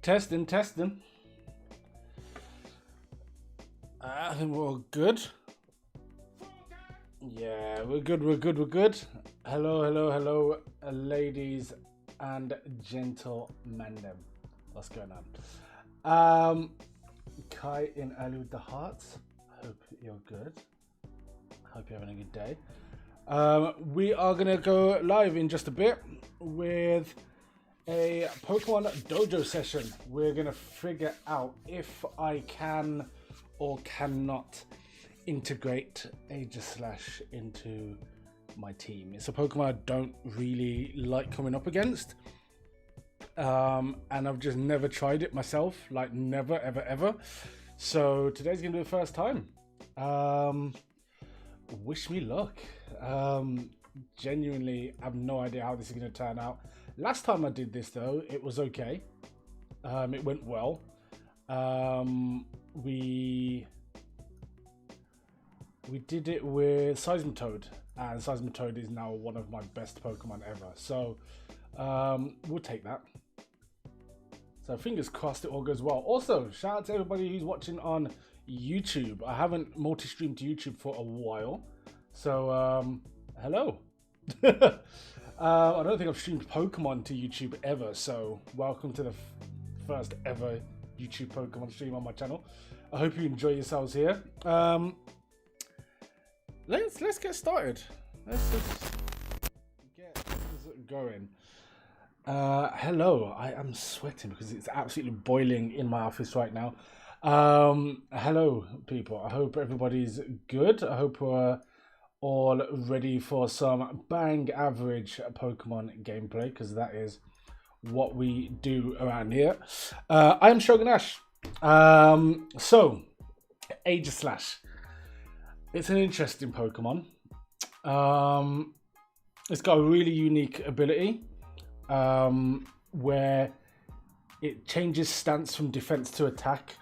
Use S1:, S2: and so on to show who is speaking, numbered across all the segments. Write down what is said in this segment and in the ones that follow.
S1: Testing. I think we're all good. Yeah, we're good. Hello, ladies and gentlemen. What's going on? Kai in early with the hearts. Hope you're good. Hope you're having a good day. We are gonna go live in just a bit with a Pokemon Dojo session. We're gonna figure out if I can or cannot integrate Aegislash into my team. It's a Pokemon I don't really like coming up against, and I've just never tried it myself, like never ever. So today's gonna be the first time. Wish me luck. Genuinely I have no idea how this is going to turn out. Last time I did this though, it was okay. It went well. We did it with Seismitoad, and Seismitoad is now one of my best Pokemon ever, so we'll take that. So fingers crossed it all goes well. Also, shout out to everybody who's watching on YouTube. I haven't multi-streamed to YouTube for a while, so hello. I don't think I've streamed Pokemon to YouTube ever, so welcome to the first ever YouTube Pokemon stream on my channel. I hope you enjoy yourselves here. Let's get started. Let's just get this going. Hello, I am sweating because it's absolutely boiling in my office right now. Hello people, I hope everybody's good. I hope we're all ready for some bang average Pokemon gameplay, because that is what we do around here. I am Shogunash. So Aegislash, it's an interesting Pokemon. It's got a really unique ability where it changes stance from defense to attack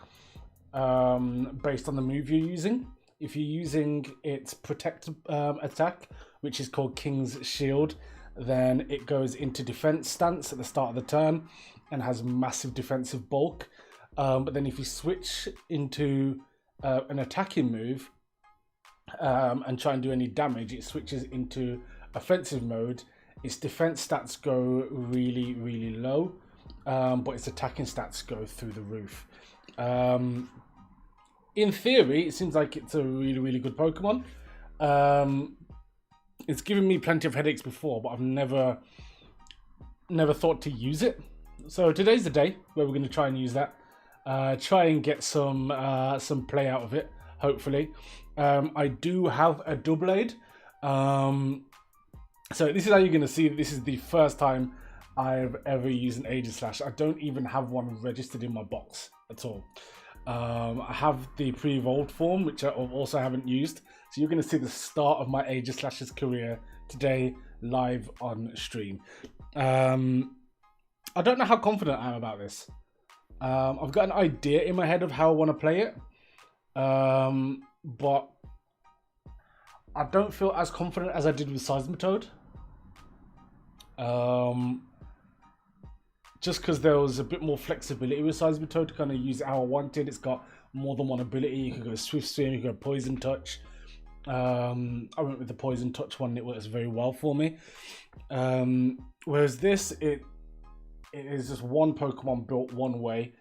S1: based on the move you're using. If you're using its protect attack, which is called King's Shield, then it goes into defense stance at the start of the turn and has massive defensive bulk. But then if you switch into an attacking move and try and do any damage, it switches into offensive mode. Its defense stats go really low, but its attacking stats go through the roof. In theory, it seems like it's a really good Pokemon. It's given me plenty of headaches before, but I've never thought to use it. So today's the day where we're going to try and use that. Try and get some play out of it, hopefully. I do have a Doublade. So this is how you're going to see this is the first time I've ever used an Aegislash. I don't even have one registered in my box at all. I have the pre-evolved form, which I also haven't used. So you're going to see the start of my Aegislash's career today live on stream. I don't know how confident I am about this. I've got an idea in my head of how I want to play it. But I don't feel as confident as I did with Seismitoad. Just because there was a bit more flexibility with Seismitoad to kind of use it how I wanted. It's got more than one ability. You can go Swift Swim, you can go Poison Touch. I went with the Poison Touch one. It works very well for me. Whereas this, it is just one Pokemon built one way,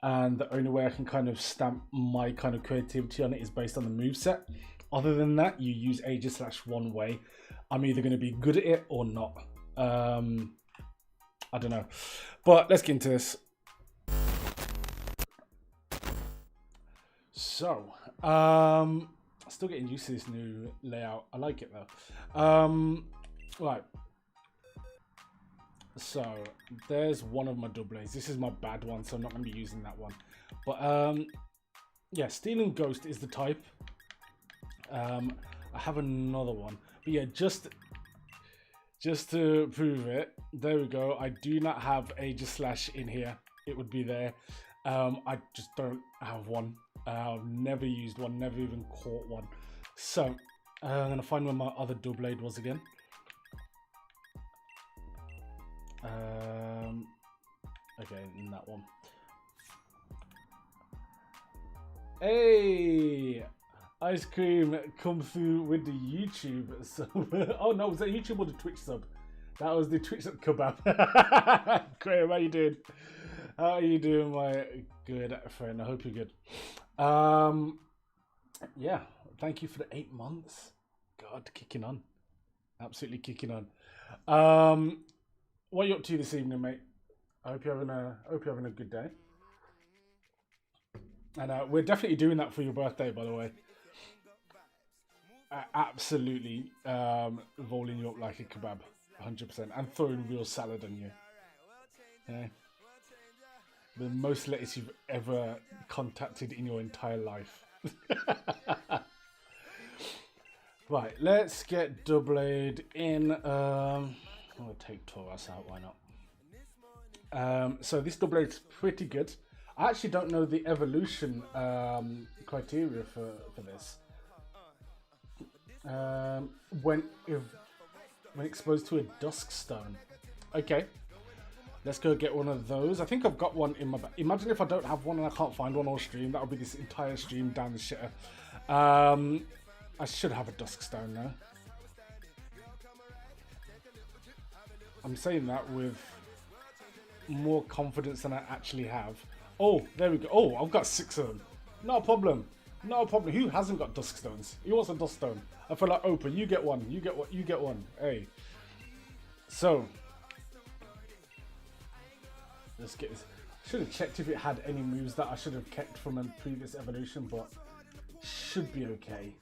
S1: and the only way I can kind of stamp my kind of creativity on it is based on the moveset. Other than that, you use Aegislash one way. I'm either going to be good at it or not. I don't know, but let's get into this. So, still getting used to this new layout. I like it though. Right. So there's one of my Doublades. This is my bad one, so I'm not going to be using that one. But yeah, Steel and Ghost is the type. I have another one, but yeah, just to prove it, there we go. I do not have Aegislash in here. It would be there. I just don't have one. I've never used one, never even caught one. So I'm gonna find where my other Doublade was again. Okay, in that one. Hey, ice cream come through with the YouTube sub. Oh no, was that YouTube or the Twitch sub? That was the Twitch sub kebab. Graham, how you doing? How are you doing, my good friend? I hope you're good. Yeah, thank you for the 8 months. God, kicking on. Absolutely kicking on. What are you up to this evening, mate? I hope you're having a good day. And we're definitely doing that for your birthday, by the way. Absolutely rolling you up like a kebab, 100%, and throwing real salad on you. Yeah. The most lettuce you've ever contacted in your entire life. Right, let's get Doublade in. I'm gonna take Taurus out. Why not? So this Doublade's pretty good. I actually don't know the evolution criteria for this. When exposed to a dusk stone. Okay, let's go get one of those. I think I've got one in my bag. Imagine if I don't have one and I can't find one on stream. That'll be this entire stream down the shitter. I should have a dusk stone now. I'm saying that with more confidence than I actually have. Oh, there we go. Oh, I've got 6 of them. Not a problem. Not a problem. Who hasn't got dusk stones? Who wants a dusk stone? I feel like Oprah. You get one. You get what? You get one. Hey. So let's get this. Should have checked if it had any moves that I should have kept from a previous evolution, but should be okay.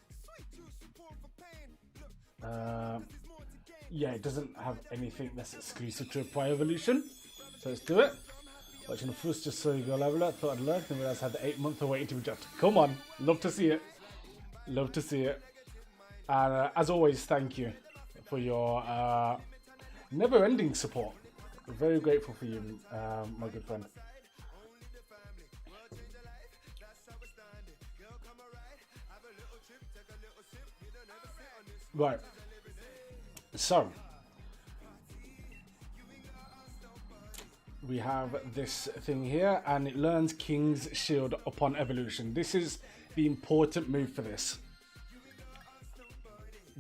S1: Yeah, it doesn't have anything that's exclusive to a prior evolution. So let's do it. Watching the first just so you go level up. Thought I'd learn, and realized I had the 8 month waiting to be dropped. Come on, love to see it. Love to see it. And as always, thank you for your never-ending support. We're very grateful for you, my good friend. Right. So we have this thing here, and it learns King's Shield upon evolution. This is the important move for this.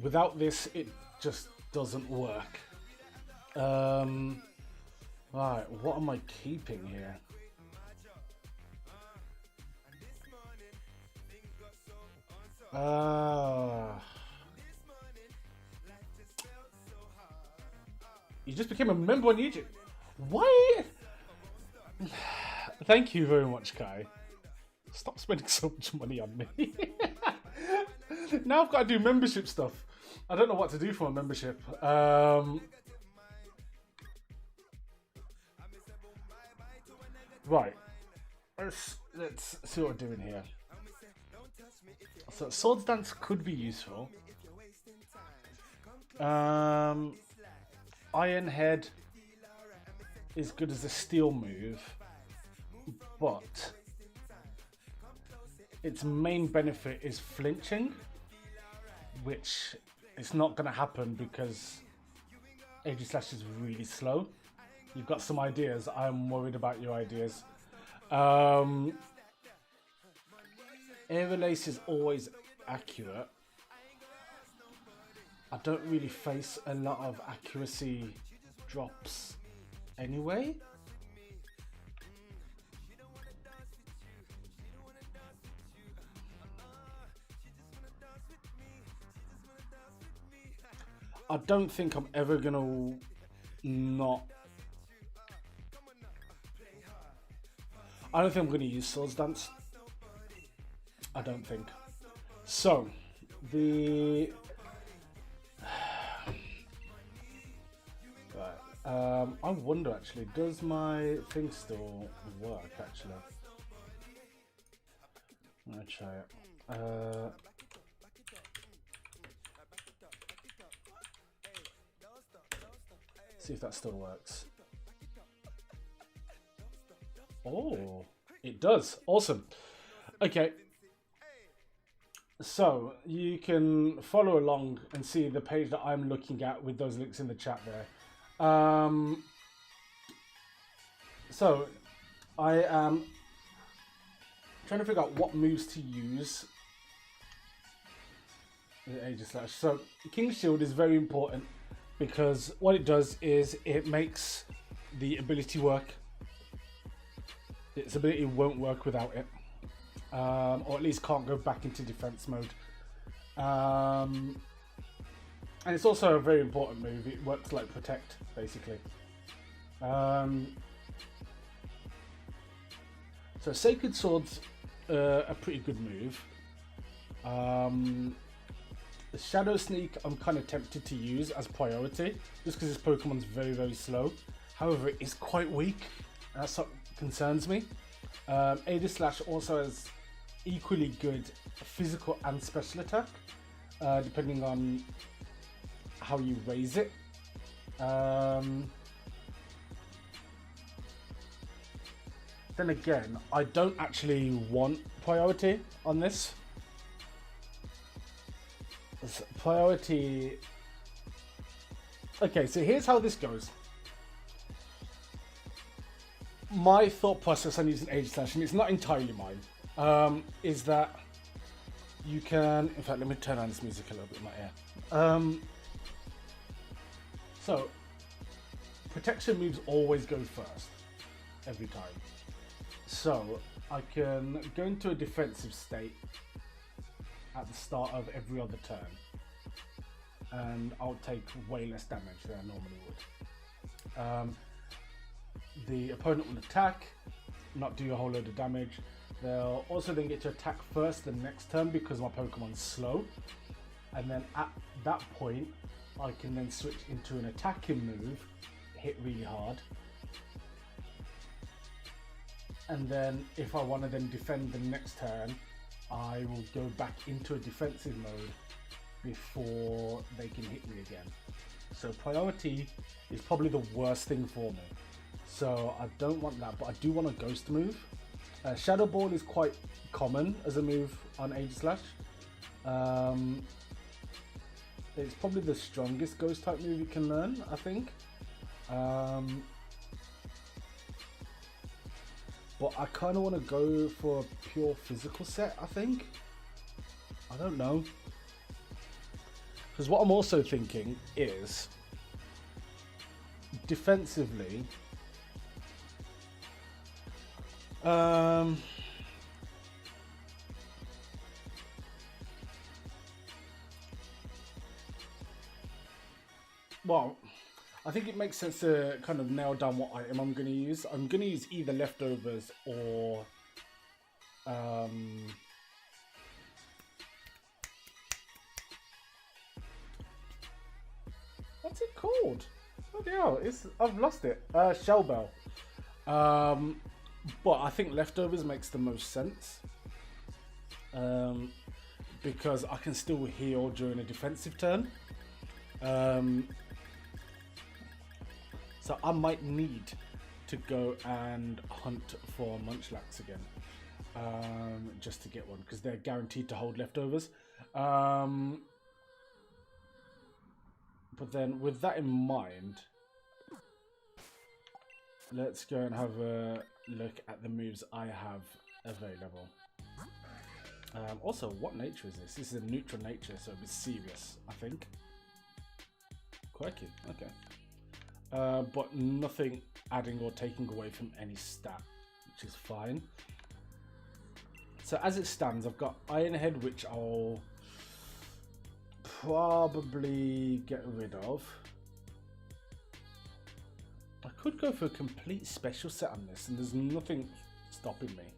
S1: Without this, it just doesn't work. Right, what am I keeping here? You just became a member on YouTube. Why? Thank you very much, Kai. Stop spending so much money on me. Now I've got to do membership stuff. I don't know what to do for a membership. Right. Let's see what we're doing here. So Swords Dance could be useful. Iron Head is good as a steel move, but its main benefit is flinching, which it's not going to happen because Aegislash is really slow. You've got some ideas. I'm worried about your ideas. Aegislash is always accurate. I don't really face a lot of accuracy drops anyway. I don't think I'm ever gonna not. I don't think I'm gonna use Swords Dance. I don't think. So the I wonder actually, does my thing still work actually? I'm gonna try it. See if that still works. Oh, it does. Awesome. Okay. So you can follow along and see the page that I'm looking at with those links in the chat there. So I am trying to figure out what moves to use with Aegislash. So King's Shield is very important because what it does is it makes the ability work. Its ability won't work without it, or at least can't go back into defense mode. And it's also a very important move. It works like Protect, basically. So Sacred Sword's a pretty good move. The Shadow Sneak I'm kind of tempted to use as priority, just because this Pokemon's very, very slow. However, it is quite weak, and that's what concerns me. Aegislash also has equally good physical and special attack, depending on how you raise it. Then again, I don't actually want priority on this. Priority... Okay, so here's how this goes. My thought process on using Aegislash, and it's not entirely mine, is that you can... In fact, let me turn on this music a little bit in my ear. So, protection moves always go first, every time. So, I can go into a defensive state at the start of every other turn, and I'll take way less damage than I normally would. The opponent will attack, not do a whole load of damage. They'll also then get to attack first the next turn because my Pokemon's slow, and then at that point I can then switch into an attacking move, hit really hard, and then if I want to then defend the next turn, I will go back into a defensive mode before they can hit me again. So priority is probably the worst thing for me. So I don't want that, but I do want a ghost move. Shadow Ball is quite common as a move on Aegislash. It's probably the strongest ghost type move you can learn, I think. But I kind of want to go for a pure physical set, I think. I don't know. Because what I'm also thinking is, defensively, well, I think it makes sense to kind of nail down what item I'm going to use. I'm going to use either Leftovers or what's it called? Bloody hell, I've lost it. Shell Bell. But I think Leftovers makes the most sense. Because I can still heal during a defensive turn. So I might need to go and hunt for Munchlax again, just to get one, because they're guaranteed to hold Leftovers. But then with that in mind, let's go and have a look at the moves I have available. Also, what nature is this? This is a neutral nature, so it's serious, I think. Crikey, okay. But nothing adding or taking away from any stat, which is fine. So as it stands, I've got Iron Head, which I'll probably get rid of. I could go for a complete special set on this, and there's nothing stopping me.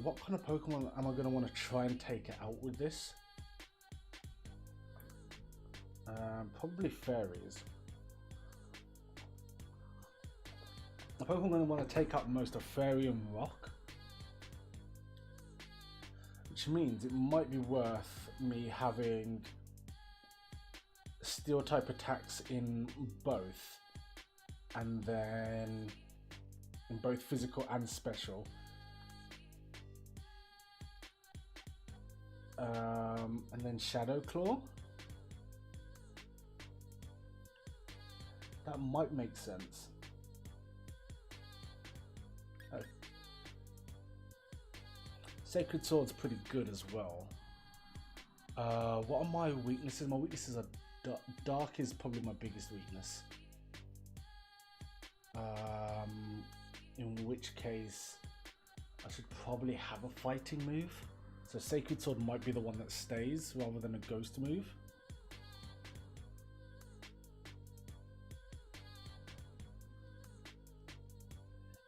S1: What kind of Pokemon am I going to want to try and take it out with this? Probably fairies. The Pokemon I'm going to want to take out most are Fairy and Rock. Which means it might be worth me having Steel type attacks in both. And then in both physical and special. And then Shadow Claw. that might make sense. Oh. Sacred Sword's pretty good as well. What are my weaknesses? My weaknesses are dark is probably my biggest weakness. In which case I should probably have a fighting move. So Sacred Sword might be the one that stays rather than a ghost move.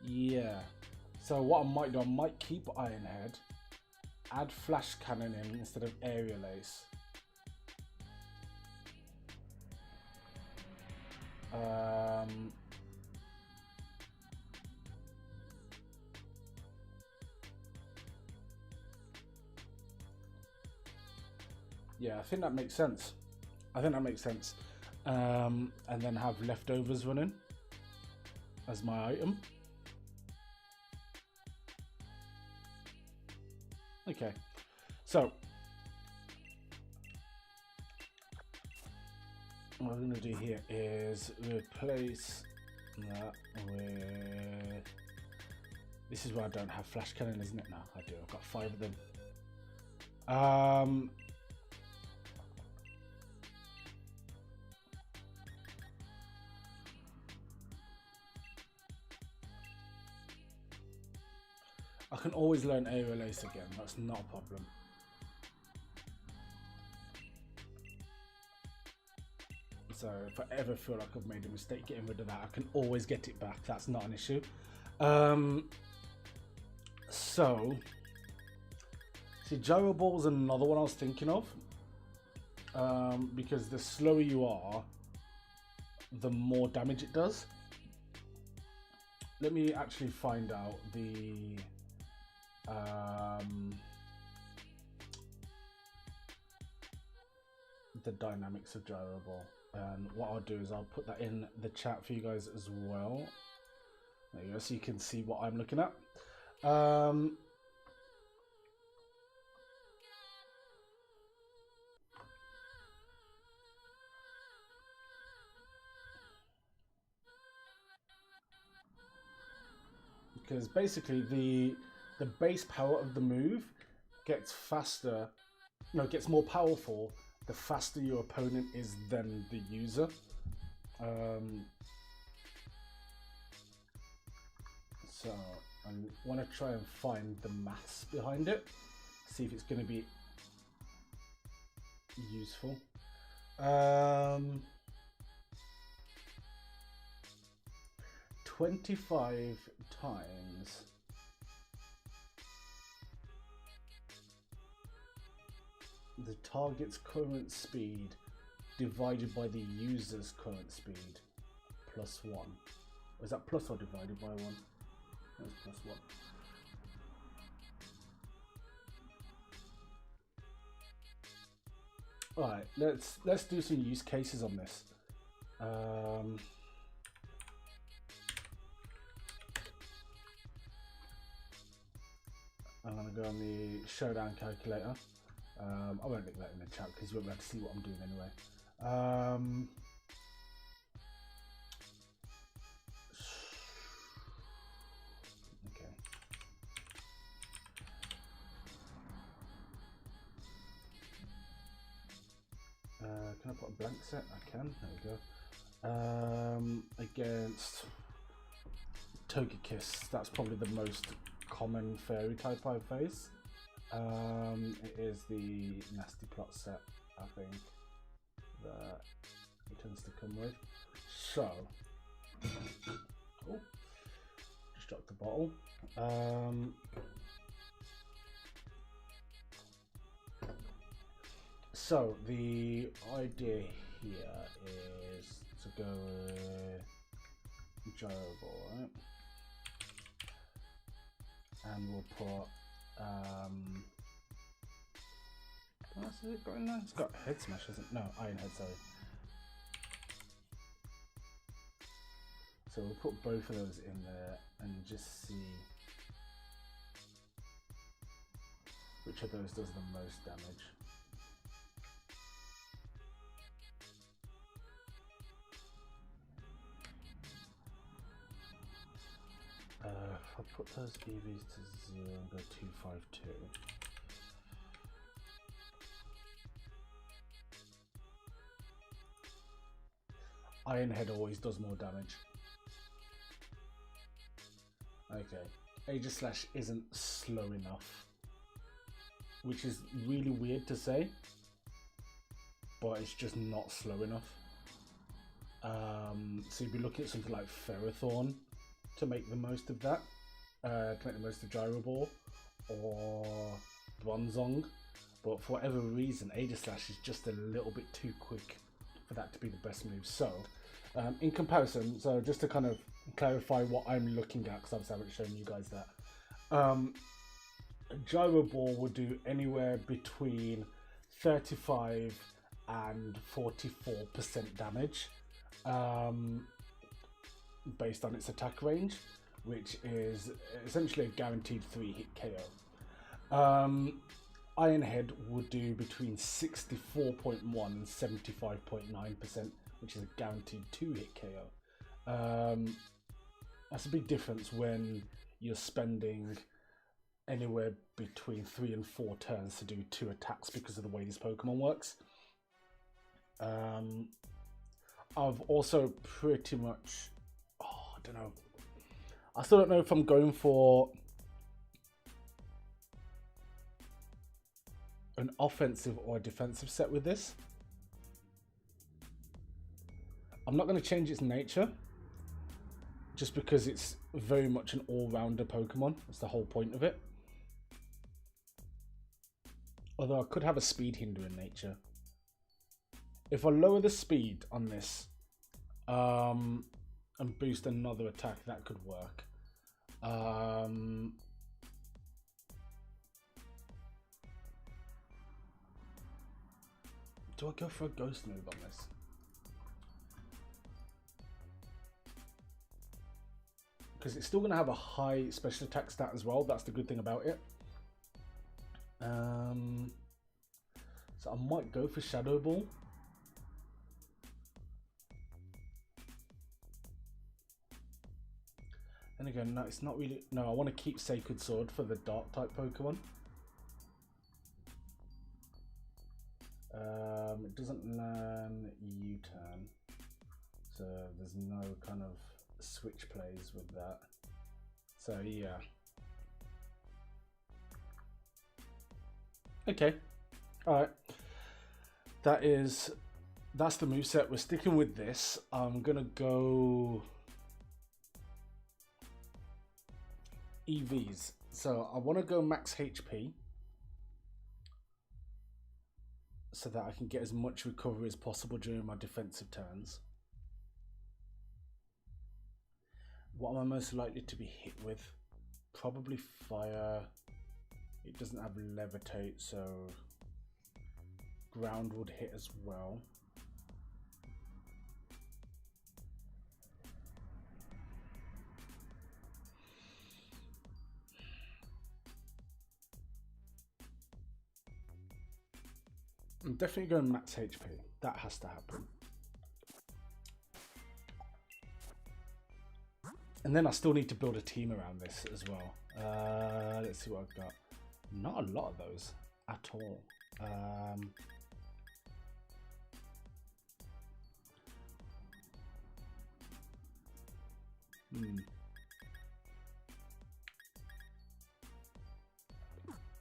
S1: Yeah. So what I might do, I might keep Iron Head, add Flash Cannon in instead of Aerial Ace. Yeah, I think that makes sense. And then have leftovers running as my item. Okay, so what I'm going to do here is replace that with... This is where I don't have Flash Cannon, isn't it? No, I do. I've got 5 of them. I can always learn Aerial Ace again, that's not a problem. So if I ever feel like I've made a mistake getting rid of that, I can always get it back, that's not an issue. So, see, Gyro Ball's another one I was thinking of. Because the slower you are, the more damage it does. Let me actually find out the dynamics of Gyro Ball, and what I'll do is I'll put that in the chat for you guys as well. There you go, so you can see what I'm looking at. Because basically the base power of the move gets faster, gets more powerful the faster your opponent is than the user. So I want to try and find the maths behind it, see if it's going to be useful. 25 times the target's current speed divided by the user's current speed plus 1. Or is that plus or divided by 1? That's plus 1. Alright, let's do some use cases on this. I'm going to go on the showdown calculator. I won't link that in the chat because you won't be able to see what I'm doing anyway. Okay. Can I put a blank set? I can. There we go. Against Togekiss, that's probably the most common fairy type I face. It is the Nasty Plot set, I think, that it tends to come with. So, oh, just dropped the bottle. So the idea here is to go with Gyro Ball, right? And we'll put what else has it got in there? It's got Head Smash, hasn't it? No, Iron Head, sorry. So we'll put both of those in there and just see which of those does the most damage. I put those EVs to 0 and go 252. Iron Head always does more damage. Okay. Aegislash isn't slow enough. Which is really weird to say. But it's just not slow enough. So you'd be looking at something like Ferrothorn to make the most of that. To make the most of Gyro Ball. Or Bronzong. But for whatever reason, Aegislash is just a little bit too quick for that to be the best move. So, in comparison, so just to kind of clarify what I'm looking at, because obviously I haven't shown you guys that. Gyro Ball would do anywhere between 35 and 44% damage, based on its attack range, which is essentially a guaranteed 3-hit KO. Iron Head would do between 64.1 and 75.9%, which is a guaranteed 2-hit KO. That's a big difference when you're spending anywhere between 3 and 4 turns to do 2 attacks because of the way this Pokemon works. I've also pretty much, I don't know. I still don't know if I'm going for an offensive or a defensive set with this. I'm not going to change its nature, just because it's very much an all-rounder Pokemon. That's the whole point of it. Although I could have a speed hinder in nature. If I lower the speed on this and boost another attack, that could work. Do I go for a ghost move on this? Because it's still going to have a high special attack stat as well. That's the good thing about it. So I might go for Shadow Ball. And again, no, it's not really. No, I want to keep Sacred Sword for the Dark type Pokemon. It doesn't learn U-turn, so there's no kind of switch plays with that. So yeah. Okay. Alright. That's the moveset. We're sticking with this. I'm gonna go EVs. So I want to go max HP so that I can get as much recovery as possible during my defensive turns. What am I most likely to be hit with? Probably fire. It doesn't have levitate, so ground would hit as well. I'm definitely going max HP. That has to happen. And then I still need to build a team around this as well. Let's see what I've got. Not a lot of those at all.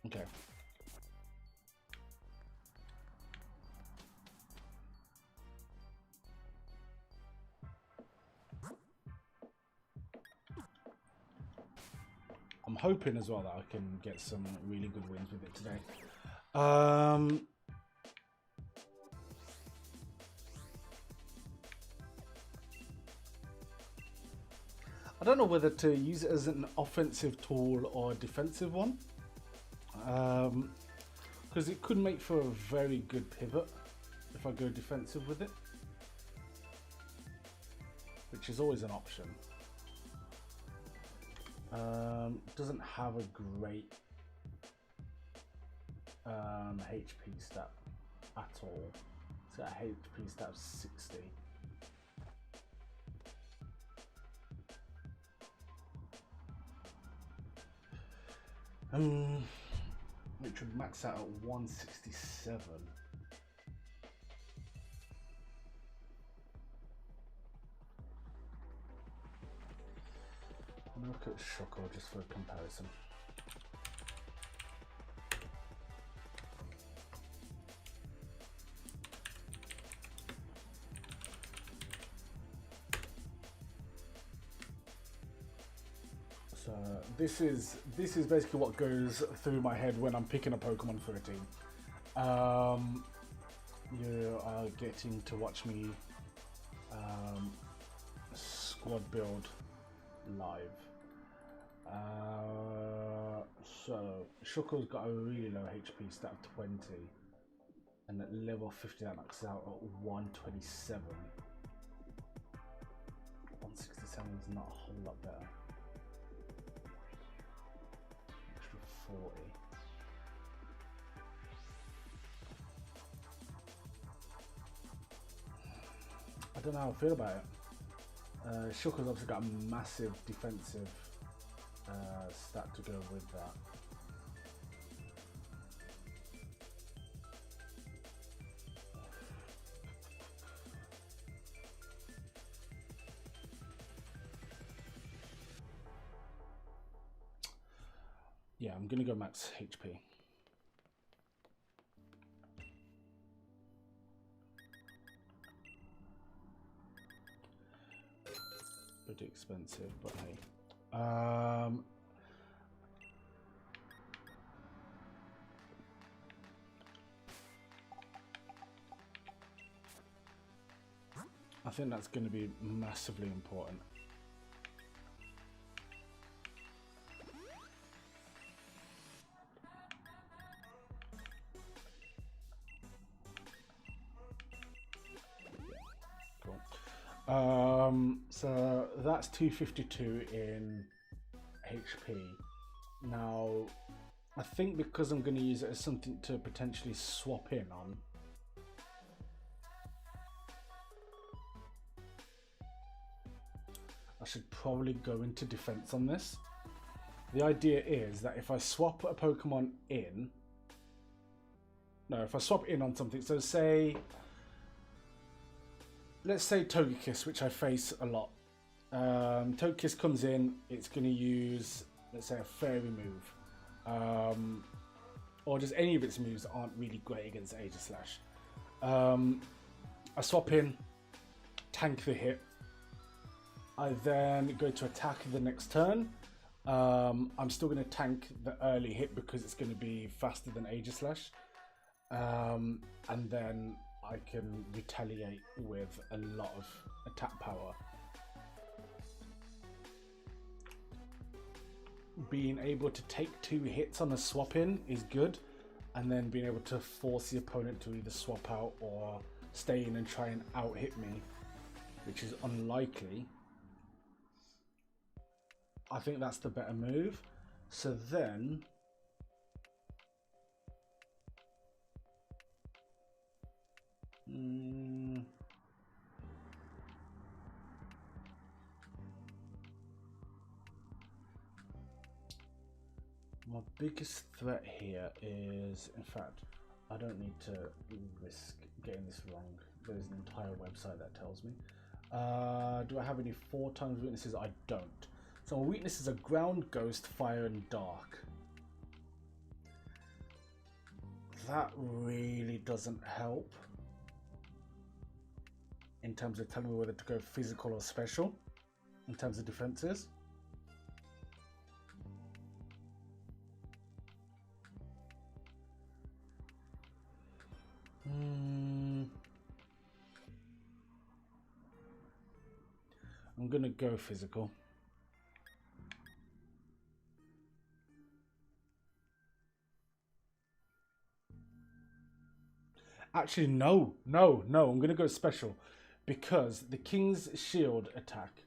S1: Okay. I'm hoping as well that I can get some really good wins with it today. I don't know whether to use it as an offensive tool or a defensive one. Because it could make for a very good pivot if I go defensive with it. Which is always an option. Doesn't have a great HP stat at all. It's got a HP stat of 60. which would max out at 167. Look at Shoko just for comparison. So this is basically what goes through my head when I'm picking a Pokemon for a team. You are getting to watch me squad build live. So Shuko's got a really low HP, stat of 20, and at level 50 that maxes out at 127. 167 is not a whole lot better. Extra 40. I don't know how I feel about it. Shuko's obviously got a massive defensive stat to go with that. Yeah, I'm gonna go max HP. Pretty expensive, but hey. I think that's going to be massively important. So that's 252 in HP. Now, I think because I'm going to use it as something to potentially swap in on, I should probably go into defense on this. The idea is that if I swap a Pokemon in, if I swap in on something, so let's say Togekiss, which I face a lot. Togekiss comes in, it's going to use, let's say, a fairy move. Or just any of its moves aren't really great against Aegislash. I swap in, tank the hit. I then go to attack the next turn. I'm still going to tank the early hit because it's going to be faster than Aegislash. And then I can retaliate with a lot of attack power. Being able to take 2 hits on a swap in is good, and then being able to force the opponent to either swap out or stay in and try and out hit me, which is unlikely. I think that's the better move. So then my biggest threat here is, in fact, I don't need to risk getting this wrong. There's an entire website that tells me. Do I have any 4 times weaknesses? I don't. So my weaknesses are ground, ghost, fire, and dark. That really doesn't help in terms of telling me whether to go physical or special in terms of defenses. I'm gonna go physical. Actually, no, I'm gonna go special, because the King's Shield attack,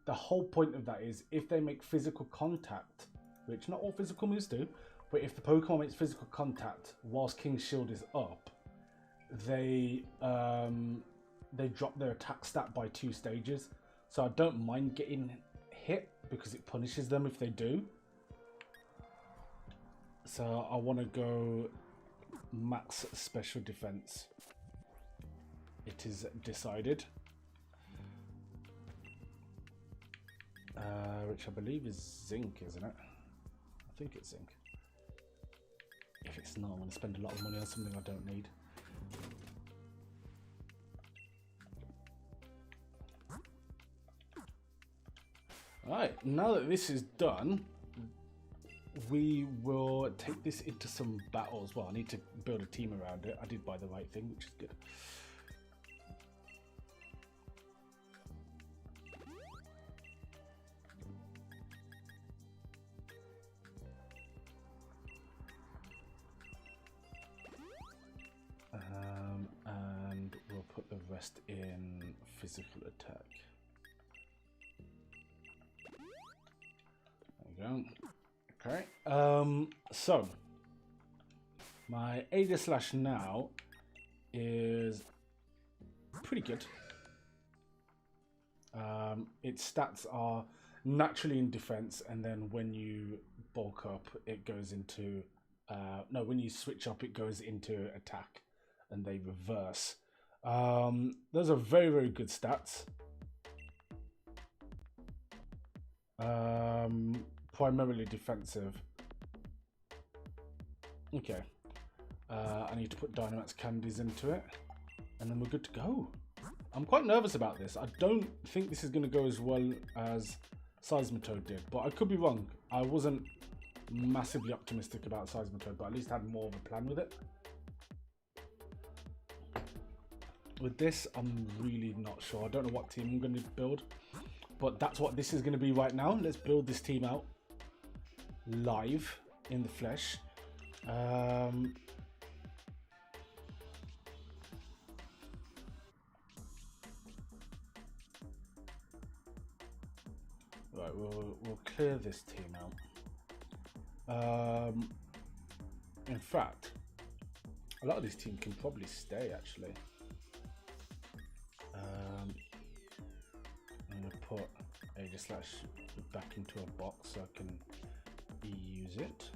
S1: the whole point of that is if they make physical contact, which not all physical moves do, but if the Pokemon makes physical contact whilst King's Shield is up, they drop their attack stat by 2 stages. So I don't mind getting hit because it punishes them if they do. So I want to go max special defense. It is decided. Which I believe is zinc, isn't it? I think it's zinc. If it's not, I'm going to spend a lot of money on something I don't need. Alright, now that this is done, we will take this into some battles. Well, I need to build a team around it. I did buy the right thing, which is good. And we'll put the rest in physical attack. There we go. Okay. So my Aegislash now is pretty good. Its stats are naturally in defense, and then when you bulk up, it goes into no. When you switch up, it goes into attack, and they reverse. Those are very, very good stats. Primarily defensive. Okay. I need to put Dynamax candies into it, and then we're good to go. I'm quite nervous about this. I don't think this is going to go as well as Seismitoad did, but I could be wrong. I wasn't massively optimistic about Seismitoad, but at least had more of a plan with it. With this, I'm really not sure. I don't know what team I'm going to build, but that's what this is going to be right now. Let's build this team out live in the flesh. Right, we'll clear this team out. In fact, a lot of this team can probably stay actually. I'm going to put Aegislash back into a box so I can use it.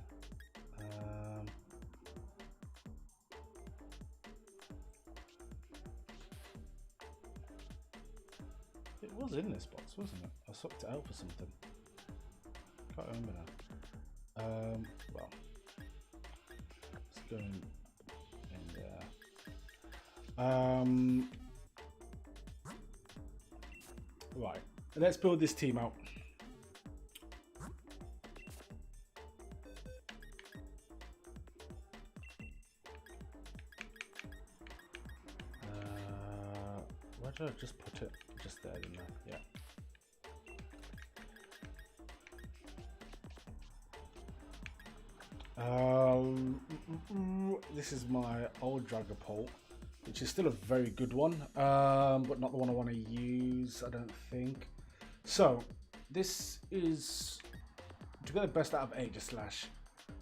S1: It was in this box, wasn't it? I swapped it out for something. Can't remember now. Well, let's go in there. Right, let's build this team out. Where did I just put it? Just there, didn't I? Yeah. This is my old Dragapult, which is still a very good one, but not the one I want to use, I don't think. So, this is, to get the best out of Aegislash,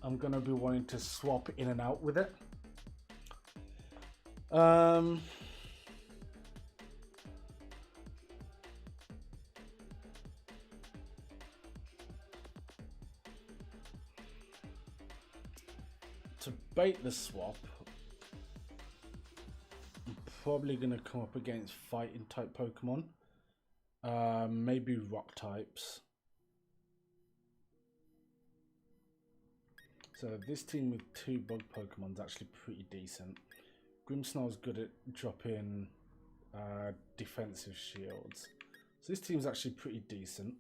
S1: I'm going to be wanting to swap in and out with it. To bait the swap, I'm probably going to come up against fighting type Pokemon, maybe rock types. So this team with 2 bug Pokemon is actually pretty decent. Grimmsnarl's good at dropping defensive shields, so this team's actually pretty decent.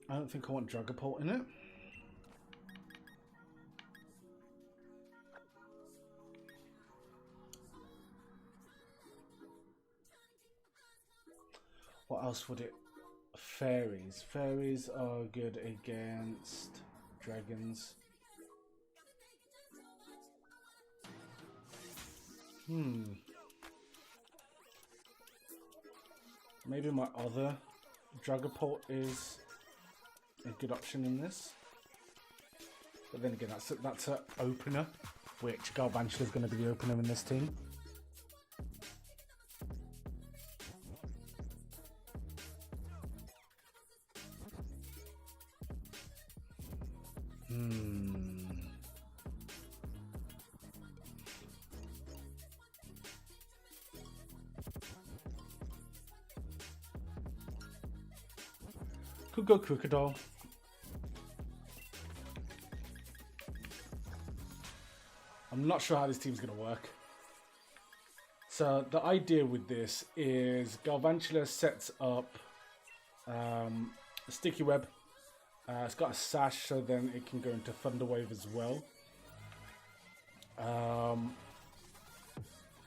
S1: I don't think I want Dragapult in it. What else would it? Fairies. Fairies are good against dragons. Maybe my other Dragapult is a good option in this, but then again, that's an opener, which Galvantula is going to be the opener in this team. Could go Crocodile. I'm not sure how this team's going to work. So the idea with this is Galvantula sets up a sticky web. It's got a sash, so then it can go into Thunderwave as well.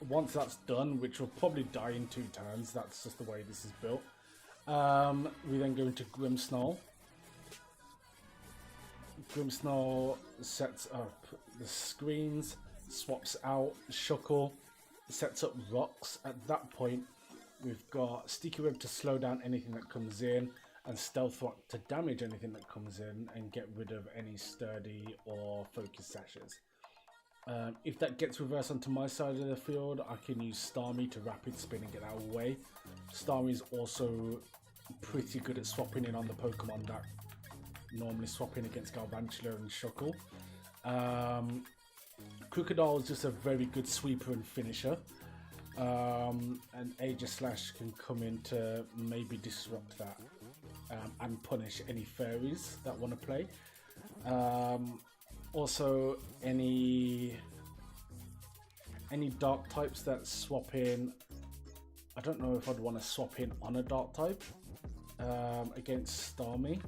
S1: Once that's done, which will probably die in 2 turns, that's just the way this is built. We then go into Grimmsnarl. Grimmsnarl sets up the screens, swaps out Shuckle, sets up rocks. At that point, we've got Sticky Web to slow down anything that comes in, and Stealth Rock to damage anything that comes in and get rid of any sturdy or focus sashes. If that gets reversed onto my side of the field, I can use Starmie to rapid spin and get out of the way. Starmie is also pretty good at swapping in on the Pokemon that normally swap in against Galvantula and Shuckle. Crocodile is just a very good sweeper and finisher. And Aegislash can come in to maybe disrupt that and punish any fairies that want to play. Also, any dark types that swap in. I don't know if I'd want to swap in on a dark type against Starmie.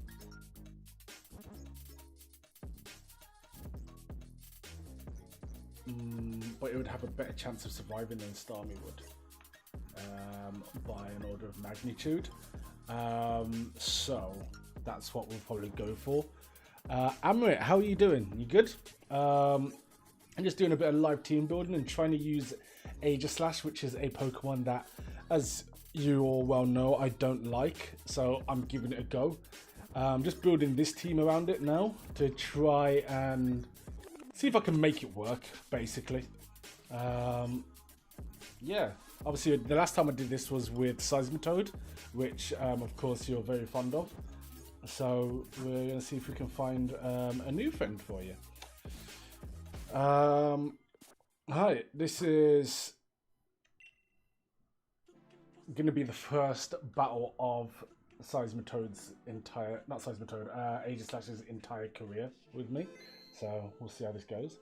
S1: But it would have a better chance of surviving than Starmie would by an order of magnitude. So that's what we'll probably go for. Amrit, how are you doing? You good? I'm just doing a bit of live team building and trying to use Aegislash, which is a Pokemon that, as you all well know, I don't like. So I'm giving it a go. Just building this team around it now to try and see if I can make it work, basically. Yeah, obviously the last time I did this was with Seismitoad, which of course you're very fond of. So we're going to see if we can find a new friend for you. Hi, this is going to be the first battle of Seismitoad's entire, not Seismitoad, Aegislash's entire career with me. So we'll see how this goes.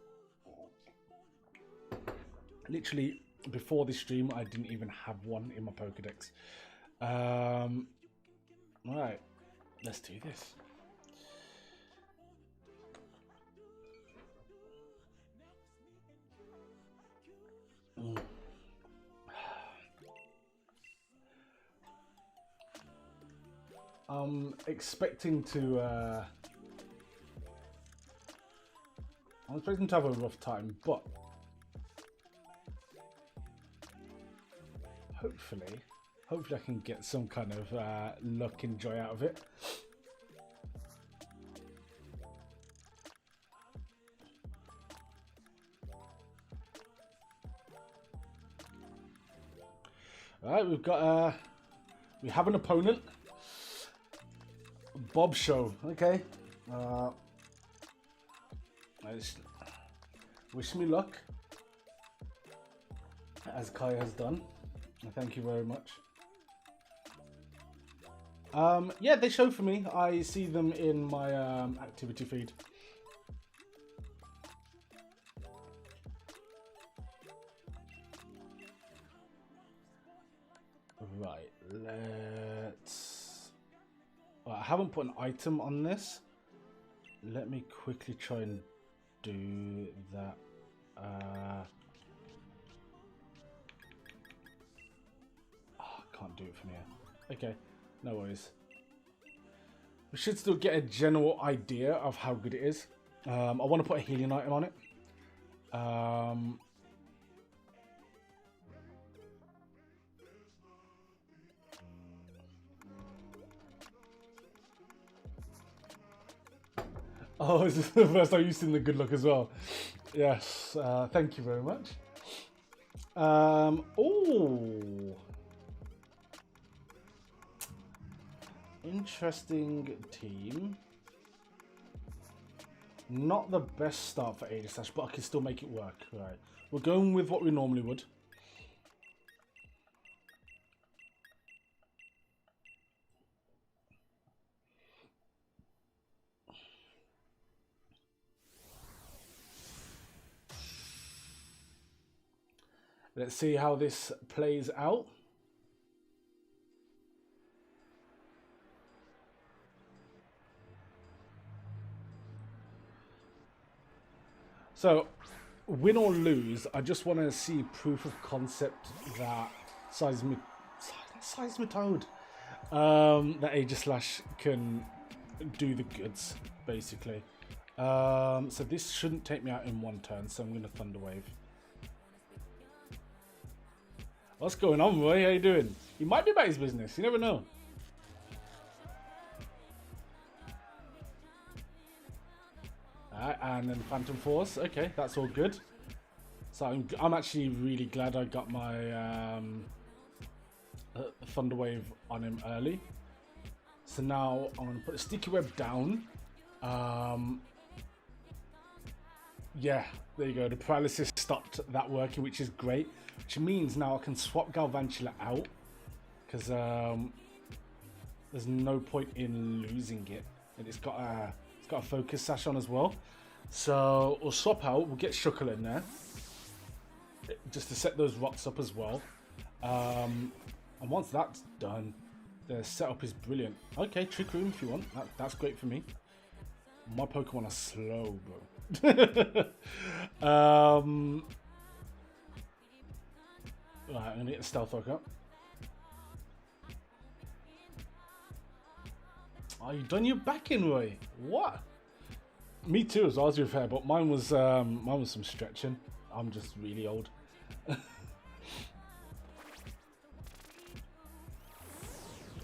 S1: Literally, before this stream, I didn't even have one in my Pokedex. Alright, let's do this. I'm expecting to have a rough time, but hopefully I can get some kind of luck and joy out of it. All right, we have an opponent, Bob Show. Okay, wish me luck, as Kai has done. Thank you very much. Yeah, they show for me. I see them in my activity feed. Right, let's... Well, I haven't put an item on this. Let me quickly try and do that. Can't do it from here. Okay, no worries. We should still get a general idea of how good it is. I want to put a healing item on it. Oh, this is the first time you've seen the good luck as well. Yes, thank you very much. Oh, interesting team. Not the best start for Aegislash, but I can still make it work. Right. We're going with what we normally would. Let's see how this plays out. So, win or lose, I just want to see proof of concept that Seismitoad, that Aegislash can do the goods, basically. So this shouldn't take me out in one turn, so I'm going to Thunder Wave. What's going on, Roy? How you doing? He might be about his business. You never know. Alright, and then Phantom Force. Okay, that's all good. So I'm actually really glad I got my Thunder Wave on him early. So now I'm going to put the Sticky Web down. Yeah, there you go. The paralysis stopped that working, which is great. Which means now I can swap Galvantula out. Because there's no point in losing it. And it's got a Focus Sash on as well. So we'll swap out. We'll get Shuckle in there. Just to set those rocks up as well. And once that's done, the setup is brilliant. Okay, Trick Room if you want. That's great for me. My Pokemon are slow, bro. Right, I'm gonna get the Stealth Rock up. Oh, you done your backing, Roy? What? Me too, as well, as fair, but mine was some stretching. I'm just really old.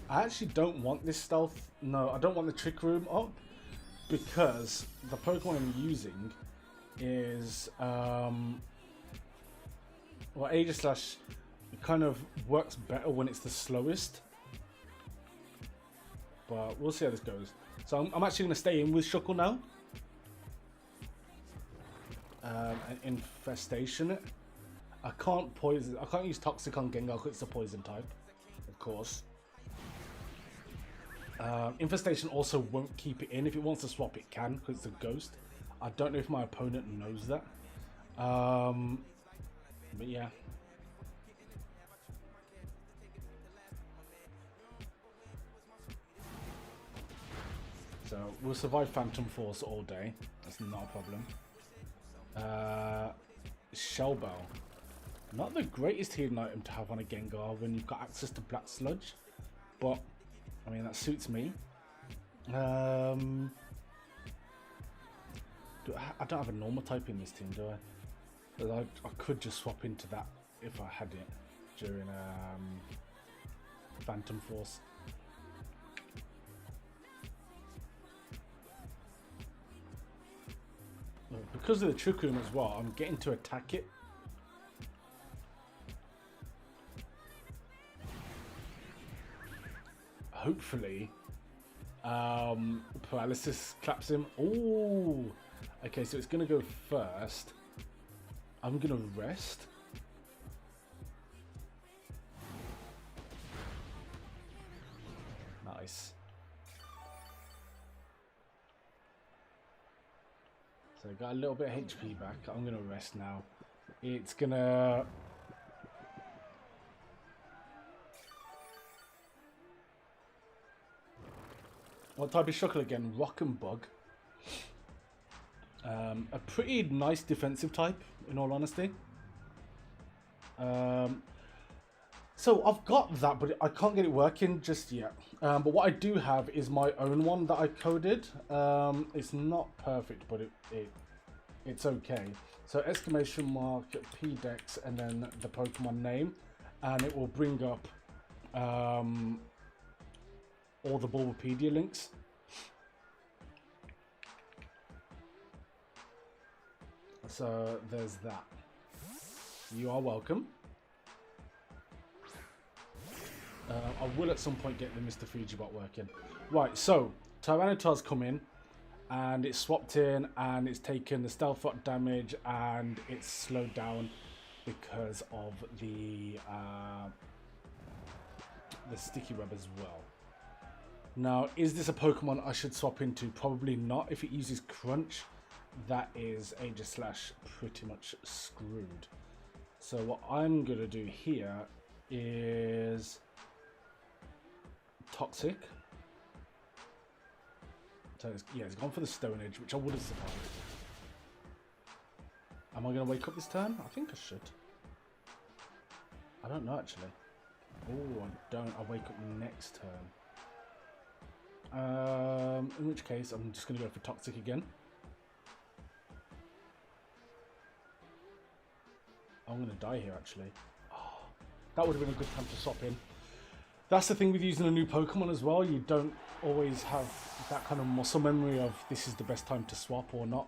S1: I actually don't want this stealth. No, I don't want the Trick Room up because the Pokemon I'm using is well, Aegislash kind of works better when it's the slowest. But we'll see how this goes. So I'm actually going to stay in with Shuckle now. An Infestation. I can't use Toxic on Gengar because it's a poison type, of course. Infestation also won't keep it in. If it wants to swap, it can because it's a ghost. I don't know if my opponent knows that. But yeah. So we'll survive Phantom Force all day. That's not a problem. Shell Bell. Not the greatest healing item to have on a Gengar when you've got access to Black Sludge. But, I mean, that suits me. I don't have a normal type in this team, do I? But I could just swap into that if I had it during Phantom Force. Because of the Trick Room as well, I'm getting to attack it. Hopefully, Paralysis claps him. Oh, okay, so it's going to go first. I'm going to rest. Nice. So I got a little bit of HP back. I'm going to rest now. It's going to... What type of Shuckle again? Rock and Bug. A pretty nice defensive type, in all honesty. So I've got that, but I can't get it working just yet. But what I do have is my own one that I coded. It's not perfect, but it's okay. So exclamation mark, PDEX, and then the Pokemon name, and it will bring up all the Bulbapedia links. So there's that. You are welcome. I will at some point get the Mr. Fujibot working. Right, so Tyranitar's come in. and it's swapped in, and it's taken the stealth rock damage, and it's slowed down because of the sticky web as well. Now, is this a Pokemon I should swap into? Probably not. If it uses Crunch, that is Aegislash pretty much screwed. So what I'm going to do here is Toxic. So it's gone for the Stone Edge, which I would have survived. Am I going to wake up this turn? I think I should. I don't know, actually. Oh, I don't. I wake up next turn. In which case, I'm just going to go for Toxic again. I'm going to die here, actually. Oh, that would have been a good time to swap in. That's the thing with using a new Pokemon as well. You don't always have that kind of muscle memory of this is the best time to swap or not.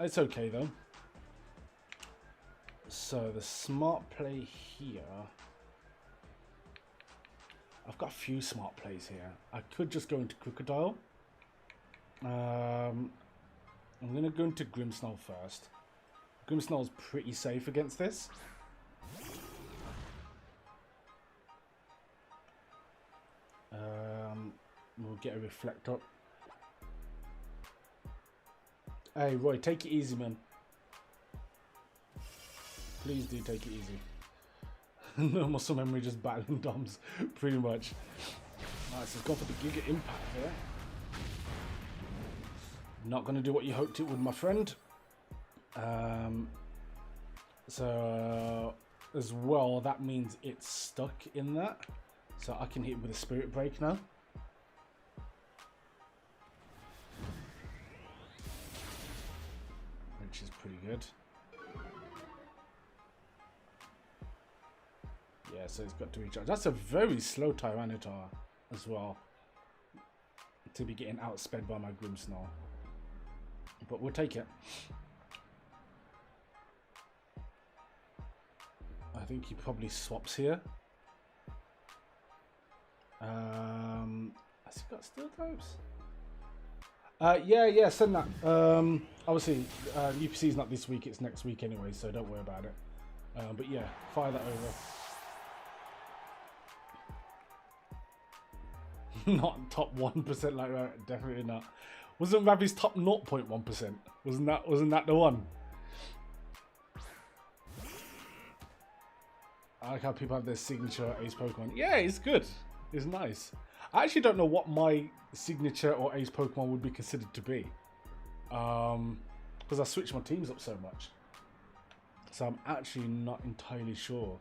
S1: It's okay, though. So the smart play here... I've got a few smart plays here. I could just go into Crocodile. I'm going to go into Grimmsnarl first. Grimmsnarl's pretty safe against this. We'll get a Reflect up. Hey, Roy, take it easy, man. Please do take it easy. No muscle memory, just battling DOMs, pretty much. Nice, so it's gone for the Giga Impact here. Not going to do what you hoped it would, my friend. So, as well, that means it's stuck in that. So I can hit it with a Spirit Break now. Which is pretty good. Yeah, so it's got to recharge. That's a very slow Tyranitar as well. To be getting outsped by my Grimmsnarl. But we'll take it. I think he probably swaps here. Has he got Steel types? Yeah, send that. Obviously, UPC is not this week, it's next week anyway, so don't worry about it. But yeah, fire that over. Not top 1% like that, definitely not. Wasn't Ravi's top 0.1%? Wasn't that the one? I like how people have their signature ace Pokemon. Yeah, it's good. It's nice. I actually don't know what my signature or ace Pokemon would be considered to be. Because I switch my teams up so much. So I'm actually not entirely sure.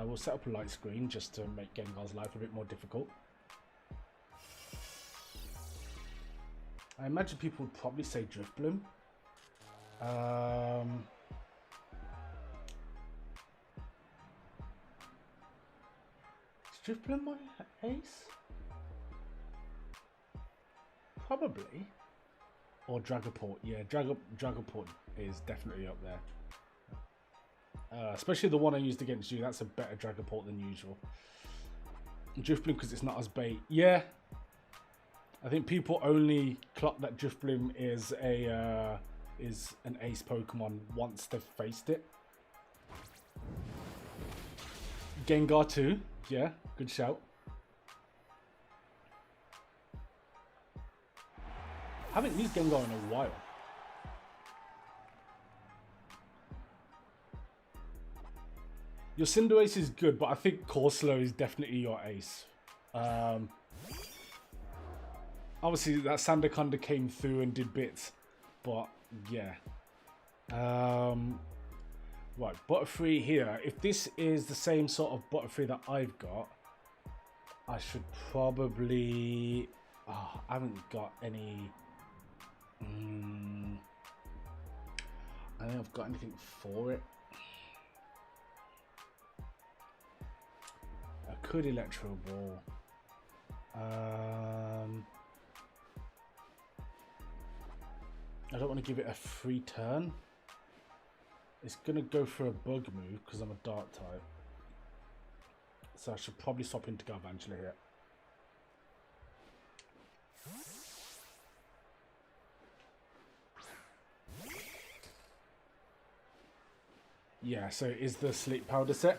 S1: We'll set up a light screen just to make Gengar's life a bit more difficult. I imagine people would probably say Drifbloom. Is Drifbloom my ace? Probably. Or Dragapult. Yeah, Dragapult is definitely up there. Especially the one I used against you. That's a better Dragapult than usual. Drifbloom because it's not as bait. Yeah. I think people only clock that Drifbloom is an ace Pokemon once they've faced it. Gengar too. Yeah, good shout. Haven't used Gengar in a while. Your Cinderace is good, but I think Corsola is definitely your ace. Obviously, that Sandaconda came through and did bits, but yeah. Right, Butterfree here. If this is the same sort of Butterfree that I've got, I should probably... Oh, I haven't got any... I don't think I've got anything for it. I could Electro Ball. I don't want to give it a free turn. It's going to go for a bug move because I'm a dark type. So I should probably swap into Galvantula here. Yeah, so it is the sleep powder set.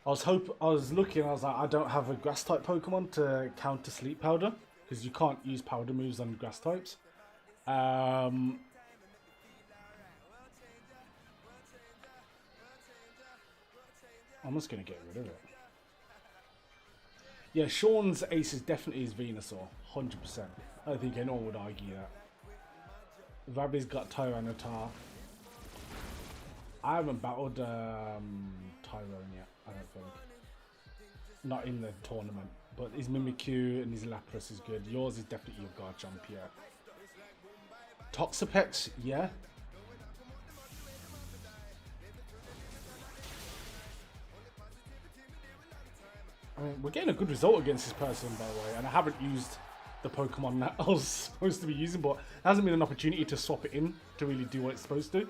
S1: I was looking, I was like, I don't have a grass type Pokemon to counter sleep powder because you can't use powder moves on grass types. I'm just gonna get rid of it. Yeah, Sean's ace is definitely his Venusaur, 100%. I don't think anyone would argue that. Rabbi's got Tyranitar. I haven't battled Tyrone yet, I don't think. Not in the tournament, but his Mimikyu and his Lapras is good. Yours is definitely your Garchomp, yeah. Toxapex, yeah. I mean, we're getting a good result against this person, by the way, and I haven't used the Pokemon that I was supposed to be using, but there hasn't been an opportunity to swap it in to really do what it's supposed to.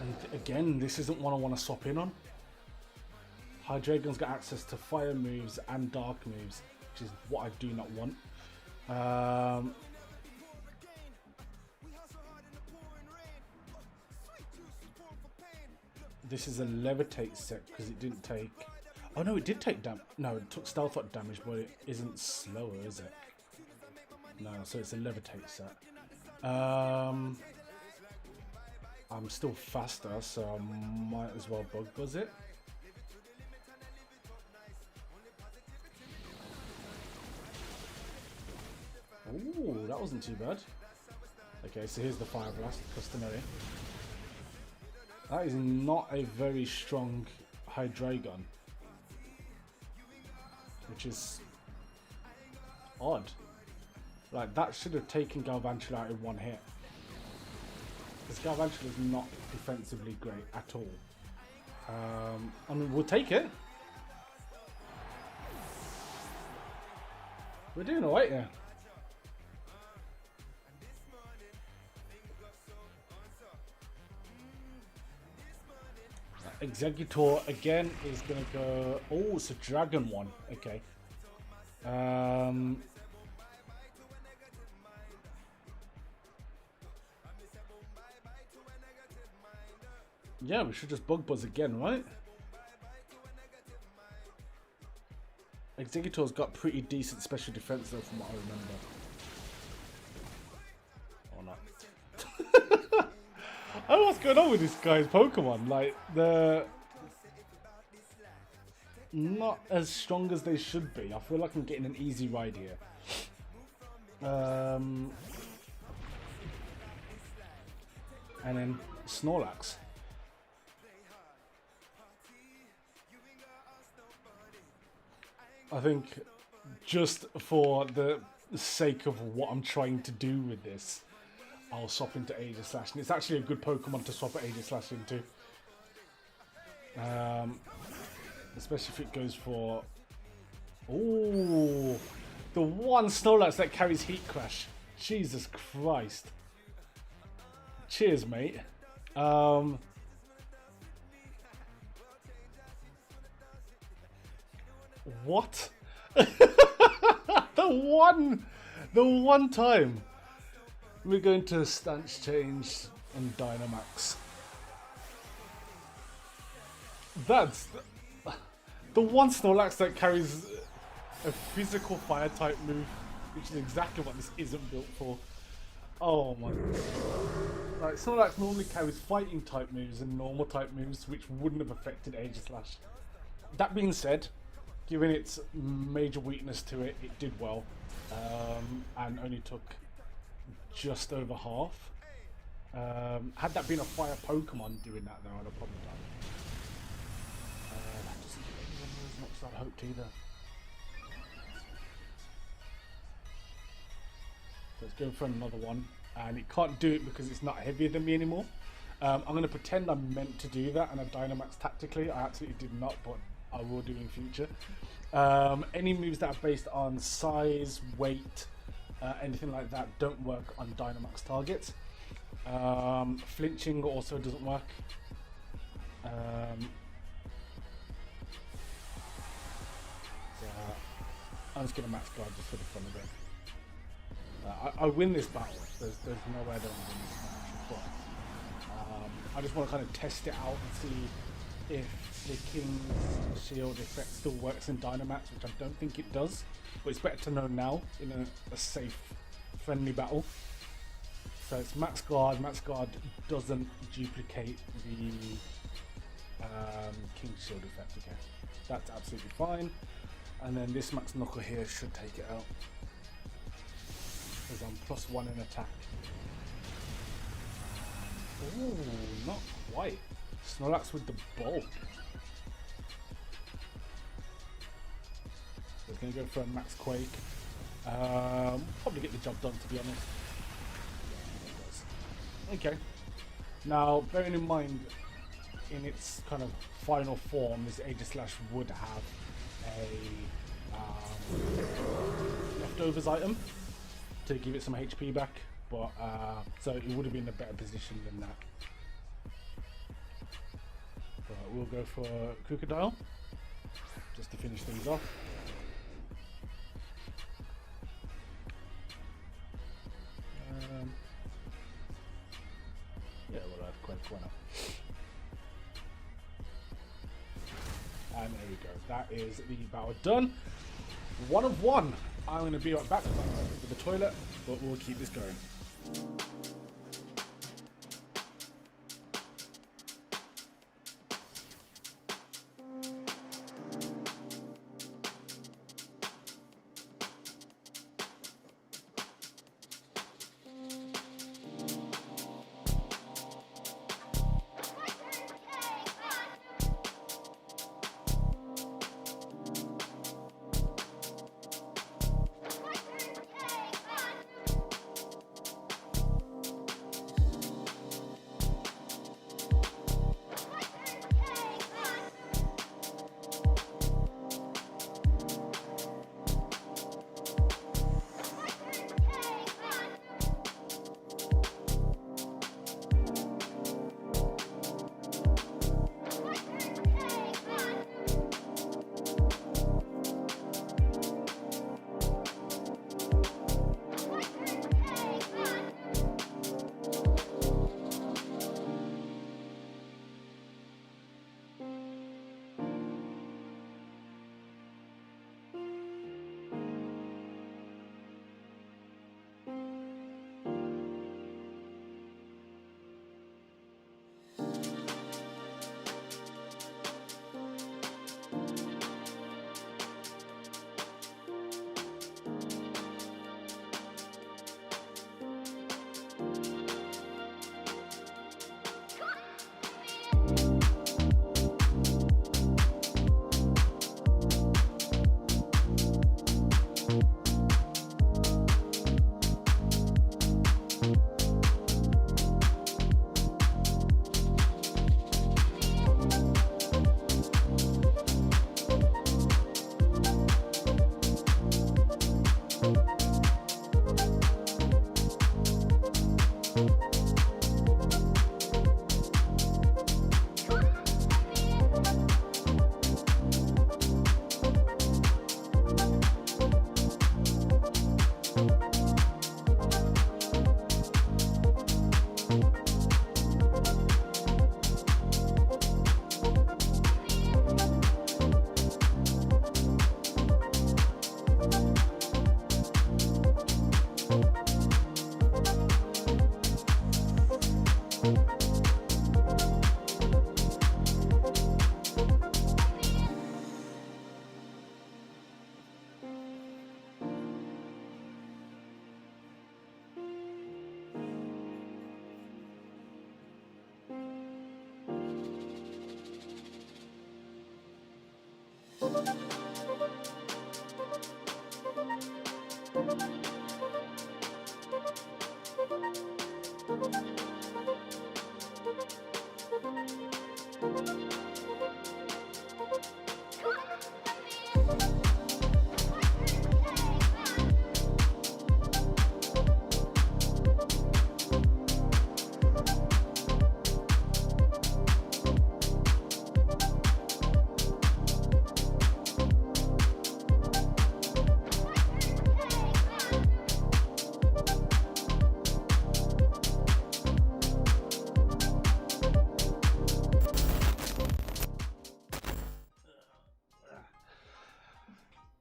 S1: And again, this isn't one I want to swap in on. Hydreigon's got access to fire moves and dark moves, which is what I do not want. This is a levitate set because it didn't take... Oh no, it did take damage. No, it took stealth up damage, but it isn't slower, is it? No, so it's a levitate set. I'm still faster, so I might as well bug buzz it. Ooh, that wasn't too bad. Okay, so here's the Fire Blast, customary. That is not a very strong Hydreigon, which is odd. Like, that should have taken Galvantula out in one hit. Because Galvantula is not defensively great at all. I mean, we'll take it. We're doing alright here. Executor again is gonna go. Oh, it's a dragon one. Okay. Yeah, we should just bug buzz again, right? Executor's got pretty decent special defense though, from what I remember. Or not. I don't know what's going on with this guy's Pokemon. Like, they're not as strong as they should be. I feel like I'm getting an easy ride here. And then Snorlax. I think just for the sake of what I'm trying to do with this, I'll swap into Aegislash, and it's actually a good Pokemon to swap Aegislash into. Especially if it goes for... Ooh, the one Snorlax that carries Heat Crash. Jesus Christ. Cheers, mate. What? The one time we're going to stance change and Dynamax. That's the one Snorlax that carries a physical fire type move, which is exactly what this isn't built for. Oh my god. Like, Snorlax normally carries fighting type moves and normal type moves, which wouldn't have affected Aegislash. That being said, given its major weakness to it, it did well, and only took just over half. Had that been a fire Pokemon doing that, though, I'd have probably done. That doesn't give anyone as much as I'd hoped either. So let's go for another one, and it can't do it because it's not heavier than me anymore. I'm going to pretend I meant to do that and I Dynamax tactically. I absolutely did not, but I will do in future. Any moves that are based on size, weight, anything like that don't work on Dynamax targets. Flinching also doesn't work. So I'm just gonna max guard just for the fun of it. I win this battle. There's no way I don't win this match, but I just want to kind of test it out and see if the King's Shield effect still works in Dynamax, which I don't think it does. But it's better to know now in a safe, friendly battle. So it's max guard. Max guard doesn't duplicate the King's Shield effect again. That's absolutely fine. And then this max knuckle here should take it out, because I'm +1 in attack. Ooh, not quite. Snorlax with the bulk. So it's going to go for a max quake. Probably get the job done, to be honest. Okay. Now, bearing in mind, in its kind of final form, this Aegislash would have a leftovers item to give it some HP back, but so it would have been in a better position than that. But we'll go for Crocodile just to finish things off. Yeah, we'll add Quake one up. And there we go. That is the battle done. 1 of 1. I'm going to be right back with the toilet, but we'll keep this going.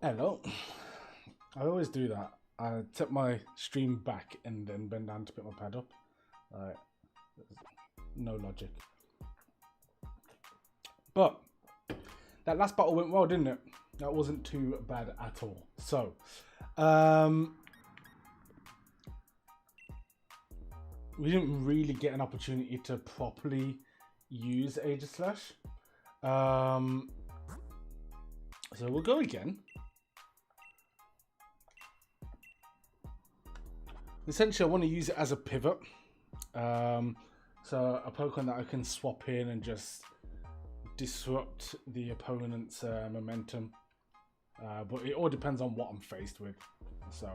S1: Hello. I always do that. I tip my stream back and then bend down to pick my pad up. No logic. But that last battle went well, didn't it? That wasn't too bad at all. So, we didn't really get an opportunity to properly use Aegislash. So we'll go again. Essentially, I want to use it as a pivot. So a Pokemon that I can swap in and just disrupt the opponent's momentum. But it all depends on what I'm faced with. So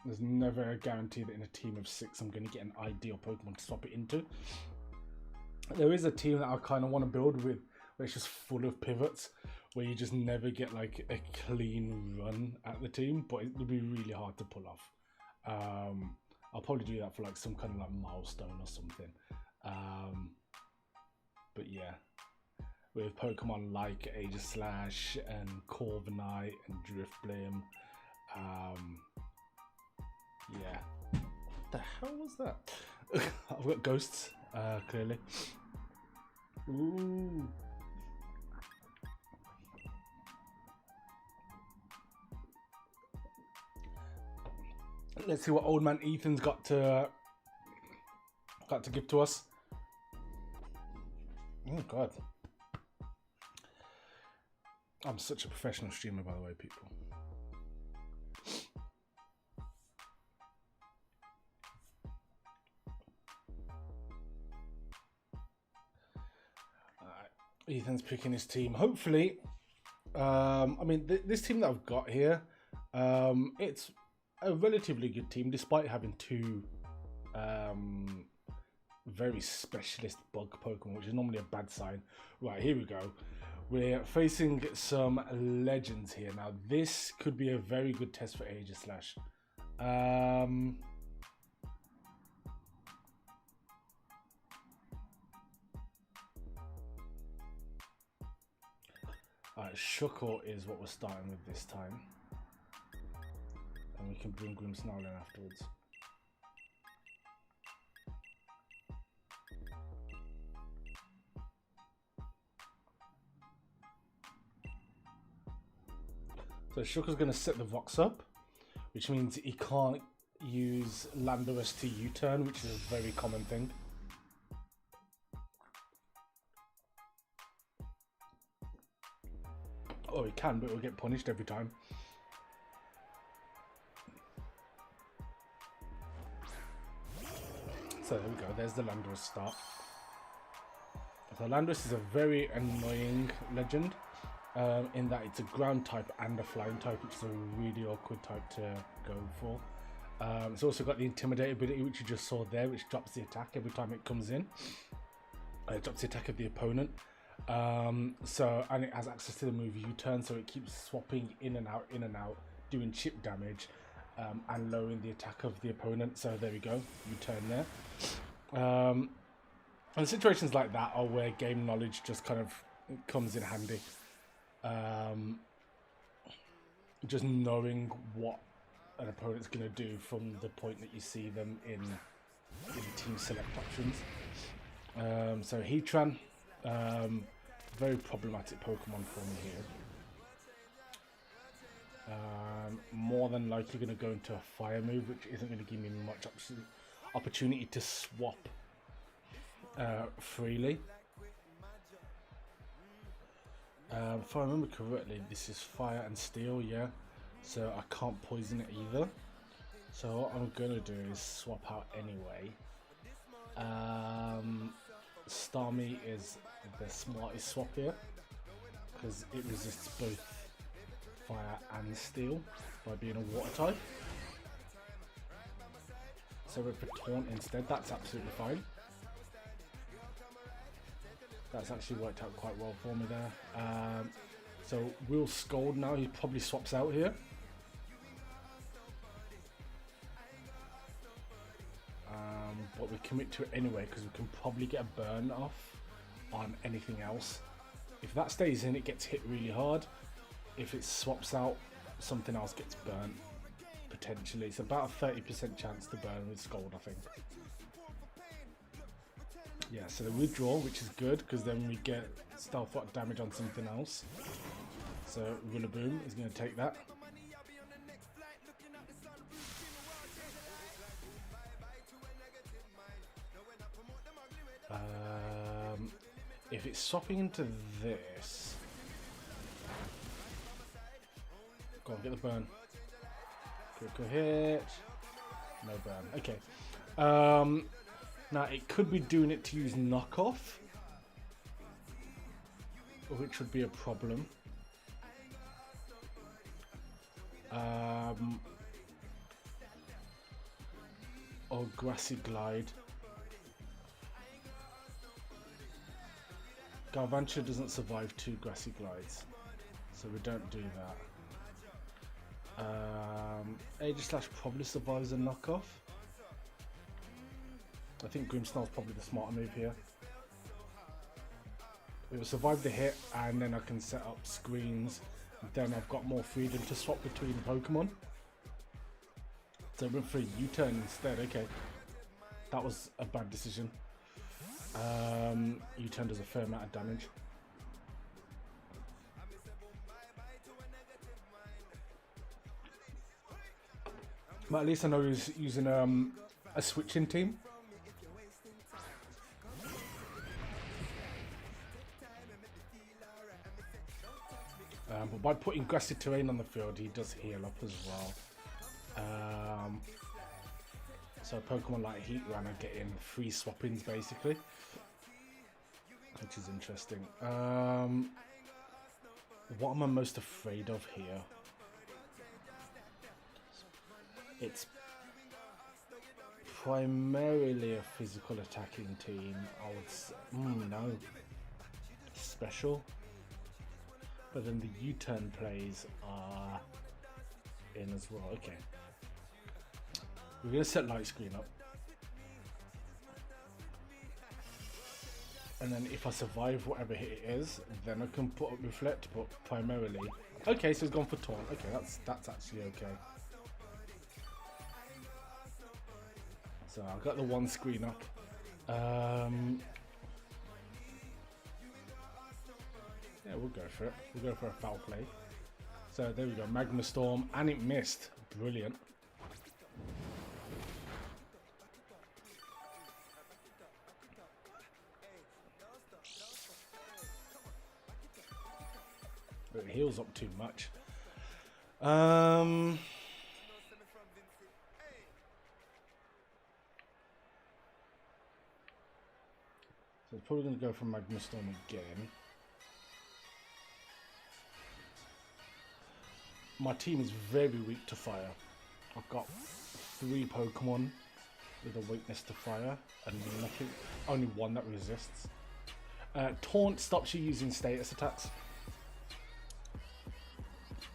S1: there's never a guarantee that in a team of 6 I'm going to get an ideal Pokemon to swap it into. There is a team that I kind of want to build with where it's just full of pivots, where you just never get like a clean run at the team, but it would be really hard to pull off. I'll probably do that for like some kind of like milestone or something. But yeah, with Pokemon like Aegislash and Corviknight and Driftblim, yeah. What the hell was that? I've got ghosts, clearly. Ooh. Let's see what old man Ethan's got to give to us. Oh god, I'm such a professional streamer, by the way, people. Ethan's picking his team. Hopefully, I mean, this team that I've got here, it's a relatively good team, despite having 2 very specialist bug Pokemon, which is normally a bad sign. Right, here we go. We're facing some legends here. Now, this could be a very good test for Aegislash. Alright, Shuckle is what we're starting with this time. And we can bring Grimmsnarl in afterwards. So Shuckle's going to set the Vox up, which means he can't use Landorus to U-turn, which is a very common thing. Oh, he can, but he'll get punished every time. So there we go, there's the Landorus start. So Landorus is a very annoying legend, in that it's a ground type and a flying type, which is a really awkward type to go for. It's also got the Intimidate ability, which you just saw there, which drops the attack every time it comes in. It drops the attack of the opponent. And it has access to the move U-turn, so it keeps swapping in and out, doing chip damage, and lowering the attack of the opponent. So there we go, U-turn there. And situations like that are where game knowledge just kind of comes in handy. Just knowing what an opponent's going to do from the point that you see them in team select options. So Heatran, very problematic Pokemon for me here. More than likely going to go into a fire move, which isn't going to give me much opportunity to swap freely. If I remember correctly, this is fire and steel, yeah, so I can't poison it either. So what I'm gonna do is swap out anyway. Starmie is the smartest swap here because it resists both fire and steel by being a water type. So with the Taunt instead, that's absolutely fine. That's actually worked out quite well for me there. So we'll Scold now. He probably swaps out here. But we commit to it anyway because we can probably get a burn off on anything else. If that stays in, it gets hit really hard. if it swaps out, something else gets burnt. Potentially, it's about a 30% chance to burn with Scold, I think. Yeah, so the withdraw, which is good because then we get stealth rock damage on something else. So Rillaboom is going to take that. If it's swapping into this, go on, get the burn. Critical hit. No burn. Okay. Now it could be doing it to use knockoff, which would be a problem. Or Grassy Glide. Galvantula doesn't survive 2 Grassy Glides, so we don't do that. Aegislash probably survives a knockoff. I think Grimmsnarl's probably the smarter move here. It will survive the hit, and then I can set up screens. Then I've got more freedom to swap between Pokemon. So I went for a U-turn instead. Okay, that was a bad decision. U-turn does a fair amount of damage. But at least I know he's using a switching team. But by putting Grassy Terrain on the field, he does heal up as well. So Pokemon like Heatran are getting free swap-ins basically, which is interesting. What am I most afraid of here? It's primarily a physical attacking team. I would say, no, special. But then the U-turn plays are in as well. Okay. We're going to set light screen up. And then if I survive whatever hit it is, then I can put up Reflect, but primarily... Okay, so it's gone for Taunt. Okay, that's actually okay. So I've got the one screen up. Yeah, we'll go for it. We'll go for a foul play. So there we go, Magma Storm, and it missed. Brilliant. But it heals up too much. So it's probably going to go for Magma Storm again. My team is very weak to fire. I've got 3 Pokemon with a weakness to fire, and nothing, only one that resists. Taunt stops you using status attacks.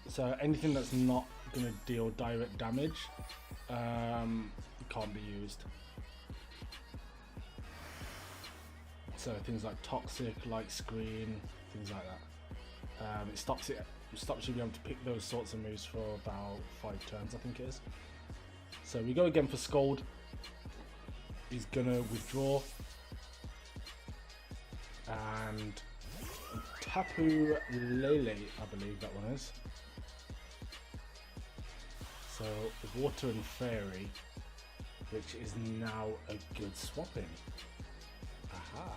S1: So anything that's not going to deal direct damage can't be used. So things like Toxic, Light Screen, things like that. It stops you being able to pick those sorts of moves for about 5 turns, I think it is. So we go again for Scold. He's gonna withdraw. And Tapu Lele, I believe that one is. So Water and Fairy, which is now a good swapping. Aha.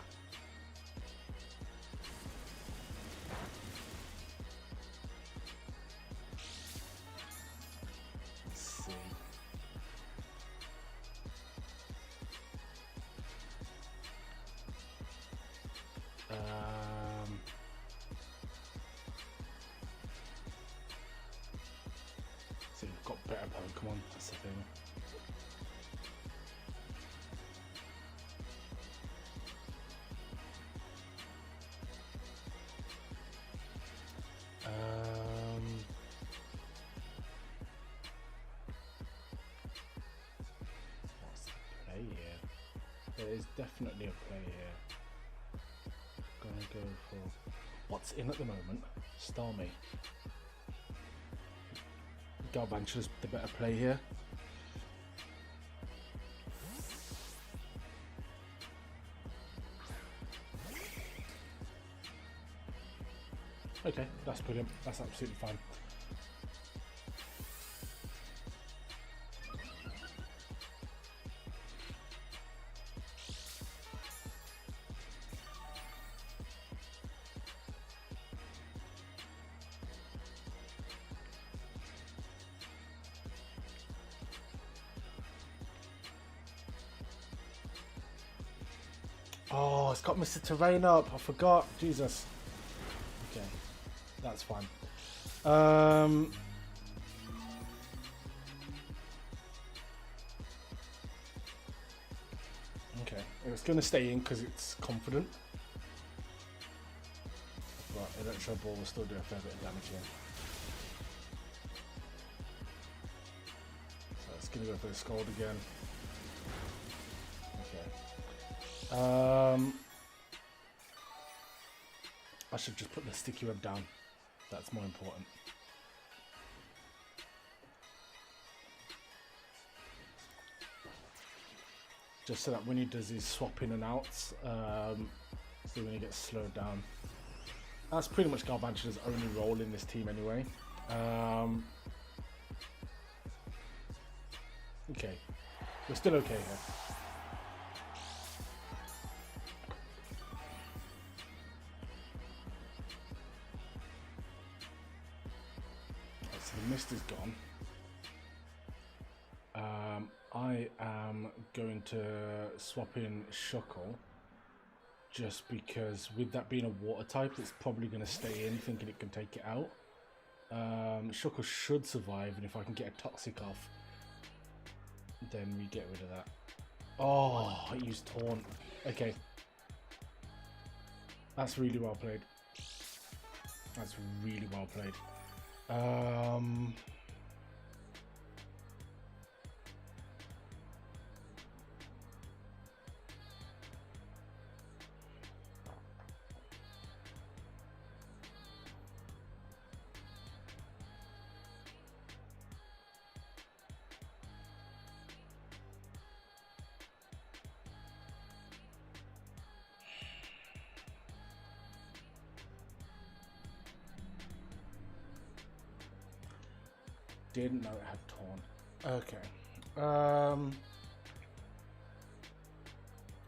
S1: So you've got better Pokemon, that's the thing. What's the play here? There is definitely a play here. Gonna go for what's in at the moment. Starmie. Garbantua's the better play here. Okay, that's brilliant. That's absolutely fine. Oh, it's got Mr. Terrain up. I forgot. Jesus. Okay, that's fine. Okay, it's going to stay in because it's confident. But Electro Ball will still do a fair bit of damage here. So it's going to go for the Scald again. Okay. I should just put the sticky web down. That's more important. Just so that when he does his swap in and outs, so when he gets slowed down. That's pretty much Garbantua's only role in this team anyway. Okay, we're still okay here. So the mist is gone. I am going to swap in Shuckle, just because with that being a water type, it's probably going to stay in thinking it can take it out. Shuckle should survive, and if I can get a Toxic off, then we get rid of that. Oh, I used Taunt. Okay. That's really well played. That's really well played. Didn't know it had Taunt. Okay.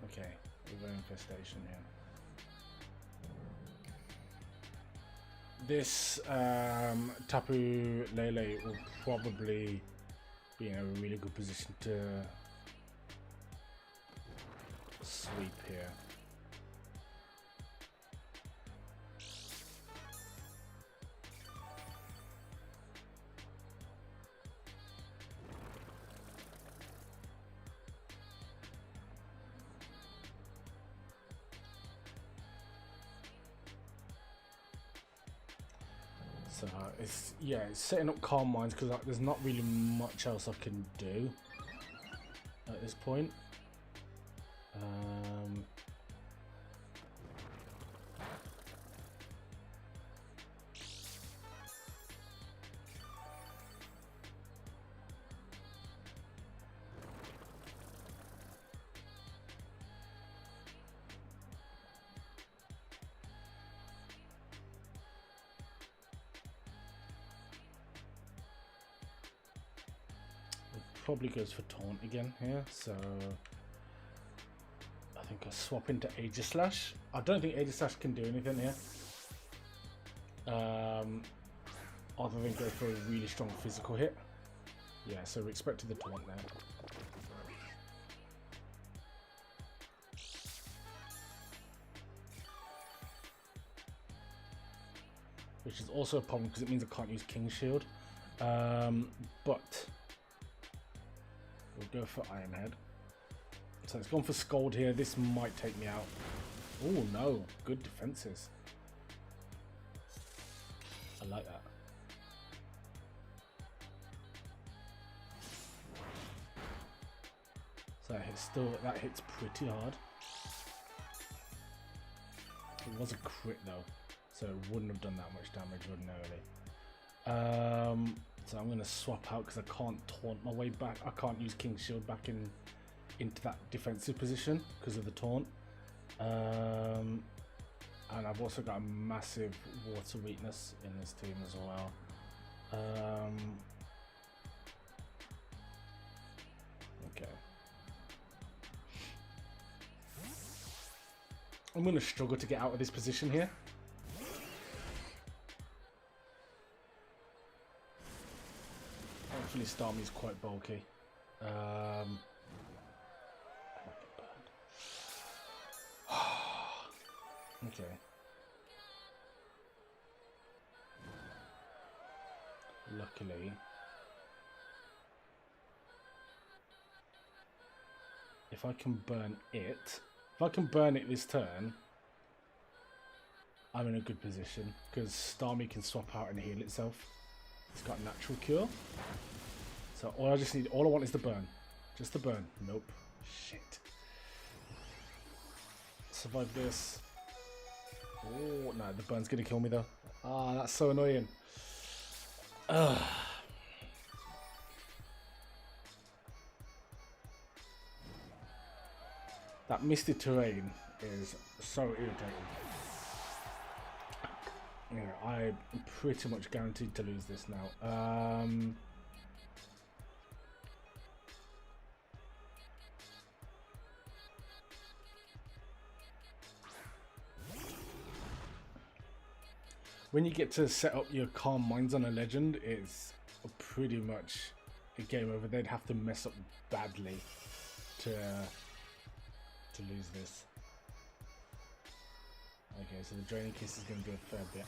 S1: Okay, we've got Infestation here. This Tapu Lele will probably be in a really good position to sweep here. So it's setting up Calm Minds because there's not really much else I can do at this point. Probably goes for Taunt again here, so I think I'll swap into Aegislash. I don't think Aegislash can do anything here, other than go for a really strong physical hit. Yeah, so we expected the Taunt there. Which is also a problem because it means I can't use King's Shield, but we'll go for Iron Head. So it's gone for Scald here. This might take me out. Oh no, good defenses. I like that. So that hits pretty hard. It was a crit though, so it wouldn't have done that much damage ordinarily. So I'm going to swap out because I can't taunt my way back. I can't use King's Shield back into that defensive position because of the taunt. And I've also got a massive water weakness in this team as well. Okay. I'm going to struggle to get out of this position here. Hopefully Starmie's quite bulky. Okay. Luckily, if I can burn it, this turn, I'm in a good position because Starmie can swap out and heal itself. It's got natural cure. So all I want is the burn. Just the burn. Nope. Shit. Survive this. Oh, no, the burn's gonna kill me though. Ah, that's so annoying. Ugh. That misty terrain is so irritating. Yeah, I'm pretty much guaranteed to lose this now. When you get to set up your Calm Minds on a legend, it's pretty much a game over. They'd have to mess up badly to lose this. Okay, so the Draining Kiss is going to do a fair bit.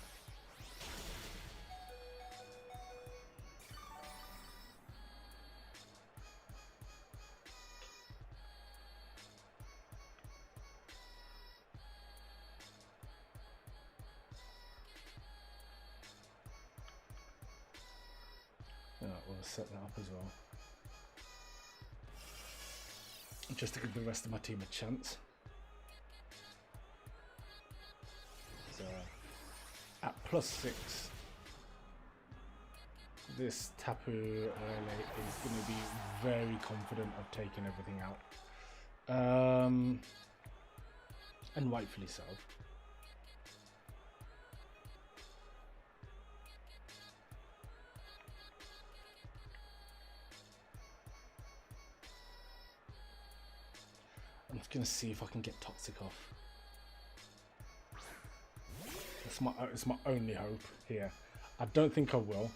S1: Yeah, we'll set that up as well. Just to give the rest of my team a chance. So, at +6, this Tapu Lele is going to be very confident of taking everything out. And rightfully so. I'm just going to see if I can get Toxic off. It's my only hope here. I don't think I will.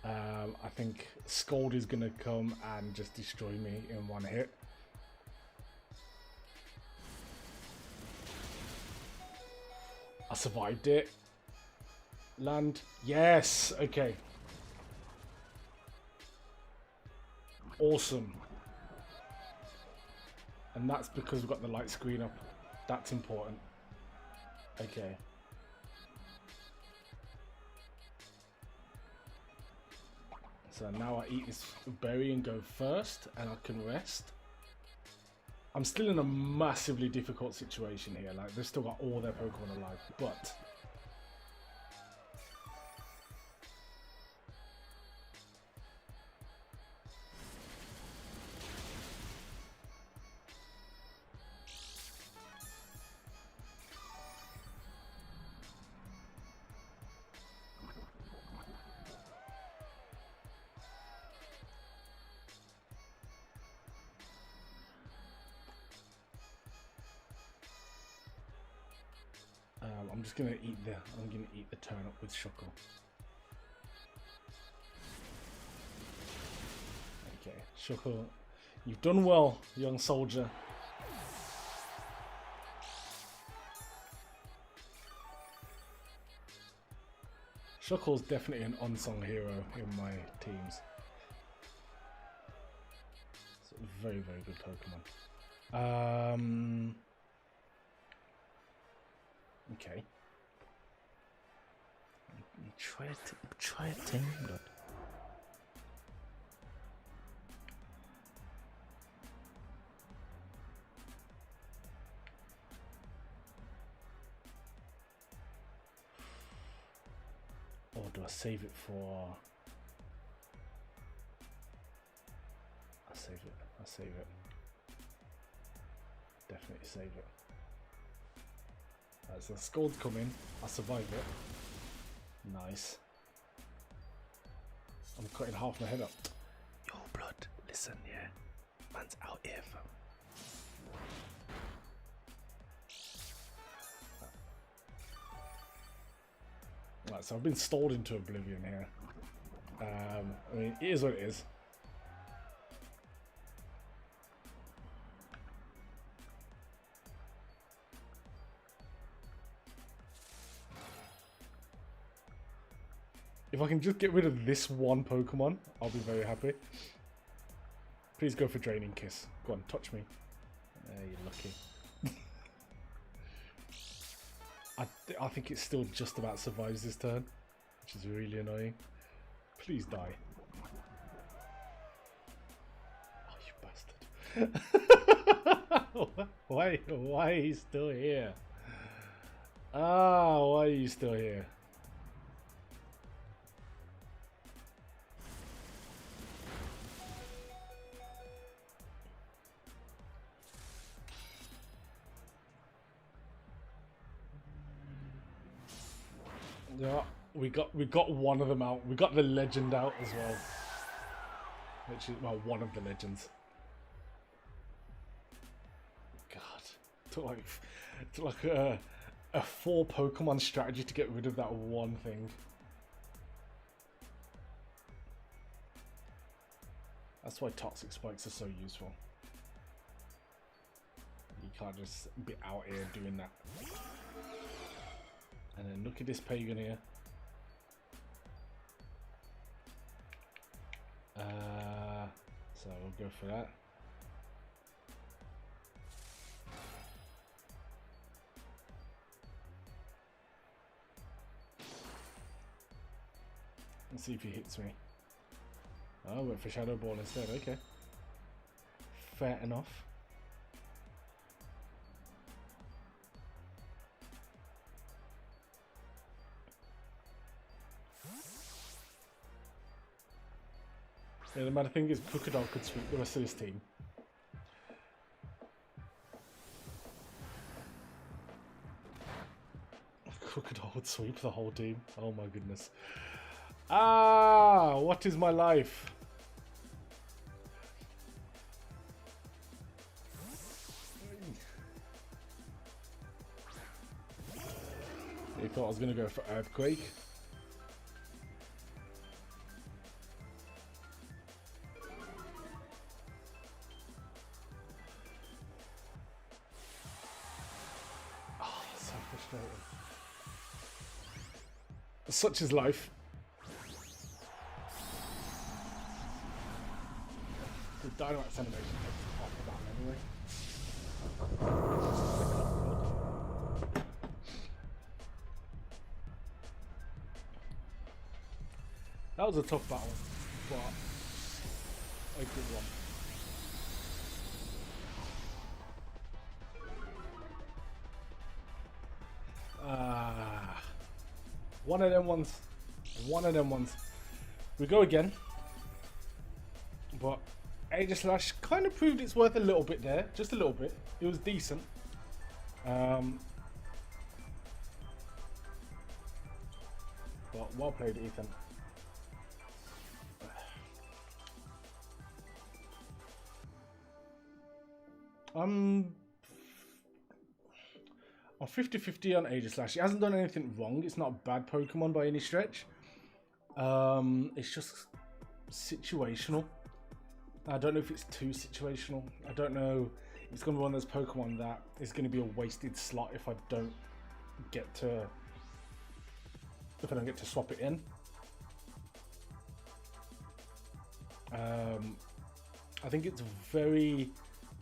S1: I think Scold is going to come and just destroy me in one hit. I survived it. Land. Yes. Okay. Awesome. And that's because we've got the light screen up. That's important. Okay. So now I eat this berry and go first, and I can rest. I'm still in a massively difficult situation here. Like, they've still got all their Pokemon alive, but I'm just gonna eat the turnip with Shuckle. Okay, Shuckle, you've done well, young soldier. Shuckle's definitely an unsung hero in my teams. It's a very, very good Pokemon. Okay. Try a Tame Blood. Or do I save it for save it. I'll save it. Definitely save it. Right, so the scold's coming. I'll survive it. Nice. I'm cutting half my head up. Yo, blood. Listen, yeah. Man's out here, fam. Right, so I've been stalled into oblivion here. I mean, it is what it is. If I can just get rid of this one Pokemon, I'll be very happy. Please go for Draining Kiss. Go on, touch me. You're lucky. I think it still just about survives this turn, which is really annoying. Please die. Oh, you bastard. Why are you still here? Ah, why are you still here? Yeah, we got one of them out. We got the legend out as well. Which is, well, one of the legends. God, took like a 4 Pokemon strategy to get rid of that one thing. That's why Toxic Spikes are so useful. You can't just be out here doing that. And then look at this pagan here. So we'll go for that. Let's see if he hits me. Oh, I went for Shadow Ball instead. Okay. Fair enough. Yeah, the matter thing is, Crocodile could sweep the rest of this team. Crocodile would sweep the whole team. Oh my goodness. Ah, what is my life? He thought I was going to go for Earthquake. Such is life. The Dynamite animation takes half of that anyway. That was a tough battle, but a good one. One of them ones. One of them ones. We go again. But Aegislash kind of proved its worth a little bit there. Just a little bit. It was decent. But well played, Ethan. I'm 50-50 on Aegislash. It hasn't done anything wrong. It's not a bad Pokemon by any stretch. It's just situational. I don't know if it's too situational. I don't know. It's going to be one of those Pokemon that is going to be a wasted slot if I don't get to swap it in. I think it's very...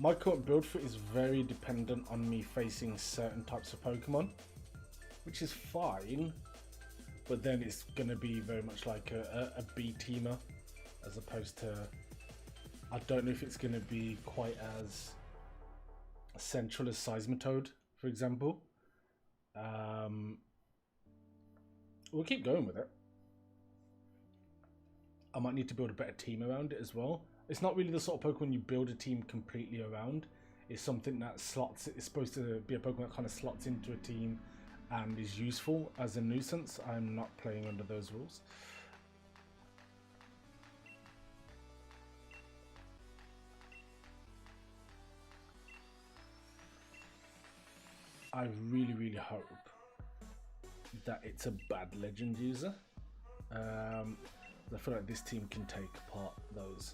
S1: My current build for it is very dependent on me facing certain types of Pokemon, which is fine, but then it's going to be very much like a B-teamer, as opposed to... I don't know if it's going to be quite as central as Seismitoad, for example. We'll keep going with it. I might need to build a better team around it as well. It's not really the sort of Pokemon you build a team completely around. It's something that slots. It's supposed to be a Pokemon that kind of slots into a team and is useful as a nuisance. I'm not playing under those rules. I really, really hope that it's a bad legend user. I feel like this team can take apart those.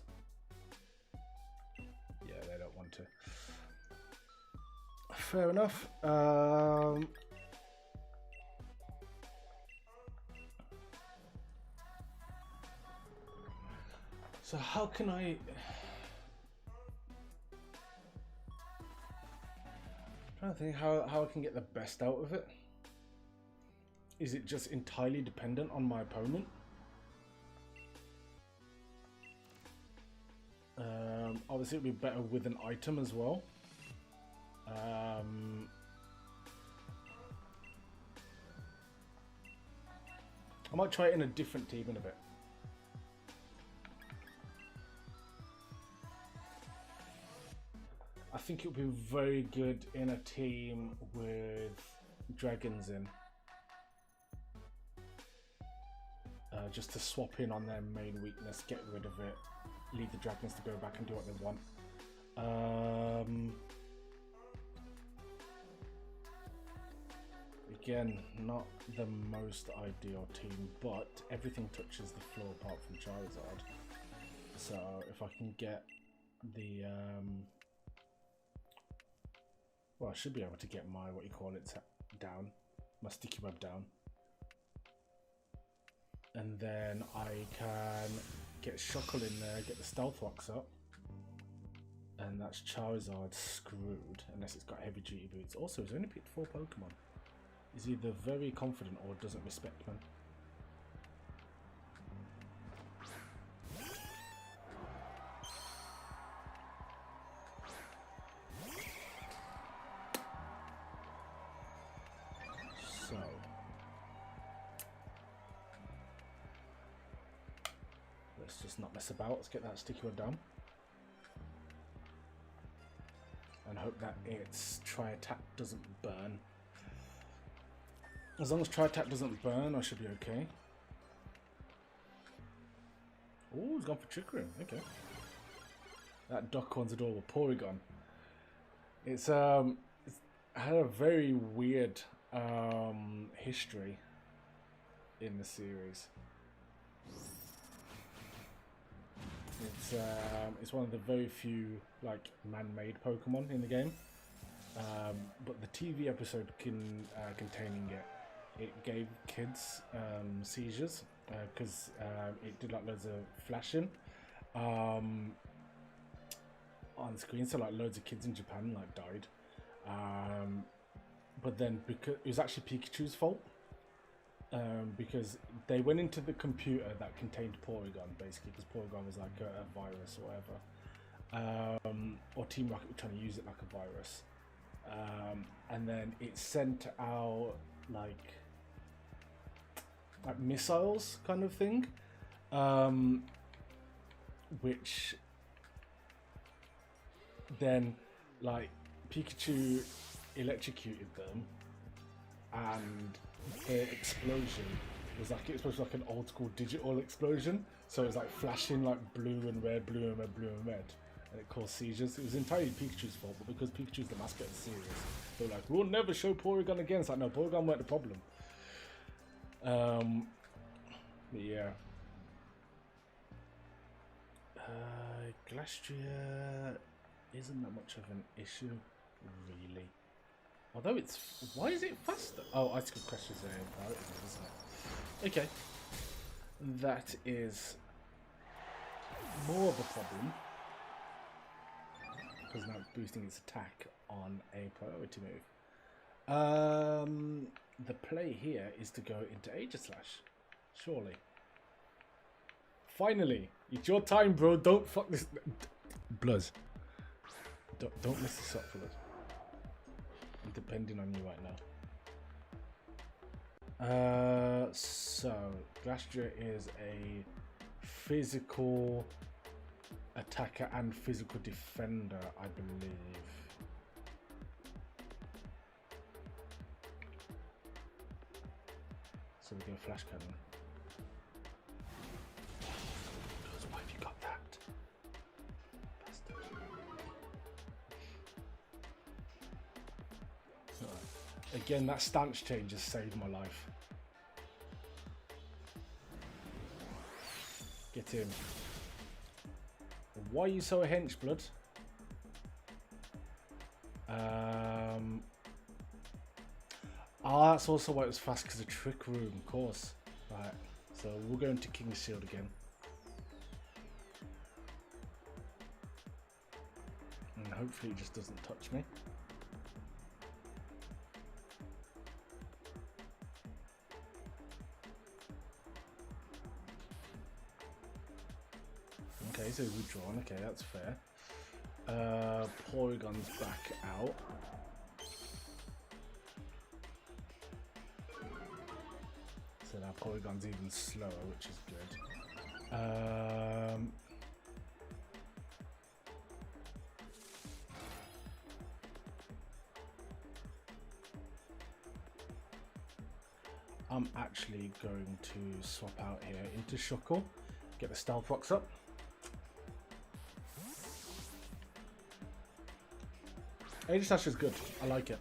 S1: Yeah, they don't want to. Fair enough. So how can I... I'm trying to think how I can get the best out of it. Is it just entirely dependent on my opponent? Obviously, it would be better with an item as well. I might try it in a different team in a bit. I think it would be very good in a team with dragons in. Just to swap in on their main weakness, get rid of it, leave the dragons to go back and do what they want. Again, not the most ideal team, but everything touches the floor apart from Charizard. So if I can get the... well, I should be able to get my, what you call it, down. My sticky web down. And then I can get Shuckle in there, get the Stealth Rocks up. And that's Charizard screwed, unless it's got heavy duty boots. Also, he's only picked 4 Pokemon. He's either very confident or doesn't respect me. So... let's just not mess about. Let's get that sticky one down. And hope that its Tri-Attack doesn't burn. As long as Tri-Attack doesn't burn, I should be okay. Oh, he's gone for Trick Room. Okay. That duck one's adorable. Porygon. It's had a very weird history in the series. It's one of the very few like man-made Pokemon in the game, but the TV episode containing it gave kids seizures because it did like loads of flashing on screen, so like loads of kids in Japan like died. But then because it was actually Pikachu's fault. Because they went into the computer that contained Porygon, basically, because Porygon was like a virus or whatever. Or Team Rocket were trying to use it like a virus. And then it sent out like missiles kind of thing. Which then like Pikachu electrocuted them, and the explosion was like, it was supposed to be like an old school digital explosion, so it was like flashing like blue and red, blue and red, blue and red, and it caused seizures. It was entirely Pikachu's fault, but because Pikachu's the mascot of the series, they were like, we'll never show Porygon again. It's like, no, Porygon weren't the problem. But yeah, Glastria isn't that much of an issue, really. Although it's... why is it faster? Oh, Ice Cream Questions are in priority, isn't it? Okay. That is more of a problem, because now it's boosting its attack on a priority move. The play here is to go into Aegislash, surely. Finally! It's your time, bro. Don't fuck this... Bluzz. Don't mess this up, Bluzz. I'm depending on you right now. So Glastria is a physical attacker and physical defender, I believe. So we go flash cannon. Because why have you got that? Bastard. Again, that stance change has saved my life. Get him. Why are you so a hench, blood? That's also why it was fast, because of Trick Room, of course. Right, so we'll go into King's Shield again. And hopefully it just doesn't touch me. Okay, so we've drawn. Okay, that's fair. Porygon's back out. So now Porygon's even slower, which is good. I'm actually going to swap out here into Shuckle, get the Stealth Rocks up. Aegislash is good. I like it.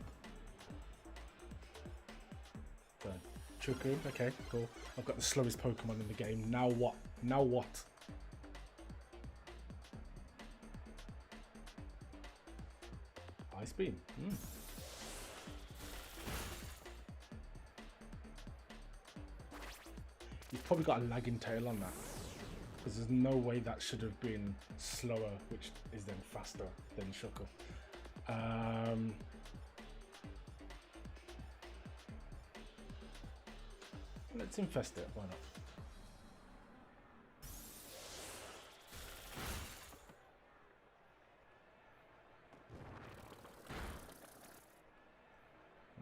S1: Trick Room. Okay, cool. I've got the slowest Pokemon in the game. Now what? Now what? Ice Beam. You've probably got a lagging tail on that. Because there's no way that should have been slower, which is then faster than Shuckle. Let's infest it, why not?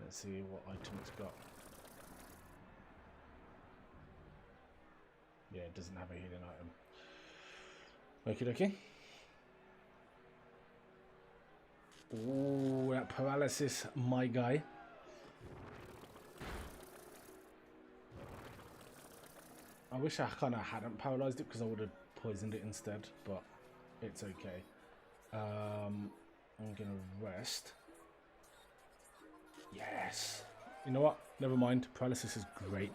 S1: Let's see what item it's got. Yeah, it doesn't have a healing item. Okie dokie. Ooh, that paralysis, my guy. I wish I kind of hadn't paralyzed it because I would have poisoned it instead, but it's okay. I'm gonna rest. Yes. You know what? Never mind. Paralysis is great.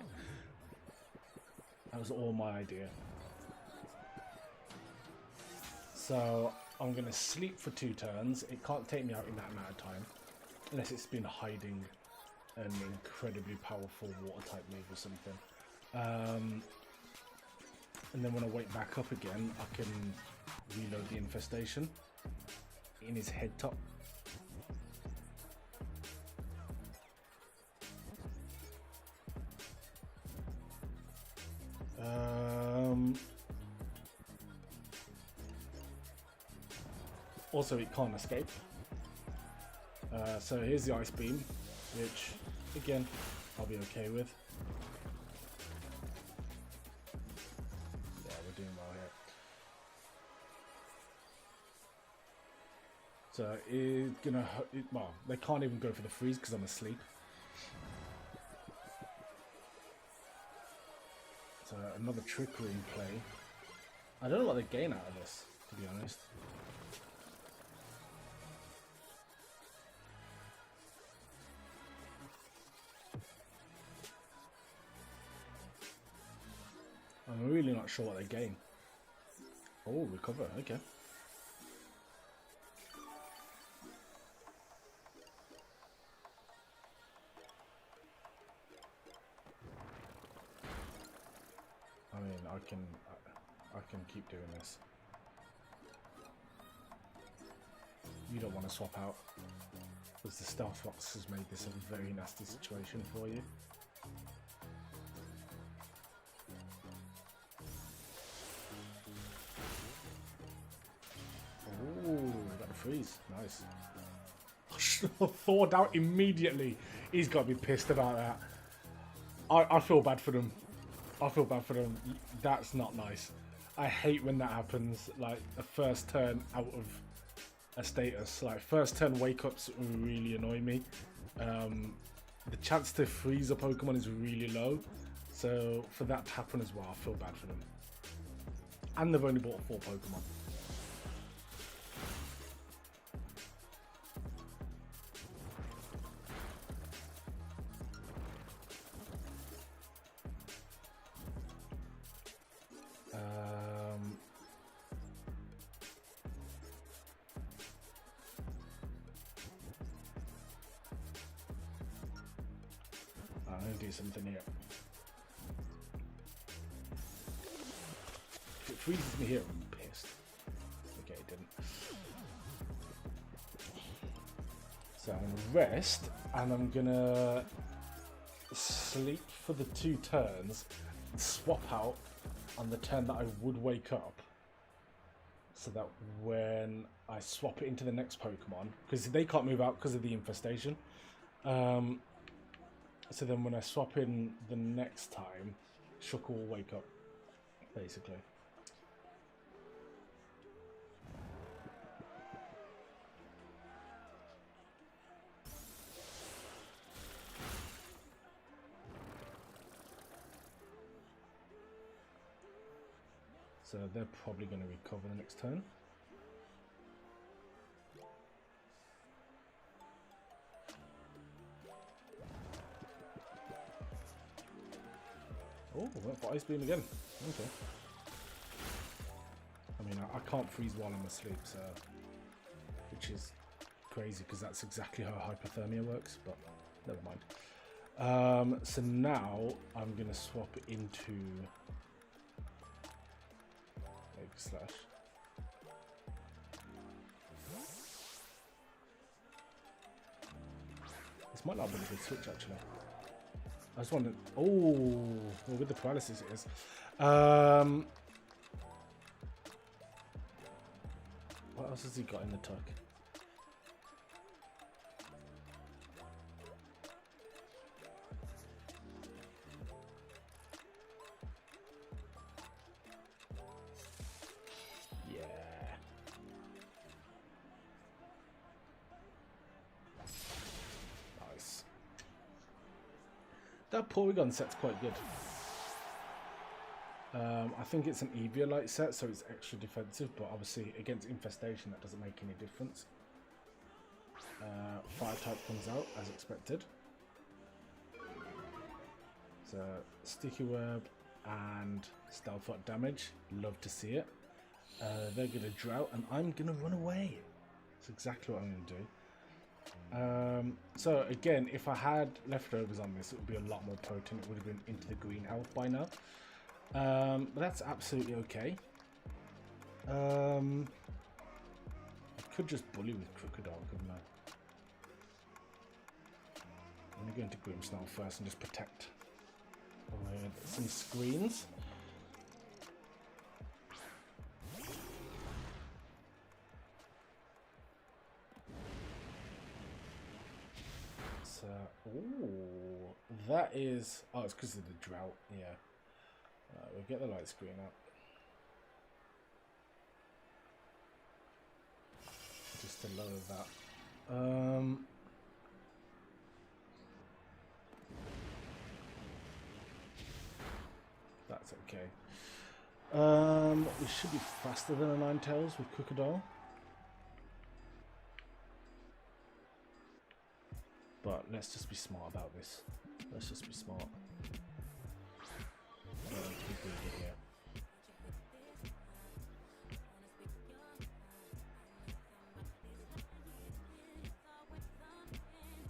S1: That was all my idea. So I'm gonna sleep for 2 turns. It can't take me out in that amount of time, unless it's been hiding an incredibly powerful water type move or something. And then when I wake back up again, I can reload the infestation in his head top. Also, it can't escape. So here's the Ice Beam, which again I'll be okay with. So it's gonna, well, they can't even go for the freeze because I'm asleep. So another Trick Room play. I don't know what they gain out of this, to be honest. I'm really not sure what they gain. Oh, recover, okay. I mean, I can keep doing this. You don't want to swap out, because the Stealth Rocks has made this a very nasty situation for you. Ooh, got the freeze. Nice. Thawed out immediately. He's got to be pissed about that. I feel bad for them. I feel bad for them. That's not nice. I hate when that happens, like the first turn out of a status. Like first turn wake ups really annoy me. The chance to freeze a Pokemon is really low, so for that to happen as well, I feel bad for them. And they've only bought 4 Pokemon. I'm going to do something here. If it freezes me here, I'm pissed. Okay, it didn't. So I'm going to rest, and I'm going to sleep for the 2 turns, and swap out on the turn that I would wake up, so that when I swap it into the next Pokemon, because they can't move out because of the infestation, so then when I swap in the next time, Shuckle will wake up, basically. So they're probably going to recover the next turn. Oh, went for Ice Beam again. Okay. I mean, I can't freeze while I'm asleep, so... Which is crazy, because that's exactly how hypothermia works, but never mind. So now, I'm going to swap it into... Aegislash. This might not be a good switch, actually. I just wanted... Oh, well, with the paralysis it is. What else has he got in the tuck? Yeah. Nice. That Porygon set's quite good. I think it's an Eviolite set, so it's extra defensive, but obviously against Infestation that doesn't make any difference. Fire type comes out as expected. So Sticky Web and Stealth Rock damage, love to see it. They're gonna Drought and I'm gonna run away. That's exactly what I'm gonna do. So again, if I had leftovers on this, it would be a lot more potent. It would have been into the green health by now. But that's absolutely okay. I could just bully with Crocodile, couldn't I? I'm going to go into Grimmsnarl first and just protect with some screens. So, ooh, that is... Oh, it's because of the Drought, yeah. We'll get the light screen up. Just to lower that. That's okay. We should be faster than a Ninetales with Crocodile. But let's just be smart about this. Let's just be smart.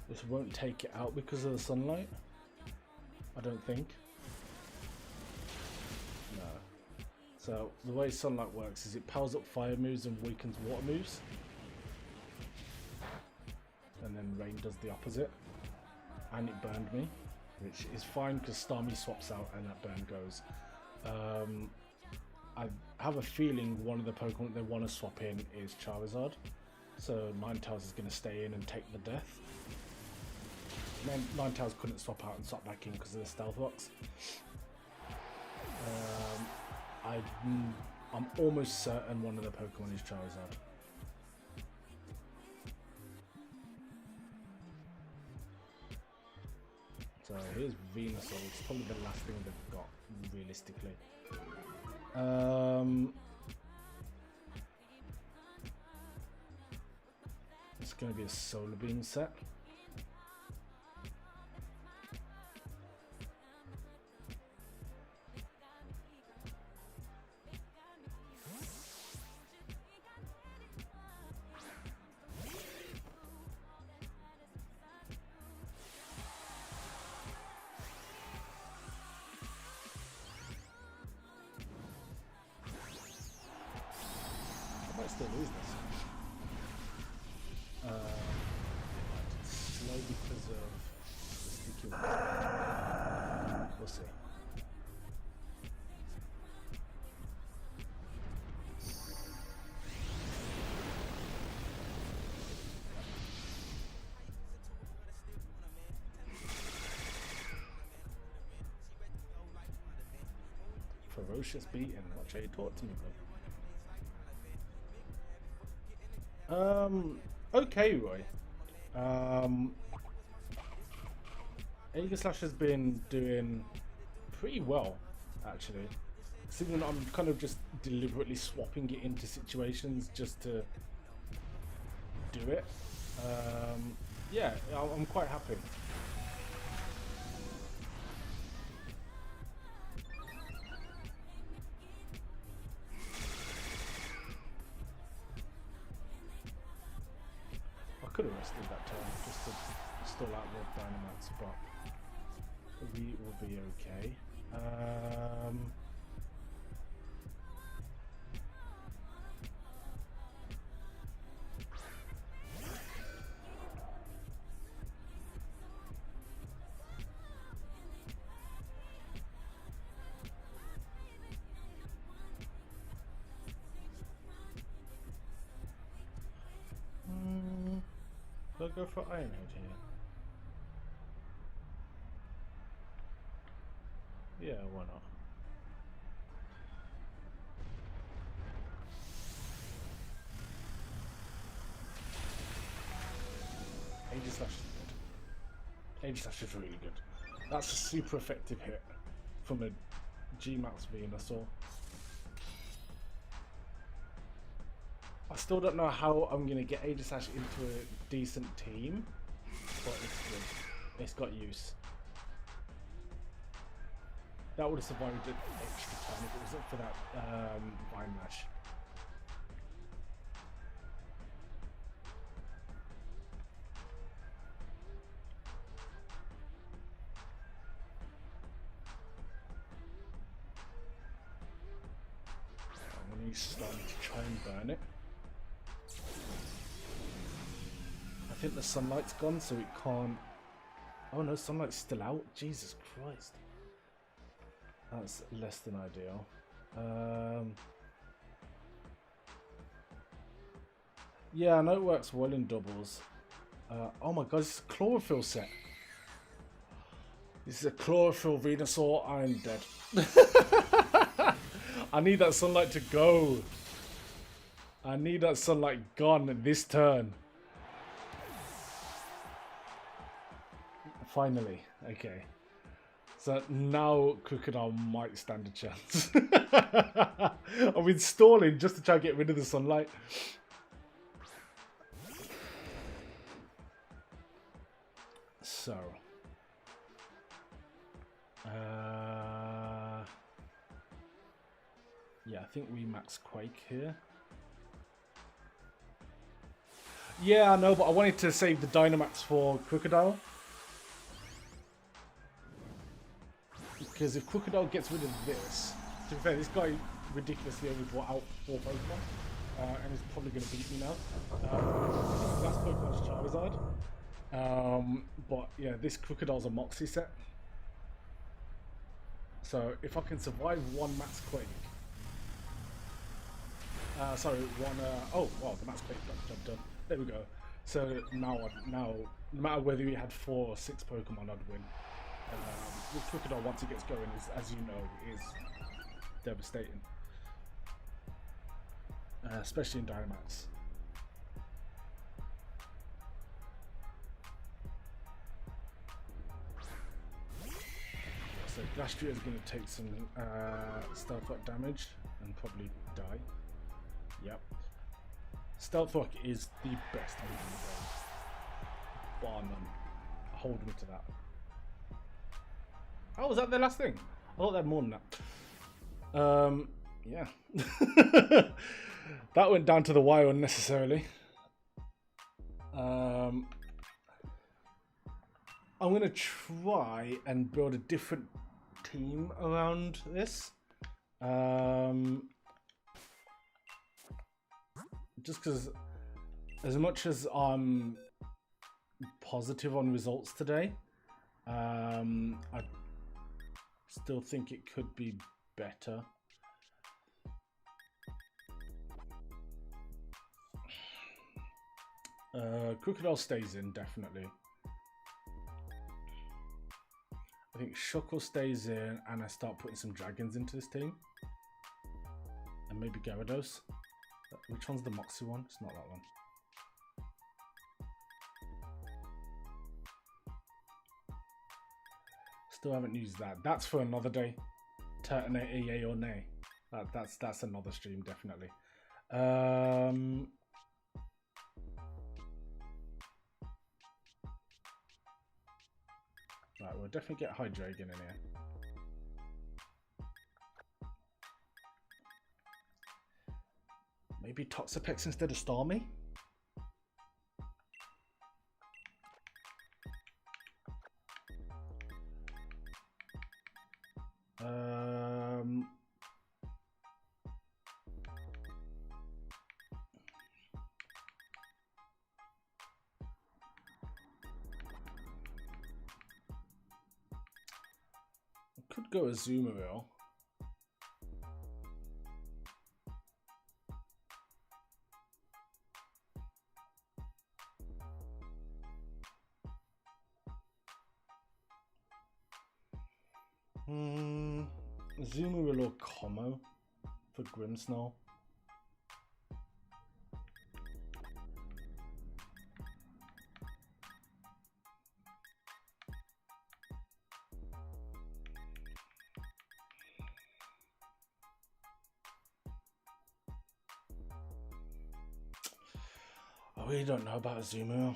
S1: This won't take it out because of the sunlight, I don't think. No. So the way sunlight works is it powers up fire moves and weakens water moves. And then rain does the opposite. And it burned me, which is fine because Starmie swaps out and that burn goes. I have a feeling one of the Pokemon they want to swap in is Charizard. So Ninetales is going to stay in and take the death. Ninetales couldn't swap out and swap back in because of the Stealth Rocks. I'm almost certain one of the Pokemon is Charizard. So here's Venusaur. It's probably the last thing they've got, realistically. It's going to be a Solar Beam set. I might still lose this. Slow because of the sticky one. We'll see. Ferocious beating. Watch how you talk to me, bro. Okay, Roy. Aegislash has been doing pretty well, actually. Considering I'm kind of just deliberately swapping it into situations just to do it. Yeah, I'm quite happy. I could have rested that turn just to stall out the Dynamax, but we will be okay. I'll go for Iron Head here. Yeah, why not? Aegislash is good. Aegislash is really good. That's a super effective hit from a G-Max Venusaur. I still don't know how I'm going to get Aegislash into a decent team, but it's good. It's got use. That would have survived an extra turn if it wasn't for that Vine Lash. I'm going to start to try and burn it. I think the sunlight's gone, so it can't. Oh no, sunlight's still out. Jesus Christ. That's less than ideal. Yeah, I know it works well in doubles. Oh my god, this is a chlorophyll set. This is a chlorophyll Venusaur. I'm dead. I need that sunlight to go. I need that sunlight gone this turn. Finally, okay. So now Crocodile might stand a chance. I'm installing just to try and get rid of the sunlight. So. Yeah, I think we max Quake here. Yeah, I know, but I wanted to save the Dynamax for Crocodile. Because if Crocodile gets rid of this, to be fair, this guy ridiculously only brought out 4 Pokemon, and he's probably going to beat me now. Last Pokemon's Charizard. But yeah, this Crocodile's a Moxie set. So if I can survive one Max Quake, oh wow, the Max Quake got the job done. There we go. So now, no matter whether we had 4 or 6 Pokemon, I'd win. With Crocodile, once it gets going, as you know, is devastating. especially in Dynamax. So Glastrier is going to take some Stealth Rock damage and probably die. Yep. Stealth Rock is the best move in the game. Bar none. Hold me to that. Oh, was that their last thing? I thought they had more than that. Yeah. That went down to the wire unnecessarily. I'm going to try and build a different team around this. Just because as much as I'm positive on results today, I still think it could be better. Crocodile stays in, definitely. I think Shuckle stays in, and I start putting some dragons into this team. And maybe Gyarados. Which one's the Moxie one? It's not that one. Still haven't used that. That's for another day. Turtonate, yay or nay. That's another stream, definitely. Right, we'll definitely get Hydreigon in here. Maybe Toxapex instead of Starmie? I could go Azumarill. Azumarill or Como for Grimmsnarl. I really don't know about Azumarill.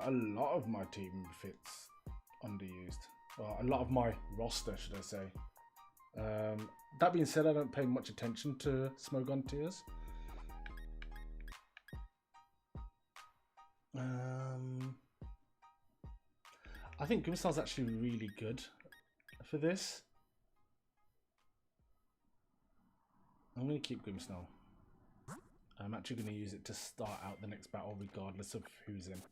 S1: A lot of my team fits underused. Well, a lot of my roster, should I say. That being said, I don't pay much attention to Smogon tiers. I think Grimmsnarl's actually really good for this. I'm going to keep Grimmsnarl. I'm actually going to use it to start out the next battle regardless of who's in.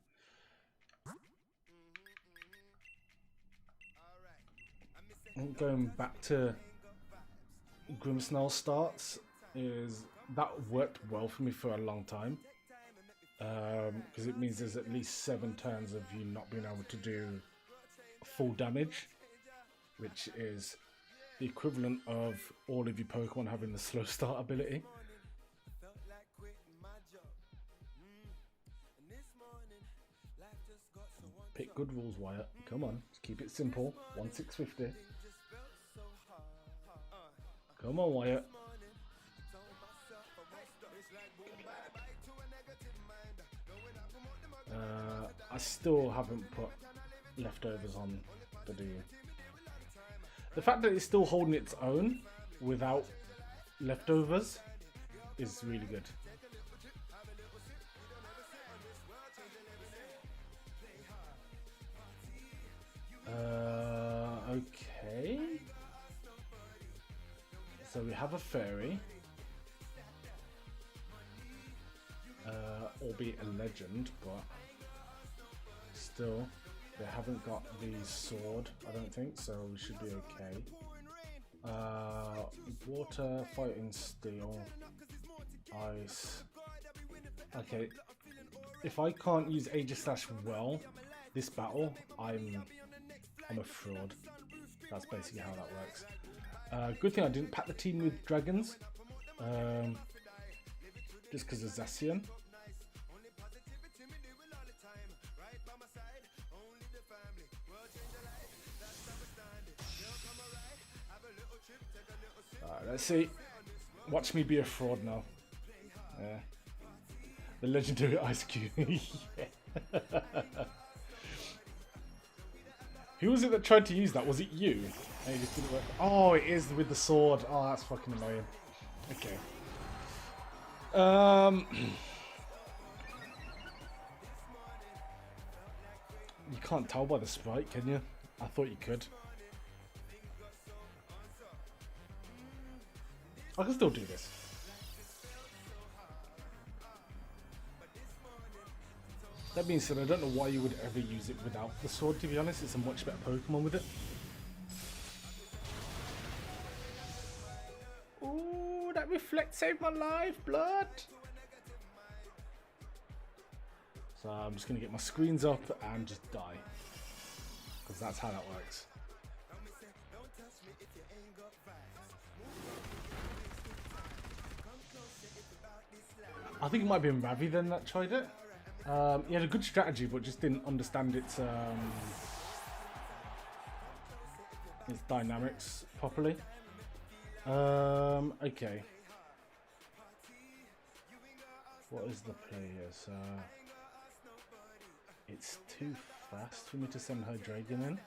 S1: And going back to Grimmsnarl starts, is that worked well for me for a long time. Because it means there's at least 7 turns of you not being able to do full damage, which is the equivalent of all of your Pokemon having the slow start ability. Pick good rules, Wyatt. Come on, just keep it simple. 1-6-50. Come on, Wyatt. I still haven't put leftovers on the do. The fact that it's still holding its own without leftovers is really good. Okay. So we have a fairy. Albeit a legend, but still, they haven't got the sword, I don't think, so we should be okay. Water, fighting, steel, ice. Okay, if I can't use Aegislash well this battle, I'm a fraud. That's basically how that works. Good thing I didn't pack the team with dragons. Just because of Zacian. Alright, let's see. Watch me be a fraud now. Yeah. The legendary Ice Cube. Yeah. Who was it that tried to use that? Was it you? And it just didn't work. Oh, it is with the sword. Oh, that's fucking annoying. Okay. You can't tell by the sprite, can you? I thought you could. I can still do this. That being said, I don't know why you would ever use it without the sword, to be honest. It's a much better Pokemon with it. Ooh, that reflect saved my life, blood! So I'm just going to get my screens up and just die. Because that's how that works. I think it might have been Ravi then that tried it. He had a good strategy, but just didn't understand its dynamics properly. Okay. What is the play here? So it's too fast for me to send her dragon in.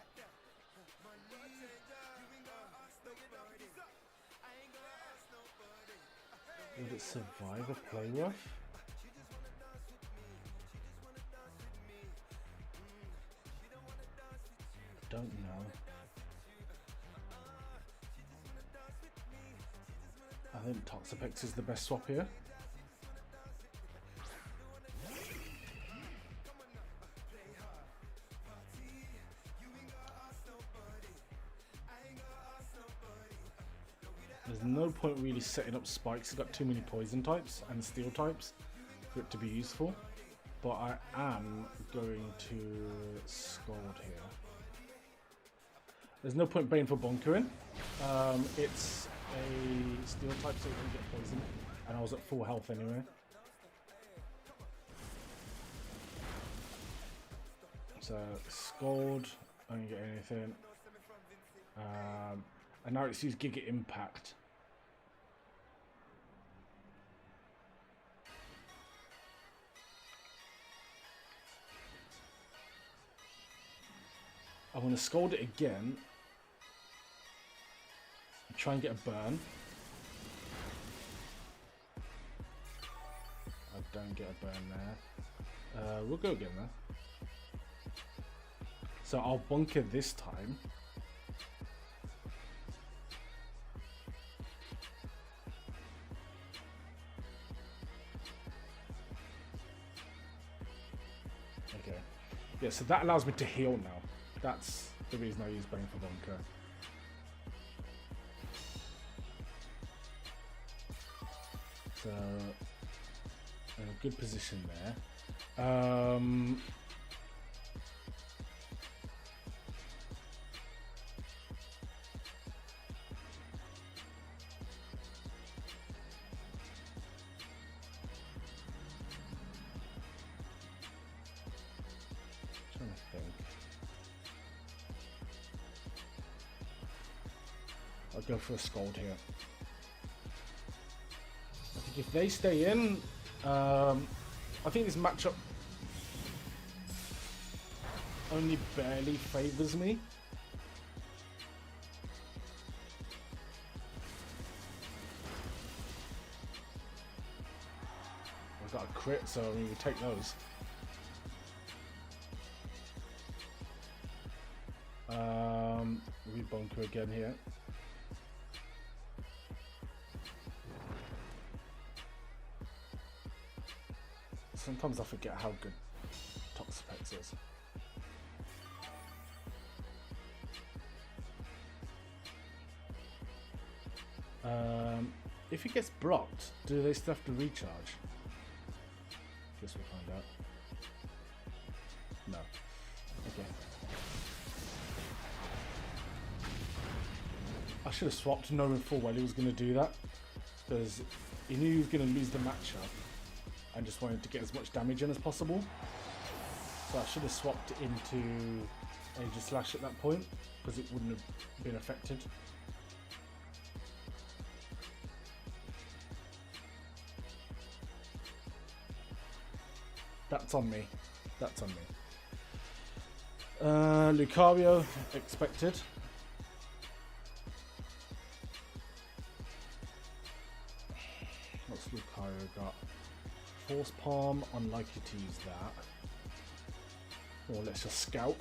S1: Would it survive a play rough? Don't know. I think Toxapex is the best swap here. There's no point really setting up spikes. It's got too many poison types and steel types for it to be useful. But I am going to Scold here. There's no point paying for bunkering. It's a steel type, so it can get poisoned. And I was at full health anyway. So Scold, I don't get anything. And now it's used Giga Impact. I'm going to Scold it again. Try and get a burn. I don't get a burn there. We'll go again there. So I'll bunker this time. Okay. Yeah, so that allows me to heal now. That's the reason I use Bane for bunker. So, in a good position there. Trying to think. I'll go for a Scold here. I think if they stay in, I think this matchup only barely favours me. I've got a crit, so I mean, we take those. We bunker again here. Sometimes I forget how good Toxapex is. If it gets blocked, do they still have to recharge? Guess we'll find out. No. Okay. I should have swapped knowing full well he was going to do that. Because he knew he was going to lose the matchup. And just wanted to get as much damage in as possible. So I should have swapped into Aegislash at that point. Because it wouldn't have been affected. That's on me. That's on me. Lucario, expected. What's Lucario got? Force Palm, unlikely to use that. Or let's just scout.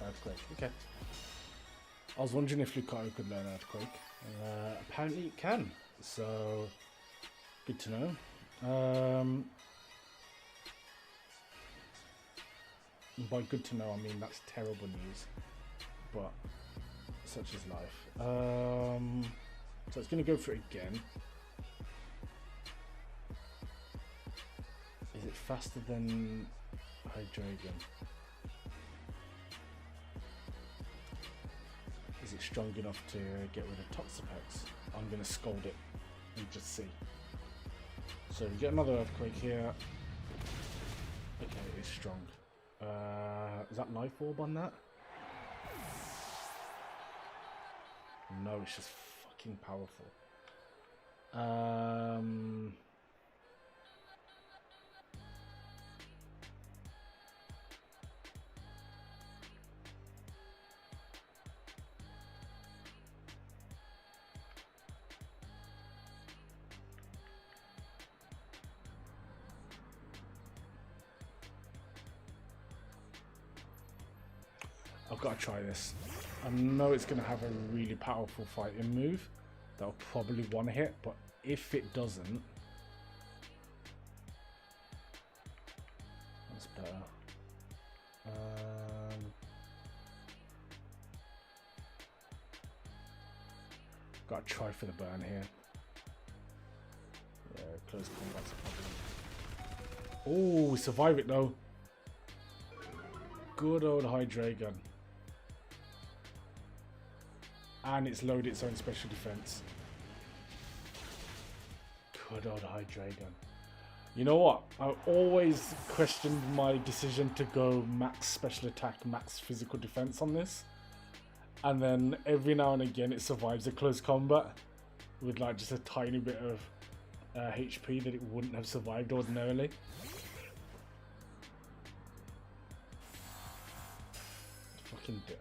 S1: Earthquake, okay. I was wondering if Lucario could learn Earthquake. Apparently it can, so good to know. By good to know, I mean that's terrible news, but such is life. So it's going to go for it again. Is it faster than Hydreigon? Is it strong enough to get rid of Toxapex? I'm going to scold it and just see. So we get another Earthquake here. Okay, it's strong. Is that Life Orb on that? No, it's just fucking powerful. I've got to try this. I know it's going to have a really powerful fighting move that'll probably one hit, but if it doesn't, that's better. Got to try for the burn here. Yeah, close combat's a problem. Oh, we survive it though. Good old Hydreigon. And it's loaded its own special defense. Good old Hydreigon. You know what? I always questioned my decision to go max special attack, max physical defense on this. And then every now and again it survives a close combat with like just a tiny bit of HP that it wouldn't have survived ordinarily. Fucking ditto.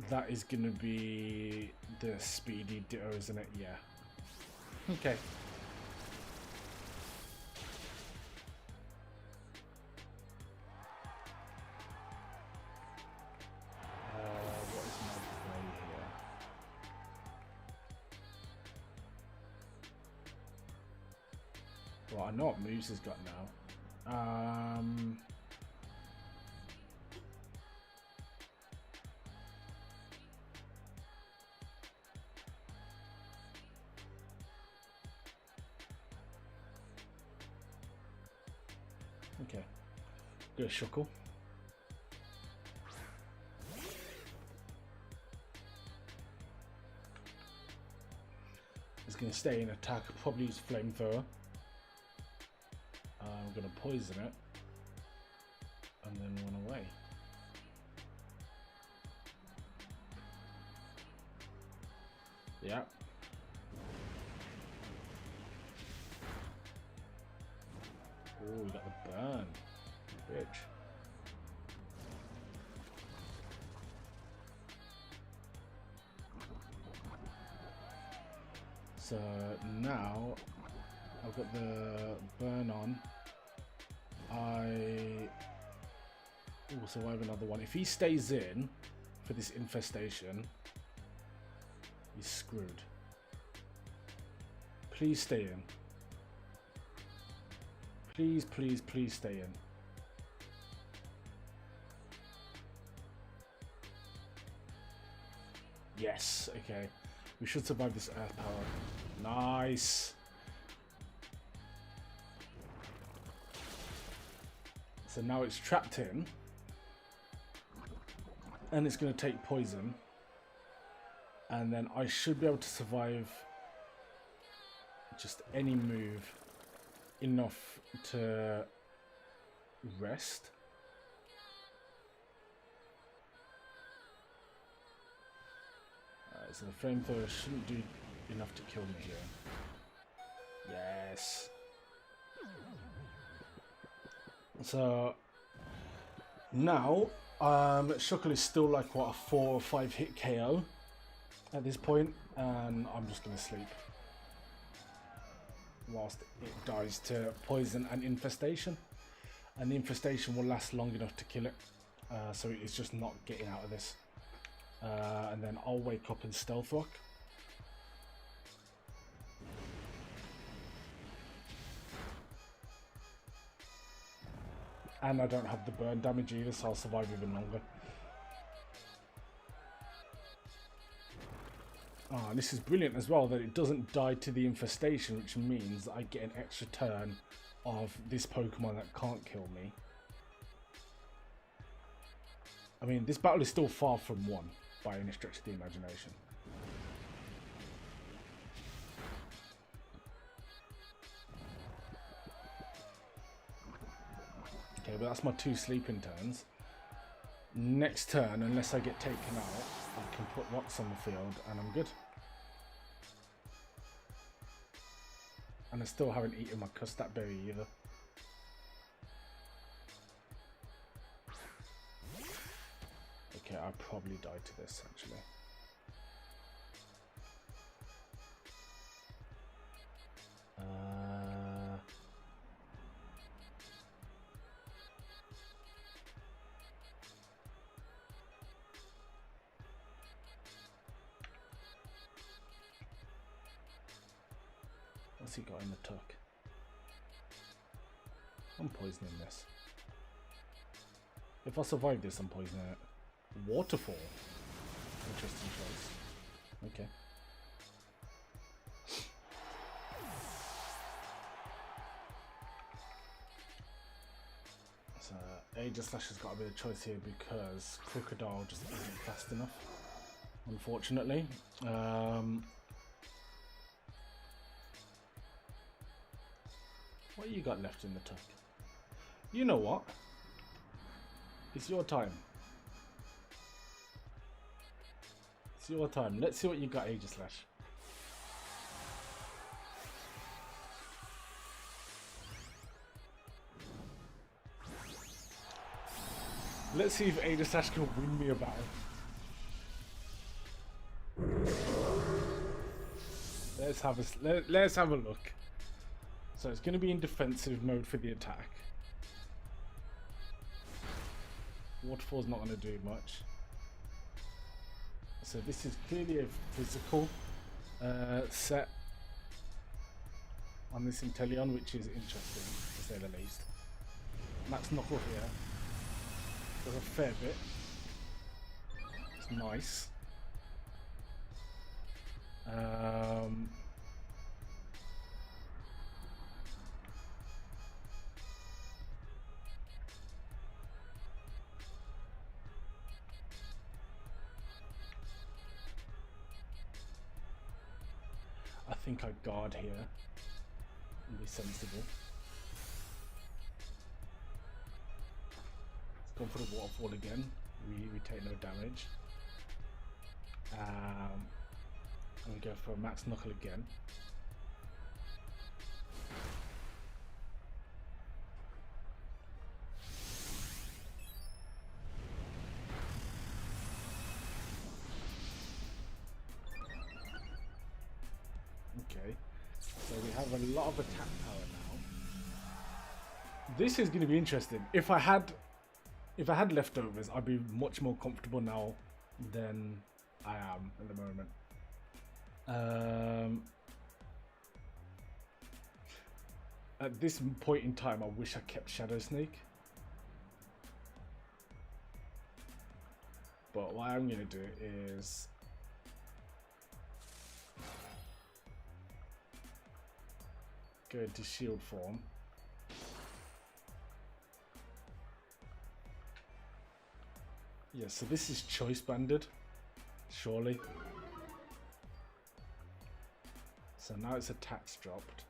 S1: That is gonna be the speedy ditto, isn't it? Yeah. Okay. What is my play here? Well, I know what moves he's got now. Okay, go Shuckle. It's going to stay in attack, probably use Flamethrower. I'm going to poison it and then run away. Yeah. Oh, we got the burn, bitch. So now I've got the burn on. I also have another one. If he stays in for this infestation, he's screwed. Please stay in. Please, please, please stay in. Yes, okay. We should survive this earth power. Nice. So now it's trapped in. And it's going to take poison. And then I should be able to survive just any move enough to rest. So the flamethrower shouldn't do enough to kill me here. Yes. So now Shuckle is still like what, a 4 or 5 hit KO at this point, and I'm just gonna sleep whilst it dies to poison and infestation, and the infestation will last long enough to kill it, so it's just not getting out of this. And then I'll wake up and stealth rock. And I don't have the burn damage either, so I'll survive even longer. And this is brilliant as well, that it doesn't die to the infestation, which means I get an extra turn of this Pokemon that can't kill me. I mean, this battle is still far from won by any stretch of the imagination. Okay, but that's my 2 sleeping turns. Next turn, unless I get taken out, I can put rocks on the field and I'm good. And I still haven't eaten my custard berry either. Okay, I probably died to this actually. What's he got in the tuck? I'm poisoning this. If I survive this, I'm poisoning it. Waterfall. Interesting choice. Okay. So Aegislash has got a bit of choice here because Crocodile just isn't fast enough, unfortunately. What you got left in the tuck? You know what? It's your time. It's your time. Let's see what you got, Aegislash. Let's see if Aegislash can win me a battle. Let's have a look. So it's going to be in defensive mode for the attack. Waterfall's not going to do much. So this is clearly a physical set on this Inteleon, which is interesting to say the least. Max Knuckle here does a fair bit. It's nice. I think I guard here and be sensible. Let's go for the waterfall again. We take no damage. And we go for a max knuckle again. Okay, so we have a lot of attack power now. This is going to be interesting. If I had leftovers, I'd be much more comfortable now than I am at the moment. At this point in time, I wish I kept Shadow Snake. But what I'm going to do is go into shield form. Yeah, so this is choice banded, surely. So now its attack's dropped.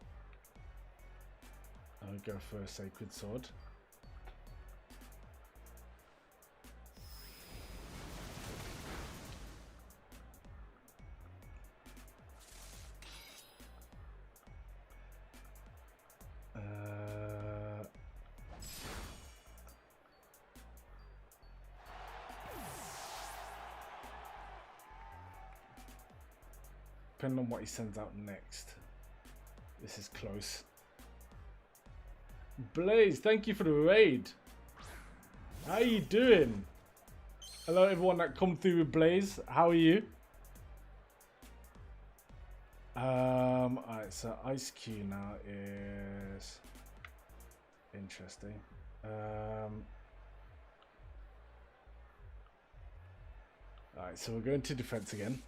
S1: I'll go for a Sacred Sword. Depending on what he sends out next. This is close. Blaze, thank you for the raid. How you doing? Hello everyone that come through with Blaze. How are you? Alright, so Ice Q now is interesting. Alright, so we're going to defense again.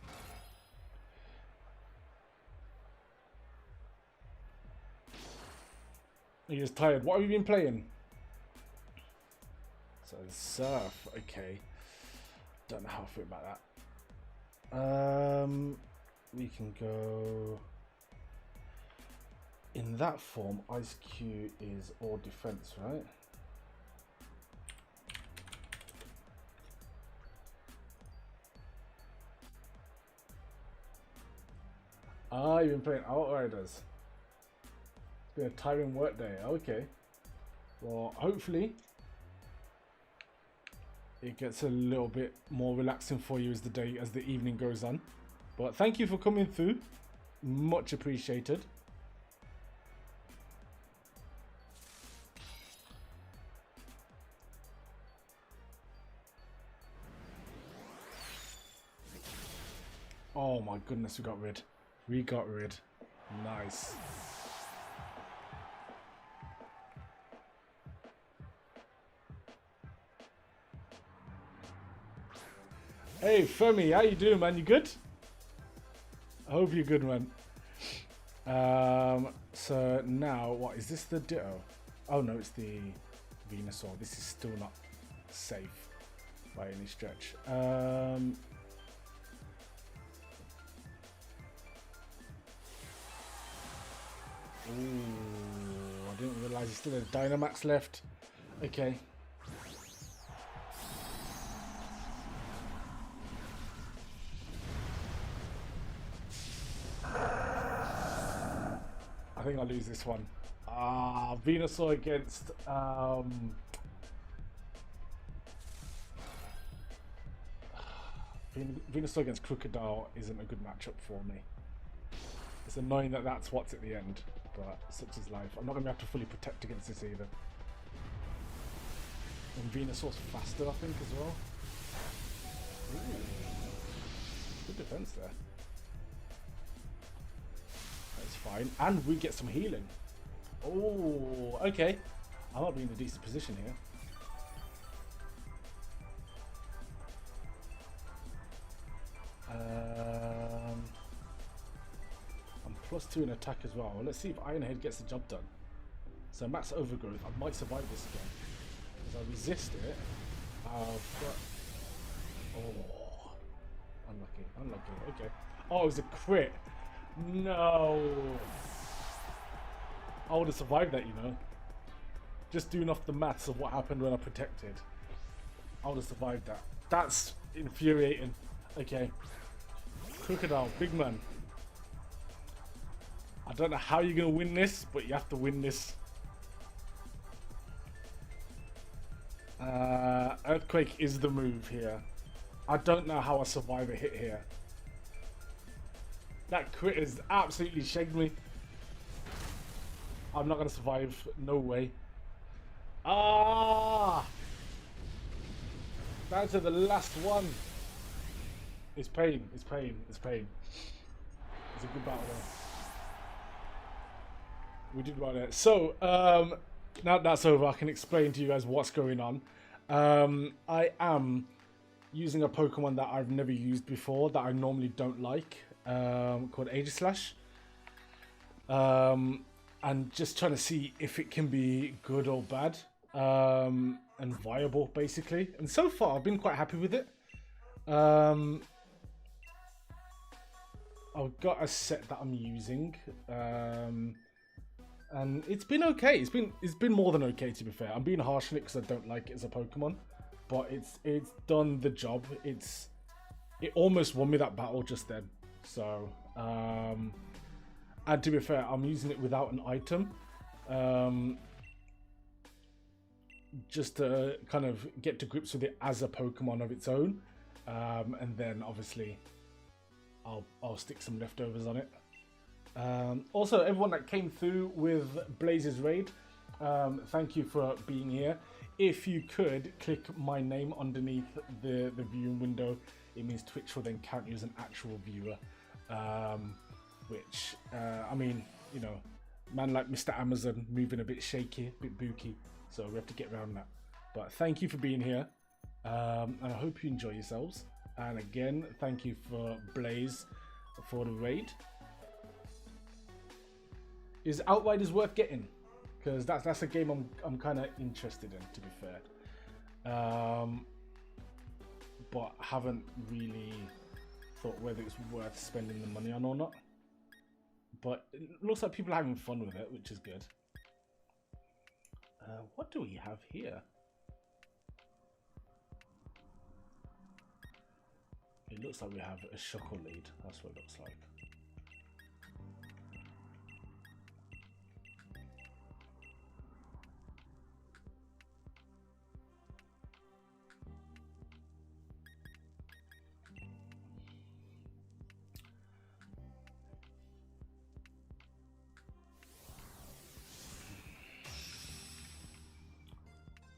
S1: You're just tired. What have you been playing? So surf, okay. Don't know how I feel about that. We can go in that form. Ice Q is all defense, right? Ah, you've been playing Outriders. It's been a tiring work day. Okay. Well, hopefully it gets a little bit more relaxing for you as the evening goes on. But thank you for coming through. Much appreciated. Oh my goodness, we got rid. We got rid. Nice. Hey Femi, how you doing, man? You good? I hope you're good, man. So now, what is this? The Ditto? Oh no, it's the Venusaur. This is still not safe by any stretch. Ooh, I didn't realize he still has Dynamax left. Okay. I think I'll lose this one. Venusaur against Venusaur against Crocodile isn't a good matchup for me. It's annoying that that's what's at the end, but such is life. I'm not going to have to fully protect against this either. And Venusaur's faster, I think, as well. Ooh. Good defense there. That's fine. And we get some healing. Oh, okay. I might be in a decent position here. I'm +2 in attack as well. Let's see if Ironhead gets the job done. So max overgrowth. I might survive this again. Because I resist it. Oh, unlucky. Unlucky. Okay. Oh, it was a crit. No. I would have survived that, you know. Just doing off the maths of what happened when I protected. I would have survived that. That's infuriating. Okay. Crocodile, big man. I don't know how you're going to win this, but you have to win this. Earthquake is the move here. I don't know how I survive a hit here. That crit has absolutely shagged me. I'm not going to survive. No way. Ah! Down to the last one. It's pain. It's pain. It's pain. It's a good battle there. We did well there. So, now that's over, I can explain to you guys what's going on. I am using a Pokemon that I've never used before, that I normally don't like, called Aegislash. and just trying to see if it can be good or bad, and viable basically. And so far I've been quite happy with it. I've got a set that I'm using, and it's been okay. It's been more than okay, to be fair. I'm being harsh on it because I don't like it as a Pokemon, but it's done the job. It almost won me that battle just then. So, and to be fair, I'm using it without an item, just to kind of get to grips with it as a Pokemon of its own, and then obviously I'll stick some leftovers on it. Also, everyone that came through with Blaze's raid, thank you for being here. If you could click my name underneath the viewing window, it means Twitch will then count you as an actual viewer. Which I mean, you know, man like Mr. Amazon moving a bit shaky, a bit booky, so we have to get around that. But thank you for being here, and I hope you enjoy yourselves. And again, thank you for Blaze for the raid. Is Outriders worth getting? Because that's a game I'm kind of interested in, to be fair. But haven't really thought whether it's worth spending the money on or not. But it looks like people are having fun with it, which is good. What do we have here? It looks like we have a Shuckle lead. That's what it looks like.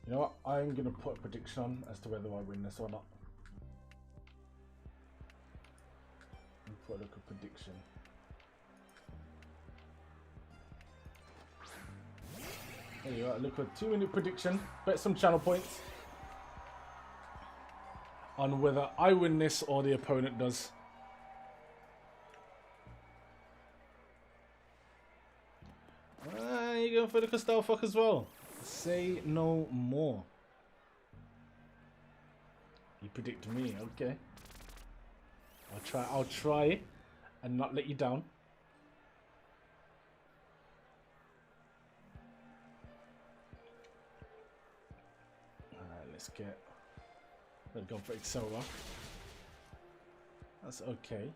S1: You know what? I'm going to put a prediction on as to whether I win this or not. Put like a prediction. There you go. Look at a 2-minute prediction. Bet some channel points on whether I win this or the opponent does. You're going for the Crystal Fuck as well. Say no more. You predict me, okay. I'll try and not let you down. Alright, let's go for Exora. That's okay.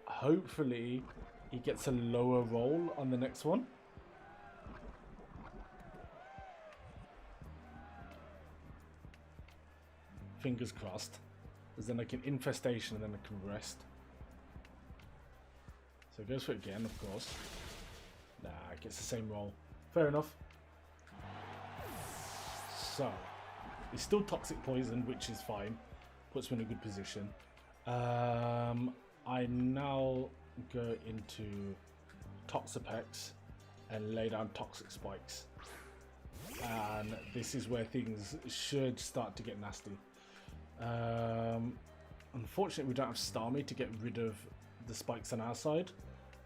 S1: Hopefully he gets a lower roll on the next one. Fingers crossed. There's then like an infestation and then I can rest. So it goes for it again, of course. Nah, it gets the same roll. Fair enough. So, it's still toxic poison, which is fine. Puts me in a good position. I now go into Toxapex and lay down Toxic Spikes. And this is where things should start to get nasty. Unfortunately, we don't have Starmie to get rid of the spikes on our side,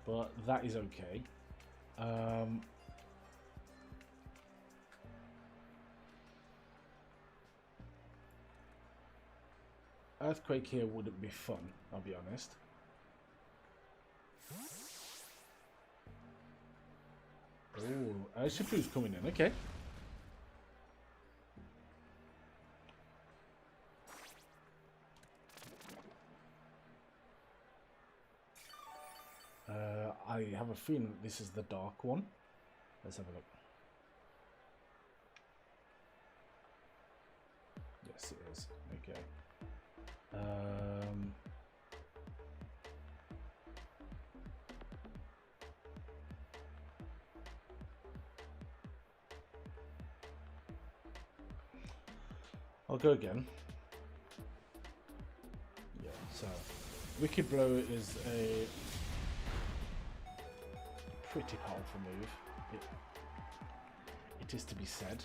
S1: but that is okay. Earthquake here wouldn't be fun, I'll be honest. Oh, Urshifu's coming in, okay. I have a feeling this is the dark one. Let's have a look. Yes, it is. Okay. I'll go again. Yeah, so Wicked Blow is a pretty powerful move. It is to be said.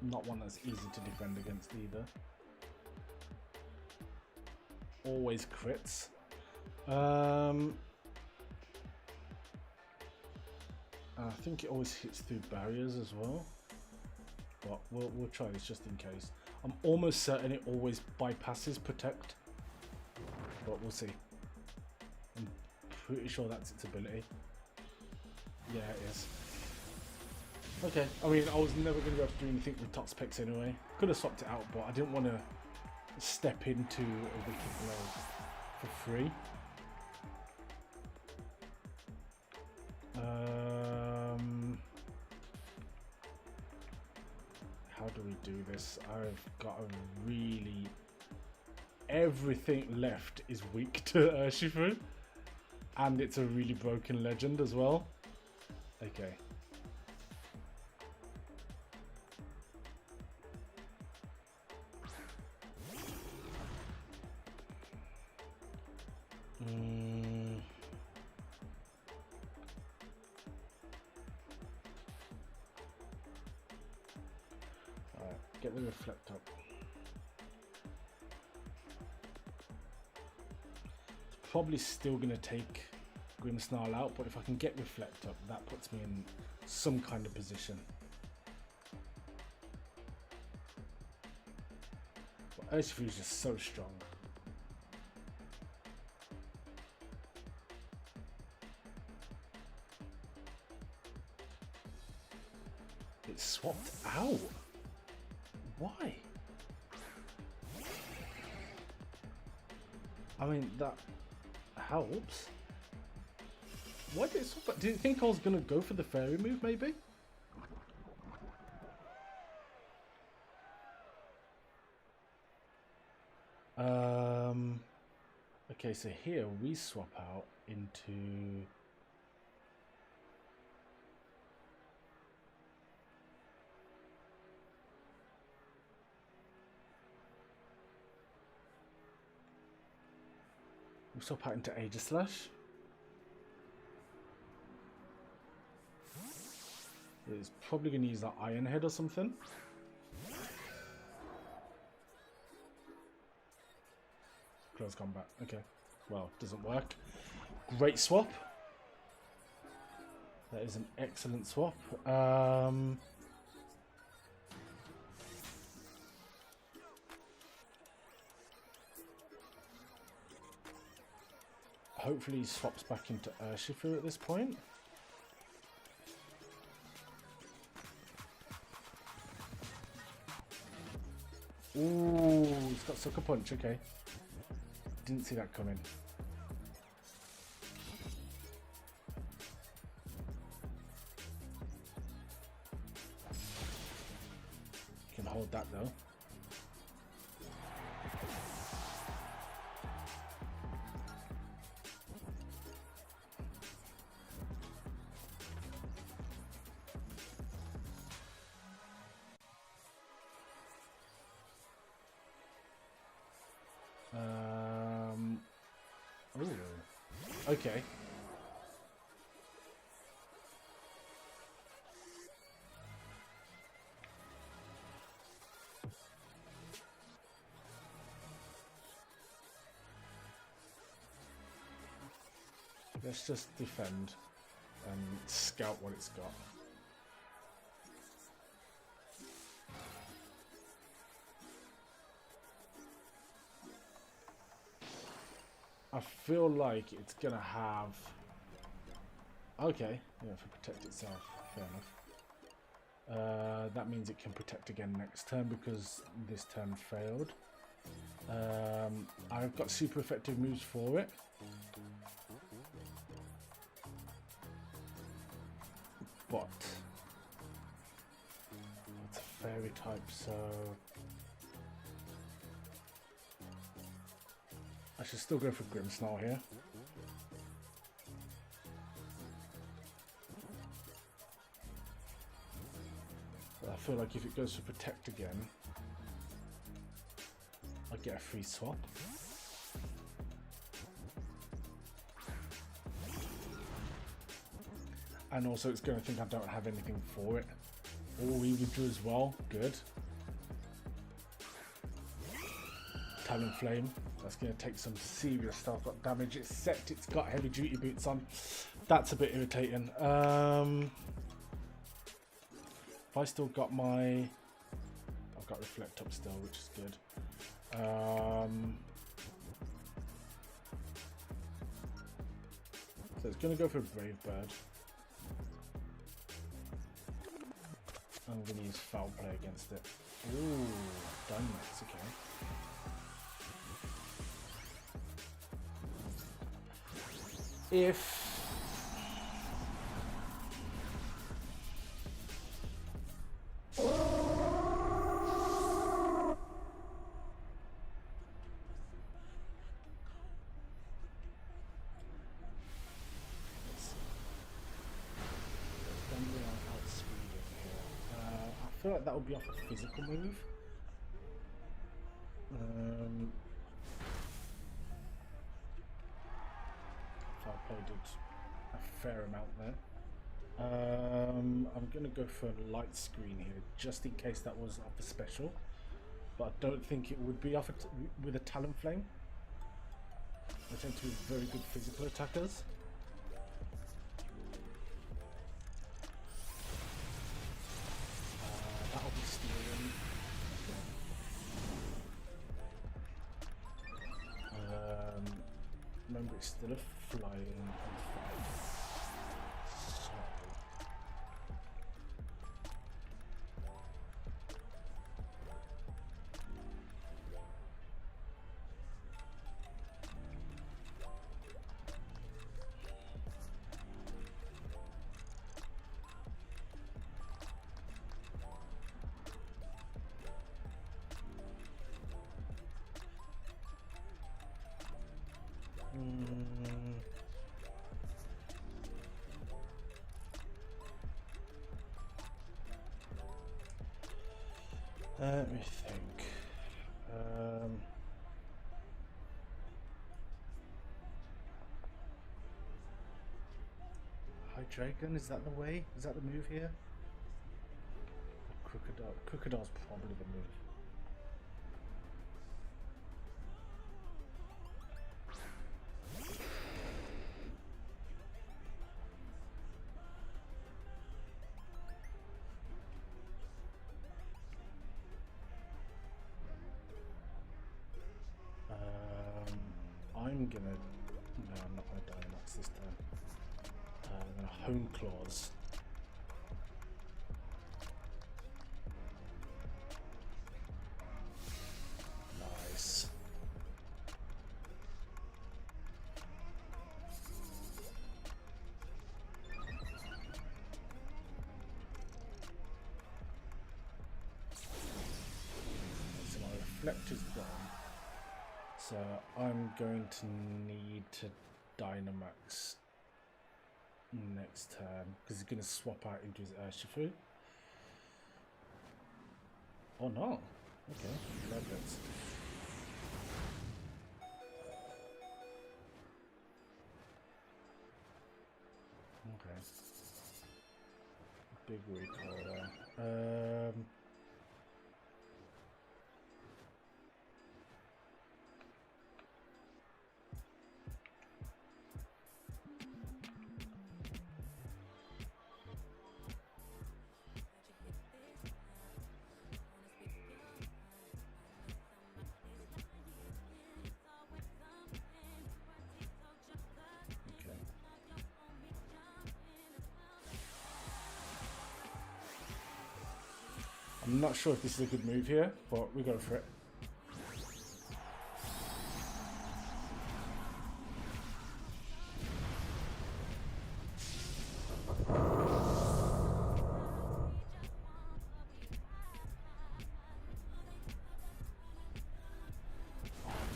S1: Not one that's easy to defend against either. always crits. I think it always hits through barriers as well. But we'll try this just in case. I'm almost certain it always bypasses protect. But we'll see. I'm pretty sure that's its ability. Yeah, it is. Okay, I mean, I was never going to be able to do anything with top specs anyway. Could have swapped it out, but I didn't want to step into a wicked blow for free. How do we do this? I've got a really... Everything left is weak to Urshifu. And it's a really broken legend as well. Okay. Alright, get the reflect up. It's probably still going to take Grimmsnarl out, but if I can get reflect up, that puts me in some kind of position. But Urshifu is just so strong. It's swapped out. Why? I mean, that helps. Why did it swap out? Did you think I was going to go for the fairy move, maybe? Okay, so here we swap out into... We swap out into Aegislash. It's probably going to use that Iron Head or something. Close combat. Okay. Well, doesn't work. Great swap. That is an excellent swap. Hopefully he swaps back into Urshifu at this point. Ooh, he's got Sucker Punch, okay. Didn't see that coming. Can hold that though. Ooh. Okay. Let's just defend and scout what it's got. I feel like it's gonna have... Okay, yeah, for protect itself, fair enough. That means it can protect again next turn because this turn failed. I've got super effective moves for it. But it's a fairy type, so I should still go for Grimmsnarl here. But I feel like if it goes for protect again, I get a free swap. And also it's going to think I don't have anything for it. Oh, we withdrew as well. Good. Talonflame. That's going to take some serious stealth damage. It's set, it's got heavy duty boots on. That's a bit irritating. If I still got my... I've got reflect up still, which is good. So it's going to go for Brave Bird. I'm going to use Foul Play against it. Ooh, Dynamax, okay. If... I feel like that would be off a physical move. Foul Play did a fair amount there. I'm going to go for Light Screen here, just in case that was off a special. But I don't think it would be off with a Talonflame. They tend to be very good physical attackers. That'll be stealing. Remember, it's still a flying fight. So. Let me think. High Dragon, is that the way? Is that the move here? Crocodile. Crocodile's probably the move. I'm gonna... No, I'm not gonna Dynamax this time. I'm gonna Hone Claws. Nice. So my Reflect is gone. So I'm going to need to Dynamax next turn because he's going to swap out into his Urshifu. Oh no! Okay, Leverets. Okay. Big recoil there. I'm not sure if this is a good move here, but we go for it.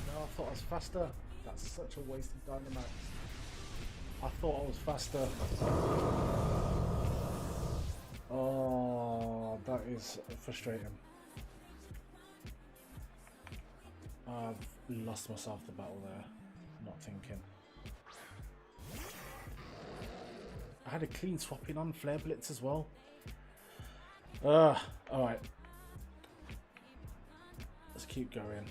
S1: No, I thought I was faster. That's such a waste of Dynamax. I thought I was faster. Oh, that is frustrating. I've lost myself the battle there, not thinking. I had a clean swapping on Flare Blitz as well. Alright. Let's keep going.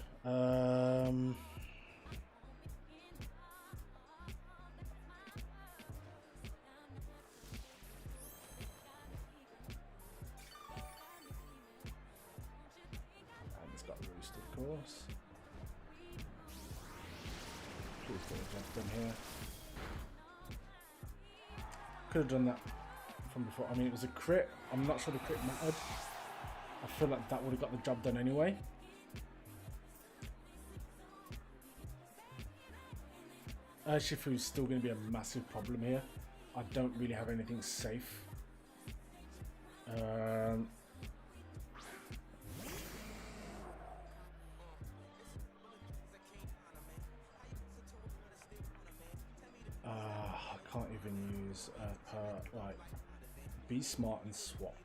S1: from here. Could have done that from before. I mean, it was a crit. I'm not sure the crit mattered. I feel like that would have got the job done anyway. Shifu's still going to be a massive problem here. I don't really have anything safe. I can't even use like be smart and swap.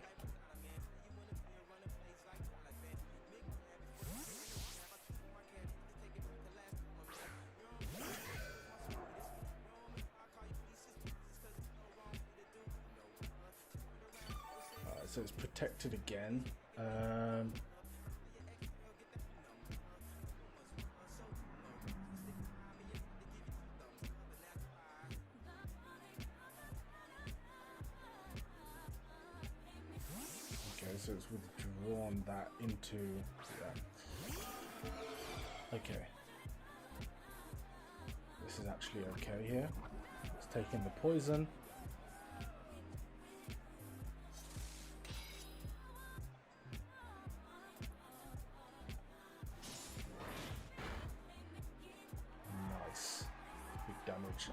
S1: So it's protected again. Okay, so it's withdrawn that into that. Okay. This is actually okay here. It's taking the poison.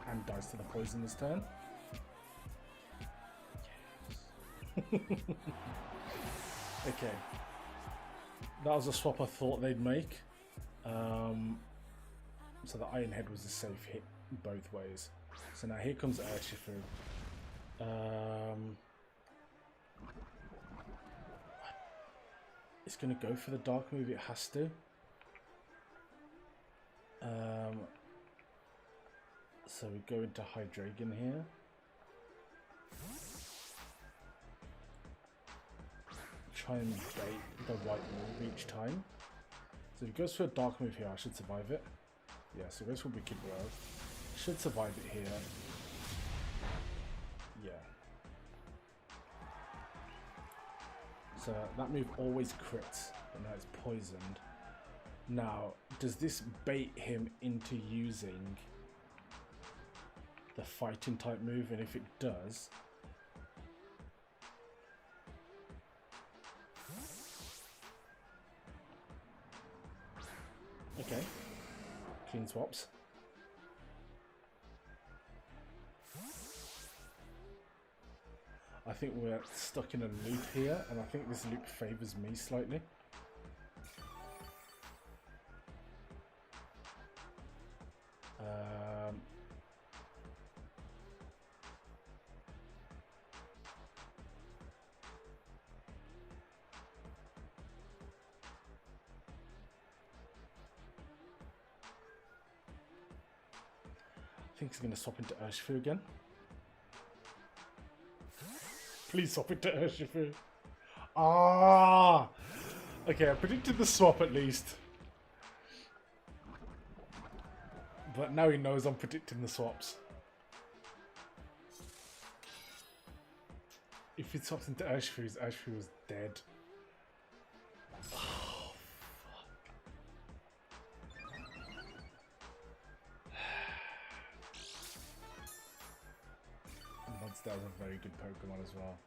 S1: And dies to the poison this turn. Yes. Okay. That was a swap I thought they'd make. So the Iron Head was a safe hit both ways. So now here comes Urshifu. It's going to go for the dark move, it has to. So we go into Hydreigon here. Try and bait the right move each time. So if he goes for a dark move here, I should survive it. Yeah, so he goes for Wicked Whirl. Should survive it here. Yeah. So that move always crits, but now it's poisoned. Now, does this bait him into using the fighting type move? And if it does, okay, clean swaps. I think we're stuck in a loop here, and I think this loop favors me slightly. I think he's going to swap into Urshifu again. Please swap into Urshifu. Ah! Okay, I predicted the swap at least. But now he knows I'm predicting the swaps. If he swaps into Urshifu, Urshifu was dead. Oh, Monster's a very good Pokemon as well.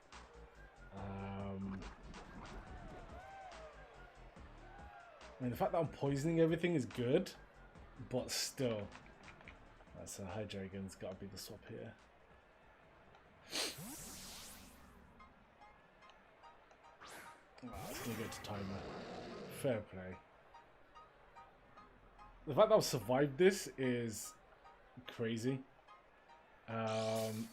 S1: I mean, the fact that I'm poisoning everything is good, but still. So Hydreigon's got to be the swap here. It's going to go to timer. Fair play. The fact that I've survived this is crazy. I'm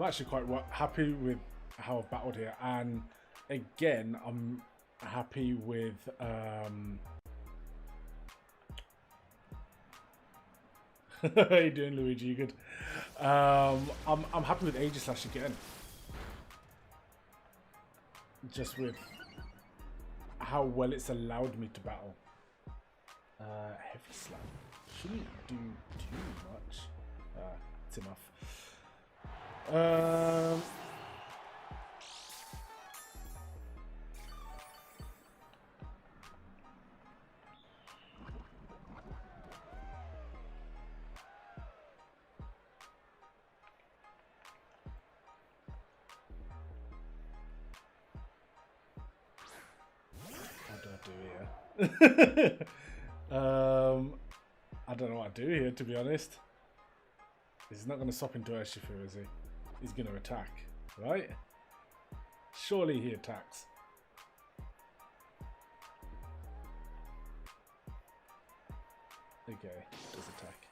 S1: actually quite happy with how I've battled here, and again, I'm happy with how you doing, Luigi? You good? I'm happy with Aegislash again, just with how well it's allowed me to battle. Heavy Slam shouldn't do too much. It's enough. I do here. I don't know what I do here, to be honest. He's not going to swap into Urshifu, is he? He's going to attack, right? Surely he attacks. Okay, does attack.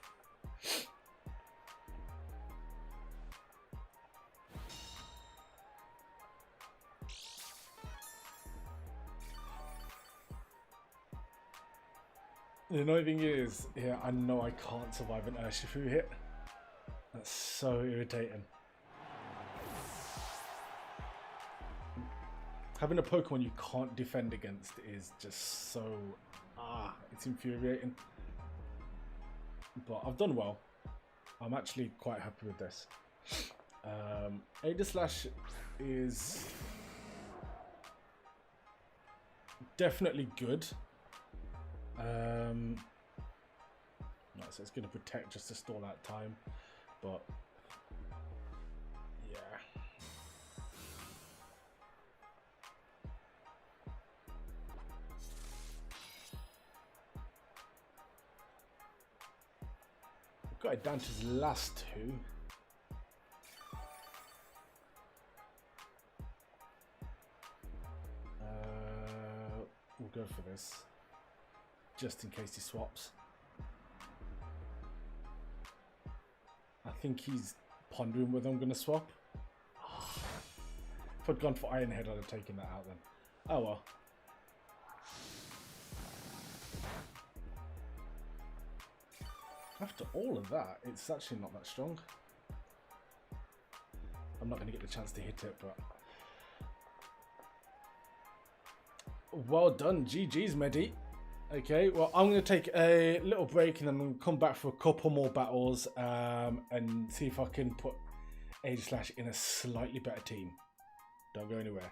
S1: The annoying thing is, yeah, I know I can't survive an Urshifu hit. That's so irritating. Having a Pokemon you can't defend against is just so... it's infuriating. But I've done well. I'm actually quite happy with this. Aegislash is definitely good. No, so it's going to protect just to stall out time, but yeah. We've got it down to his last two. We'll go for this. Just in case he swaps. I think he's pondering whether I'm going to swap. If I'd gone for Iron Head, I'd have taken that out then. Oh well. After all of that, it's actually not that strong. I'm not going to get the chance to hit it, but... Well done, GG's, Medi. Okay, well, I'm going to take a little break and then I'm going to come back for a couple more battles and see if I can put Aegislash in a slightly better team. Don't go anywhere.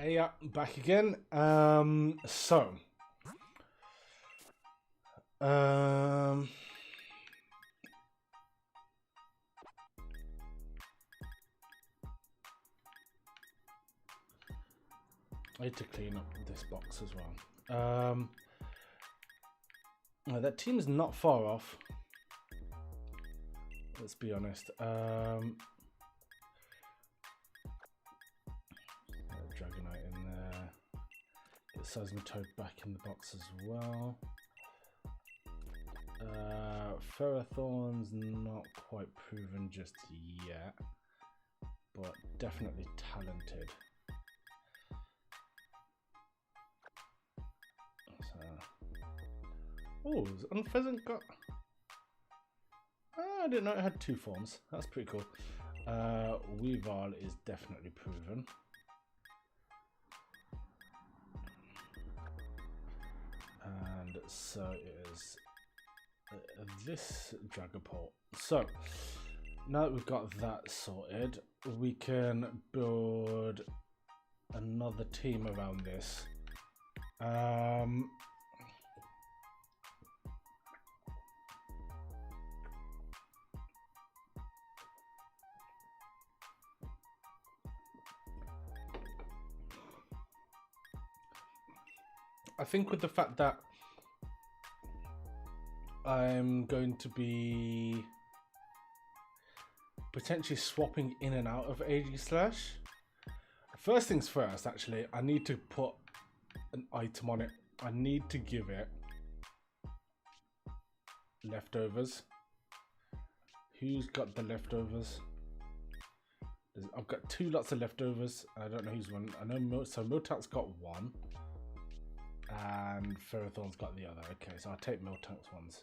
S1: Yeah, back again. I need to clean up this box as well. That team's not far off. Let's be honest. Dragonite in there. Get Seismitoad back in the box as well. Ferrothorn's not quite proven just yet, but definitely talented. Oh, has Unpheasant got... I didn't know it had 2 forms. That's pretty cool. Weavile is definitely proven. And so is this Dragapult. So, now that we've got that sorted, we can build another team around this. I think with the fact that I'm going to be potentially swapping in and out of Aegislash. First things first, actually, I need to put an item on it. I need to give it leftovers. Who's got the leftovers? I've got 2 lots of leftovers. I don't know who's one. I know Miltank's got 1. And Ferrothorn's got the other. Okay, so I'll take Miltank's ones.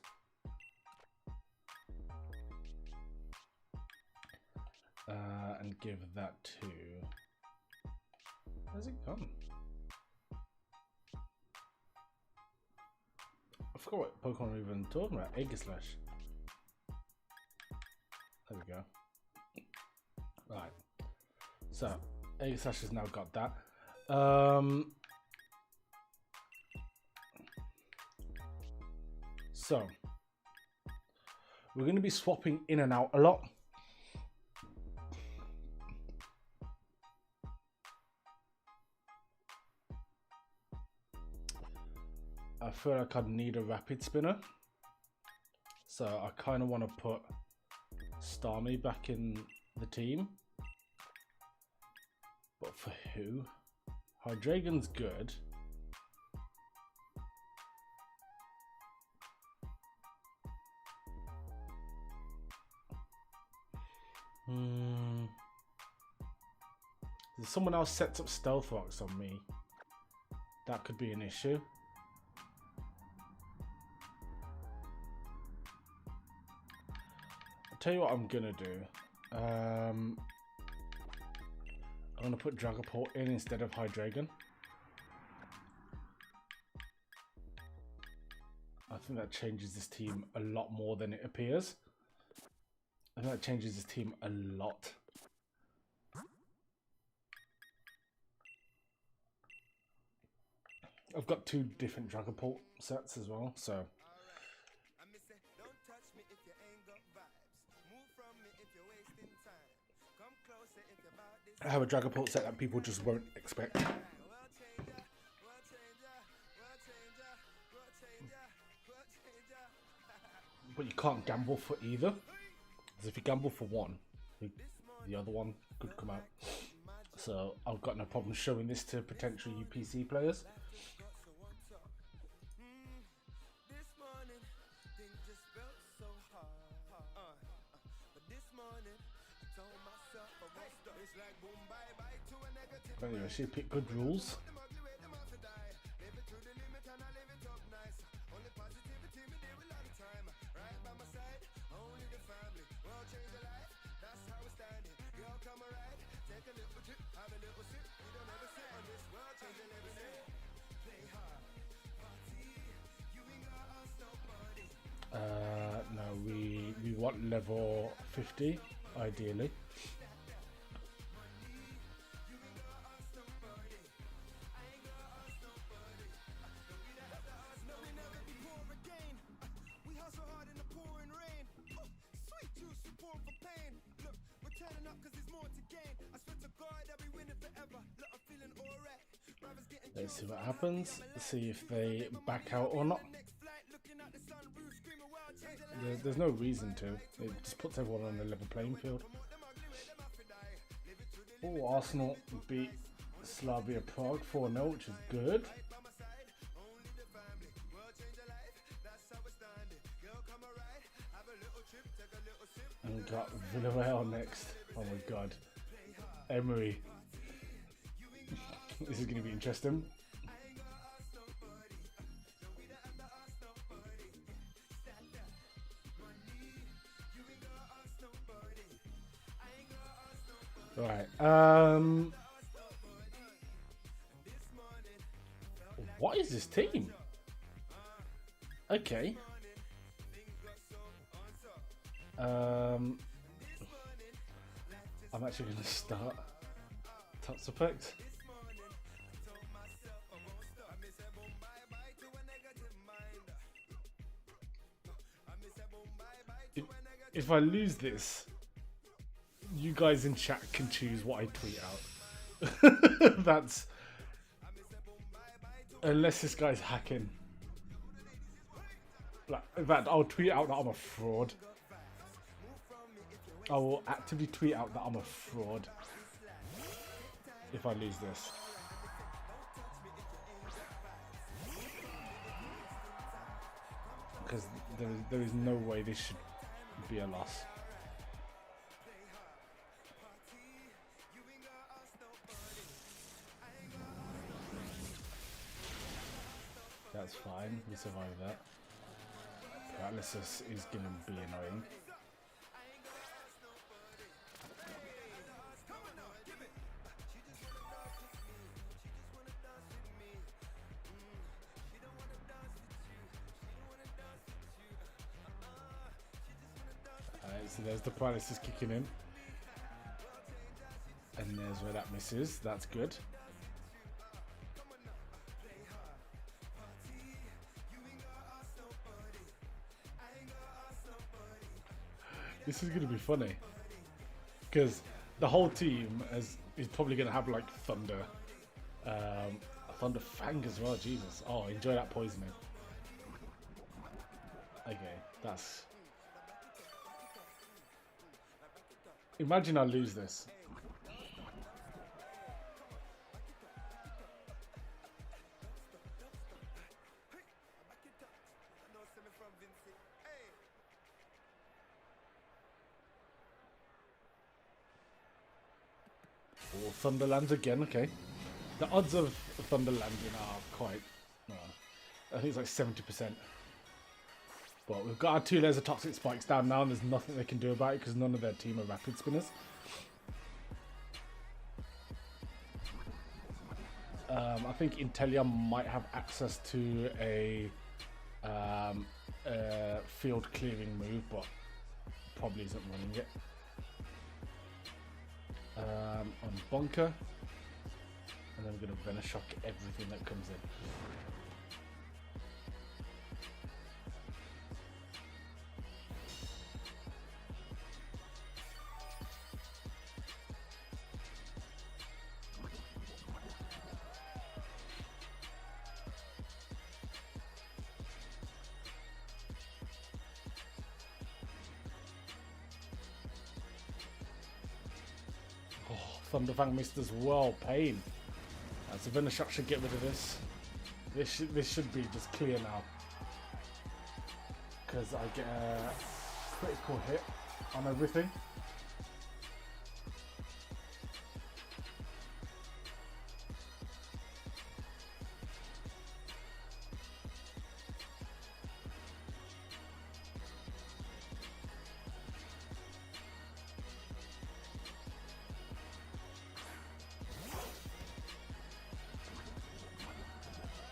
S1: And give that to... Where's it gone? I forgot what Pokemon we're even talking about. Aegislash. There we go. Right. So, Aegislash has now got that. So, we're going to be swapping in and out a lot. I feel like I'd need a rapid spinner. So I kind of want to put Starmie back in the team. But for who? Hydreigon's good. If someone else sets up Stealth Rocks on me, that could be an issue. I'll tell you what I'm gonna do. I'm gonna put Dragapult in instead of Hydreigon. I think that changes this team a lot more than it appears. I think that changes this team a lot. I've got 2 different Dragapult sets as well, so. I have a Dragapult set that people just won't expect. But you can't gamble for either. Because if you gamble for one, the other one could come out. So I've got no problem showing this to potential UPC players. Anyway, she picked good rules. No, we want level 50 ideally. Let's see what happens. See if they back out or not. There's no reason to. It just puts everyone on a level playing field. Oh, Arsenal beat Slavia Prague 4-0, which is good. And we got Villarreal next. Oh my god. Emery. This is going to be interesting. Right. What is this team? Okay. I'm actually going to start Tots Effect. If I lose this, you guys in chat can choose what I tweet out. That's unless this guy's hacking. Like, in fact, I'll tweet out that I'm a fraud. I will actively tweet out that I'm a fraud if I lose this. Because there is no way this should be a loss. That's fine, we survive that. Paralysis is going to be annoying. Alright, so there's the paralysis kicking in. And there's where that misses, that's good. This is going to be funny because the whole team is probably going to have like Thunder, Thunder Fang as well. Jesus! Oh, enjoy that poisoning. Okay, that's. Imagine I lose this. Oh, Thunder lands again, okay. The odds of Thunder landing are quite, I think it's like 70%. But we've got our 2 layers of toxic spikes down now and there's nothing they can do about it because none of their team are rapid spinners. I think Intelia might have access to a field clearing move, but probably isn't running it. On Bunker, and then we're going to Venoshock everything that comes in. Thunderfang missed as well. Pain. So Venoshock should get rid of this. This should be just clear now. Because I get a critical hit on everything.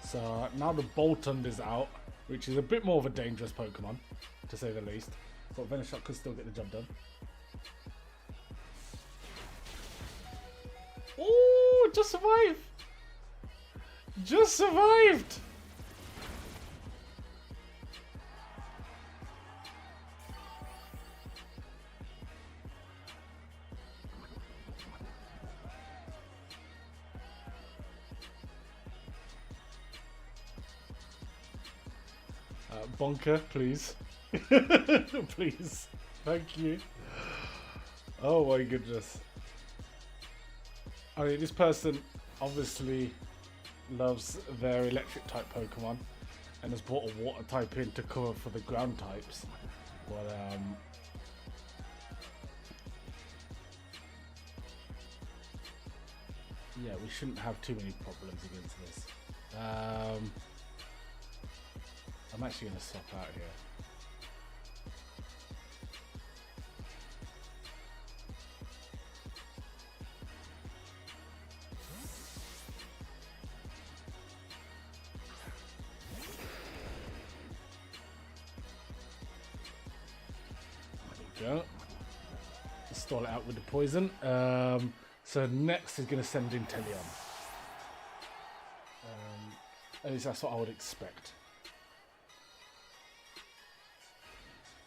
S1: So now the Boltund is out, which is a bit more of a dangerous Pokemon, to say the least. But Venoshock could still get the job done. Oh, just survived! Just survived! Bonker, please. Please. Thank you. Oh my goodness. I mean, this person obviously loves their electric type Pokemon and has brought a water type in to cover for the ground types. But yeah, we shouldn't have too many problems against this. I'm actually going to swap out here. There we go. Stall it out with the poison. So next is going to send in Teleon. At least that's what I would expect.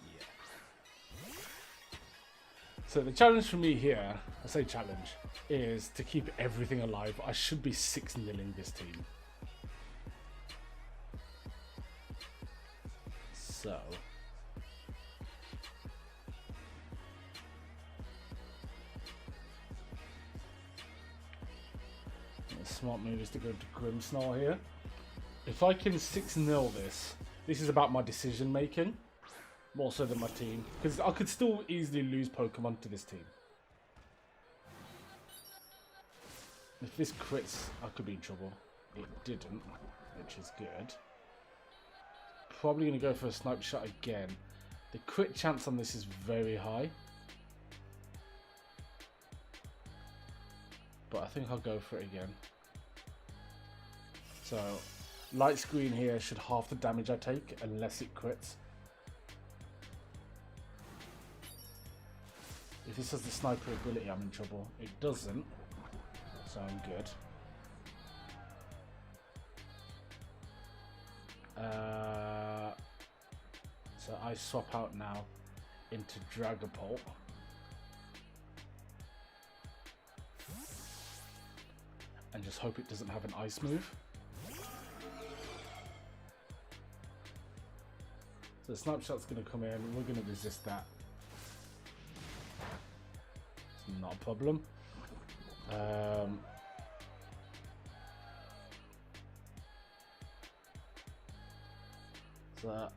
S1: Yeah. So the challenge for me here, I say challenge, is to keep everything alive. I should be 6-0ing this team. So... smart move is to go to Grimmsnarl here. If I can 6-0 this, this is about my decision making more so than my team, because I could still easily lose Pokemon to this team. If this crits, I could be in trouble. It didn't, which is good. Probably going to go for a snipe shot again. The crit chance on this is very high, but I think I'll go for it again. So, light screen here should half the damage I take unless it crits. If this has the sniper ability, I'm in trouble. It doesn't, so I'm good. So I swap out now into Dragapult. And just hope it doesn't have an ice move. So the snapshot's going to come in, we're going to resist that. It's not a problem. So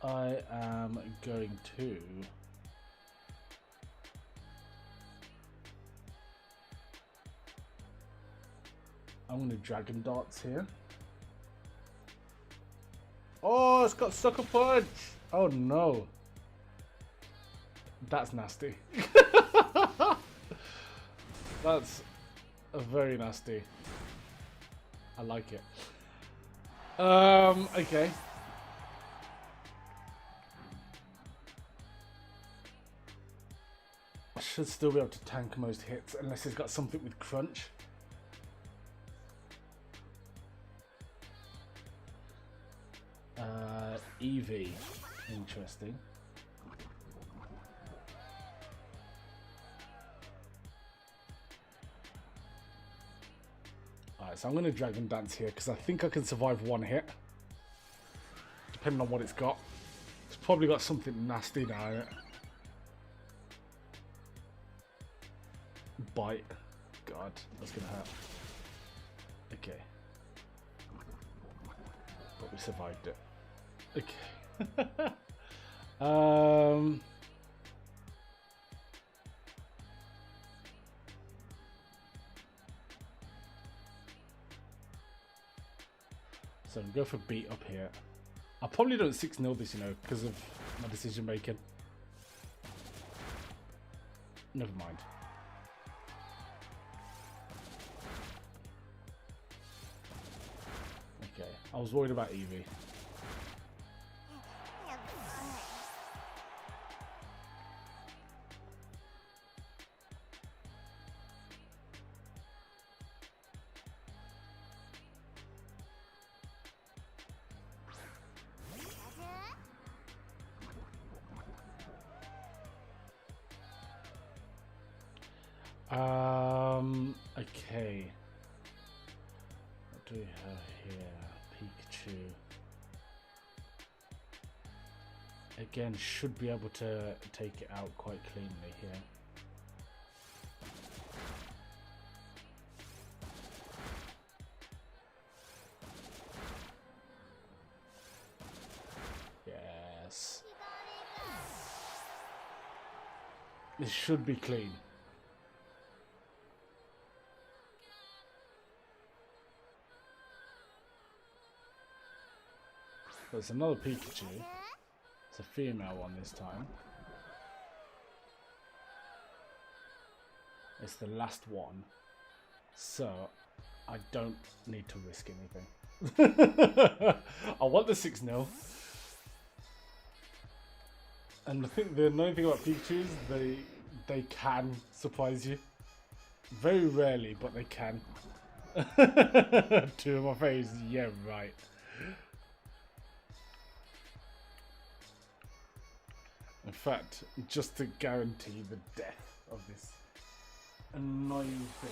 S1: I am going to... I'm going to Dragon Darts here. Oh, it's got Sucker Punch! Oh no. That's nasty. That's very nasty. I like it. Okay. I should still be able to tank most hits unless it's got something with Crunch. EV, interesting. Alright, so I'm going to Dragon Dance here because I think I can survive one hit, depending on what it's got. It's probably got something nasty now in it. Bite. God, that's going to hurt. Okay. But we survived it. Okay. So I'm go for beat up here. I probably don't 6-0 this, you know, because of my decision making. Never mind. Okay, I was worried about Eevee. Okay. What do we have here? Pikachu. Again, should be able to take it out quite cleanly here. Yes. This should be clean. There's another Pikachu. It's a female one this time. It's the last one. So, I don't need to risk anything. I want the 6-0. And I think the annoying thing about Pikachu is they can surprise you. Very rarely, but they can. Two of my face, yeah, right. In fact, just to guarantee the death of this annoying thing.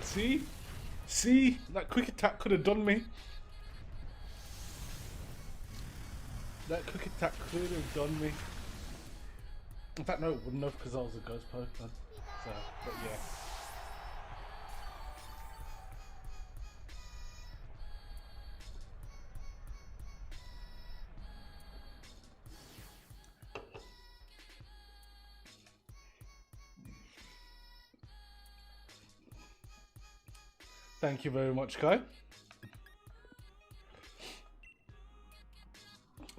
S1: See? See? That quick attack could have done me. That quick attack could have done me. In fact, no, it wouldn't have because I was a ghost Pokemon. So, but yeah. Thank you very much, Kai.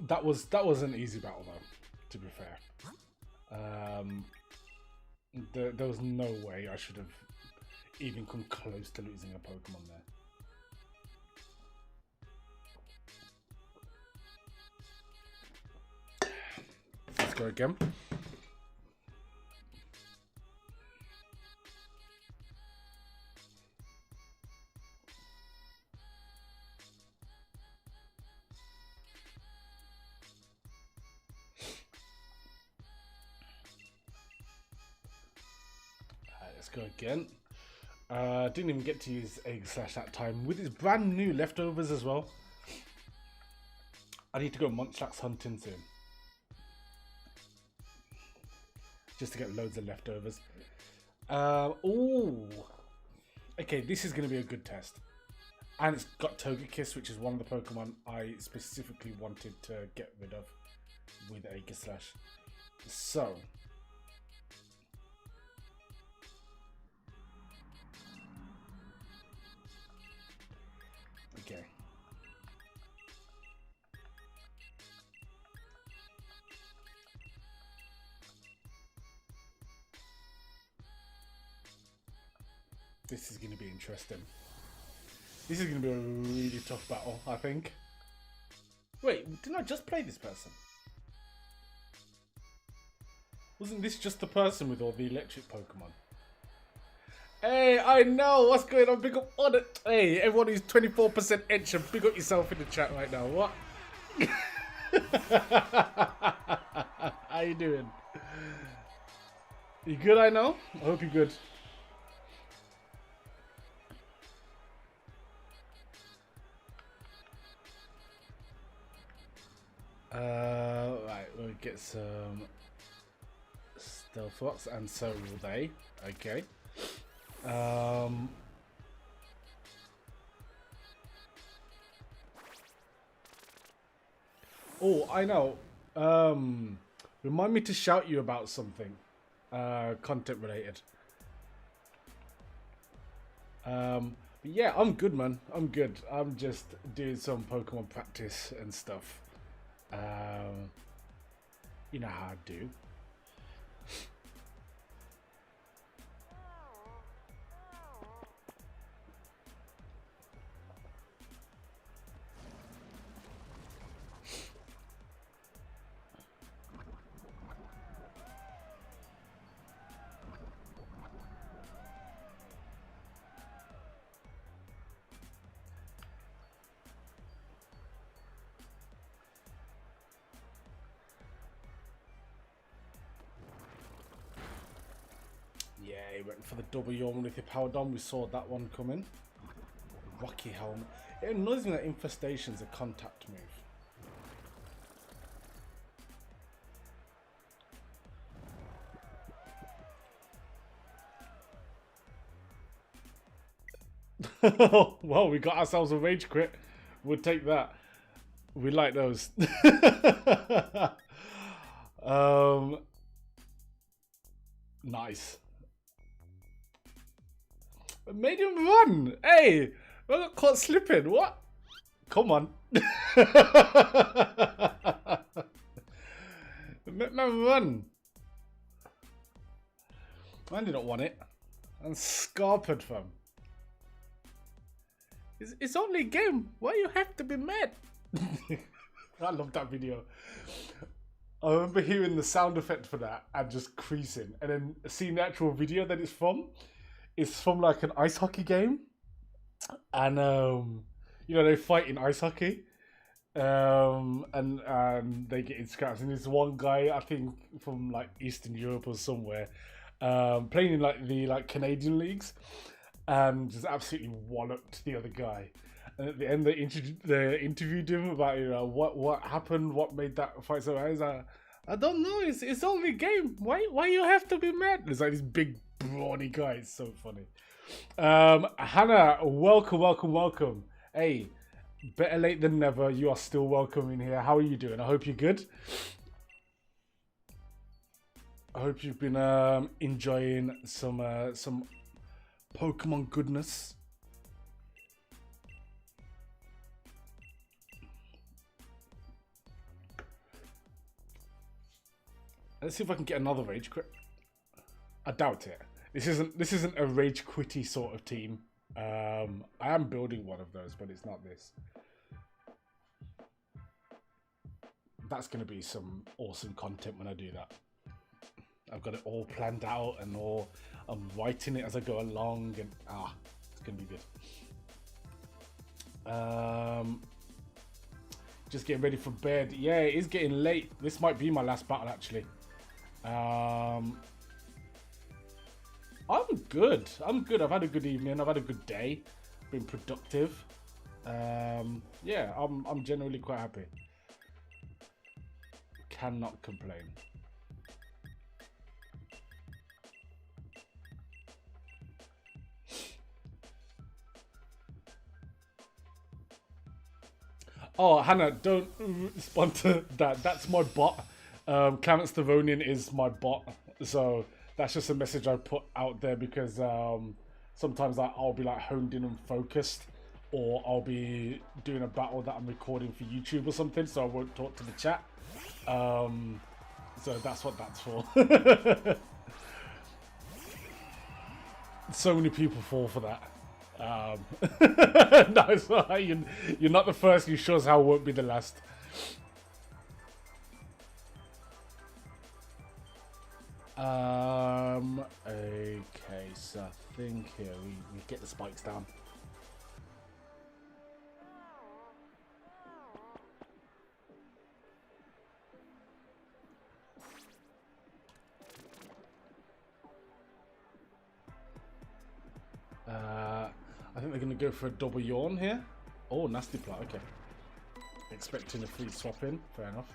S1: That was an easy battle, though. To be fair, there was no way I should have even come close to losing a Pokemon there. Let's go again. Let's go again. Didn't even get to use Aegislash that time with his brand new leftovers as well. I need to go Munchlax hunting soon, just to get loads of leftovers. Oh, okay, this is going to be a good test, and it's got Togekiss, which is one of the Pokemon I specifically wanted to get rid of with Aegislash. So. Okay. This is going to be interesting. This is going to be a really tough battle, I think. Wait, didn't I just play this person? Wasn't this just the person with all the electric Pokemon? Hey, I know what's going on. Big up on it. Hey, everyone who's 24% edge, big up yourself in the chat right now. What? How you doing? You good? I know. I hope you're good. Right, we'll get some Stealth Fox, and so will they. Okay. Oh, I know. Remind me to shout you about something content related. But yeah, I'm good, man. I'm good. I'm just doing some Pokemon practice and stuff. You know how I do. for the double yawn with your power down. We saw that one coming. Rocky helmet. It annoys me that infestation's a contact move. Well, we got ourselves a rage crit. We'll take that. We like those. Nice. Made him run. Hey, I got caught slipping. What? Come on. Make man run. Man didn't want it. And scarpered fam. It's only a game. Why you have to be mad? I love that video. I remember hearing the sound effect for that and just creasing, and then seeing the actual video that it's from. It's from like an ice hockey game, and you know, they fight in ice hockey, and they get in scraps. And there's one guy, I think from like Eastern Europe or somewhere, playing in like the Canadian leagues, and just absolutely walloped the other guy. And at the end, they interviewed him about, you know, what happened, what made that fight so bad. He's like, I don't know. It's only a game. Why you have to be mad? It's like this big brawny guy. It's so funny. Hannah, welcome. Hey, better late than never. You are still welcome in here. How are you doing? I hope you're good. I hope you've been enjoying some Pokemon goodness. Let's see if I can get another rage crit. I doubt it. This isn't a rage quitty sort of team. I am building one of those, but it's not this. That's going to be some awesome content when I do that. I've got it all planned out and all. I'm writing it as I go along, and it's going to be good. Just getting ready for bed. Yeah, it is getting late. This might be my last battle actually. I'm good. I've had a good evening. I've had a good day. Been productive. Yeah, I'm generally quite happy. Cannot complain. Oh, Hannah, don't respond to that. That's my bot. Clement Stavonian is my bot, so that's just a message I put out there because sometimes I'll be like honed in and focused, or I'll be doing a battle that I'm recording for YouTube or something, so I won't talk to the chat. So that's what that's for. So many people fall for that. No, it's not. You're not the first. You sure as hell won't be the last. Okay, so I think here we get the spikes down. I think they're going to go for a double yawn here. Oh, nasty plot. Okay. Expecting a free swap in. Fair enough.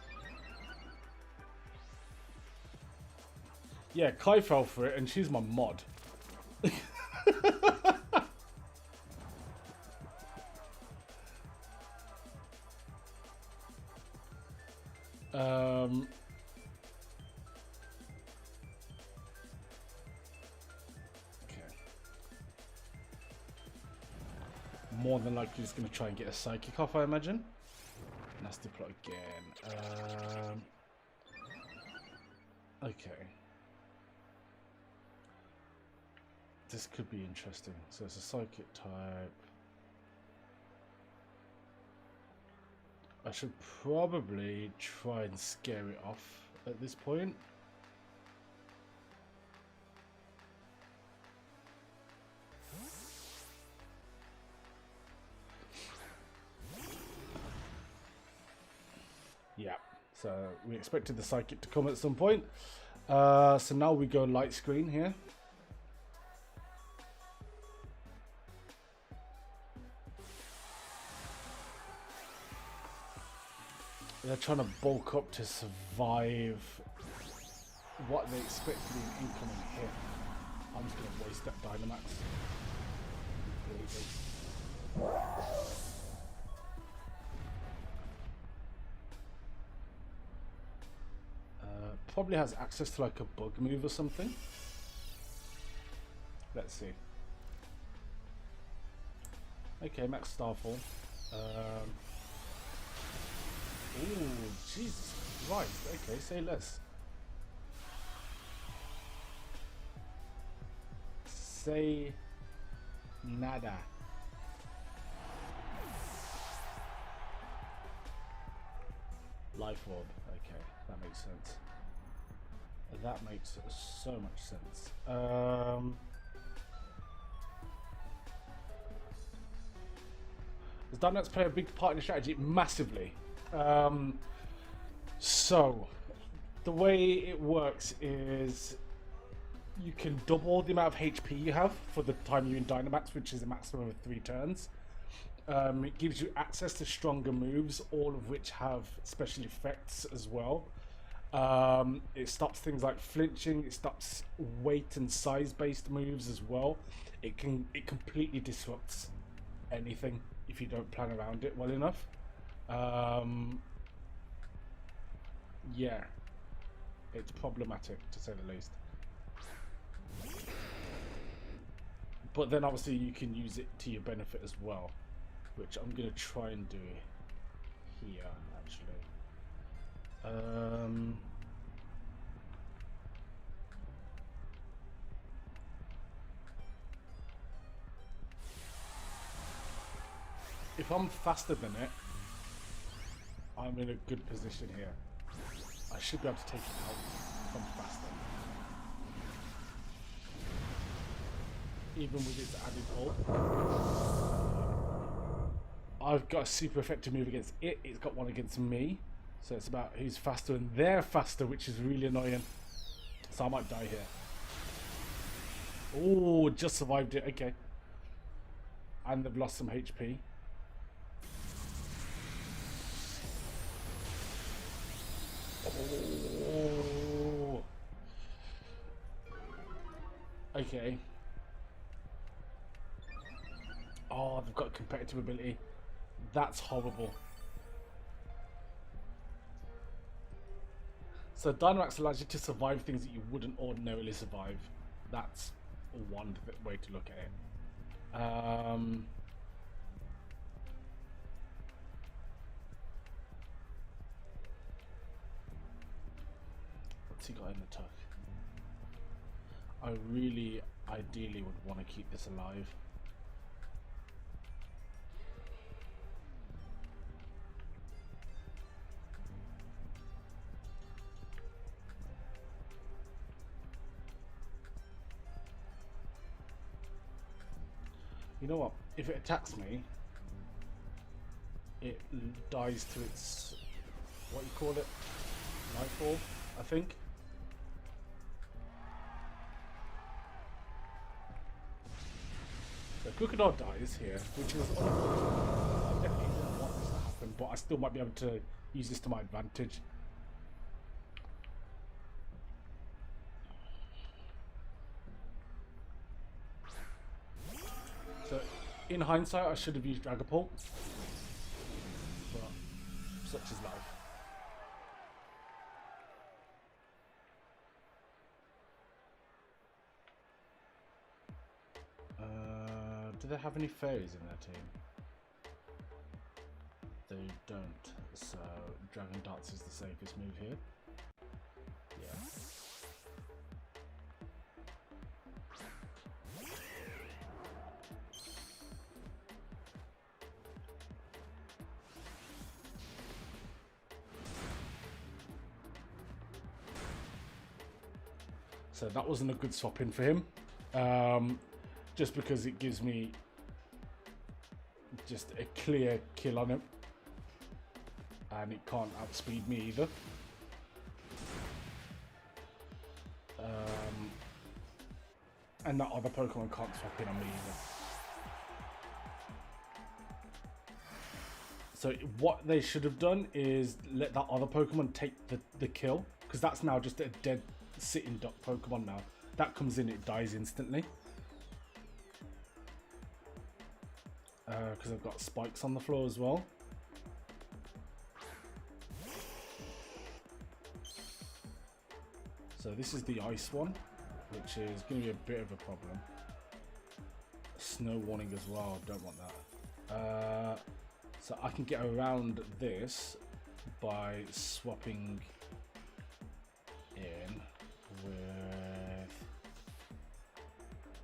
S1: Yeah, Kai fell for it, and she's my mod. More than likely just going to try and get a psychic off, I imagine. Nasty plot again. Okay. This could be interesting. So it's a psychic type. I should probably try and scare it off at this point. Yeah, so we expected the psychic to come at some point. So now we go light screen here. They're trying to bulk up to survive what they expect to be an incoming hit. I'm just going to waste that Dynamax completely. Probably has access to like a bug move or something. Let's see. Okay, Max Starfall. Ooh, Jesus Christ. Okay, say less. Say nada. Life Orb. Okay, that makes sense. That makes so much sense. Does Dynamax play a big part in the strategy? Massively. So, the way it works is you can double the amount of HP you have for the time you're in Dynamax, which is a maximum of 3 turns. It gives you access to stronger moves, all of which have special effects as well. It stops things like flinching. It stops weight and size based moves as well. It completely disrupts anything if you don't plan around it well enough. Yeah, it's problematic to say the least. But then obviously you can use it to your benefit as well, which I'm gonna try and do here actually. If I'm faster than it, I'm in a good position here. I should be able to take it out if I'm faster. Even with its added ult. I've got a super effective move against it. It's got one against me. So it's about who's faster, and they're faster, which is really annoying. So I might die here. Oh, just survived it. Okay. And they've lost some HP. Oh. Okay. Oh, they've got competitive ability. That's horrible. So Dynamax allows you to survive things that you wouldn't ordinarily survive. That's one way to look at it. What's he got in the tuck? I really, ideally would want to keep this alive. You know what? If it attacks me, it dies to its, what you call it? Nightfall, I think. So Crocodile dies here, which is unfortunate. I definitely didn't want this to happen, but I still might be able to use this to my advantage. So, in hindsight, I should have used Dragapult, but such is life. Do they have any fairies in their team? They don't, so Dragon Darts is the safest move here. Yeah. So that wasn't a good swap in for him, just because it gives me just a clear kill on him, and it can't outspeed me either. And that other Pokemon can't swap in on me either. So what they should have done is let that other Pokemon take the kill, because that's now just a dead sitting duck Pokemon now. That comes in, it dies instantly. Because I've got spikes on the floor as well. So this is the ice one, which is going to be a bit of a problem. Snow warning as well, don't want that. So I can get around this by swapping in with...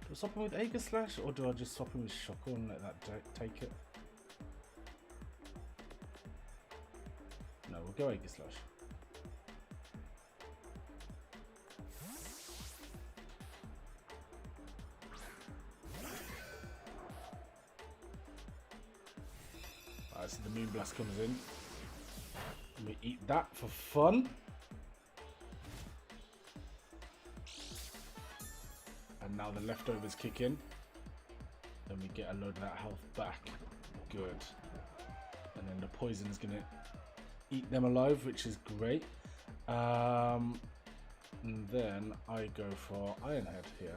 S1: Do I swap in with Aegislash, or do I just swap in with Shockle and let that take it? No, we'll go Aegislash. Alright, so the Moonblast comes in. We eat that for fun. And now the leftovers kick in. Then we get a load of that health back. Good. And then the poison is going to eat them alive, which is great. And then I go for Iron Head here,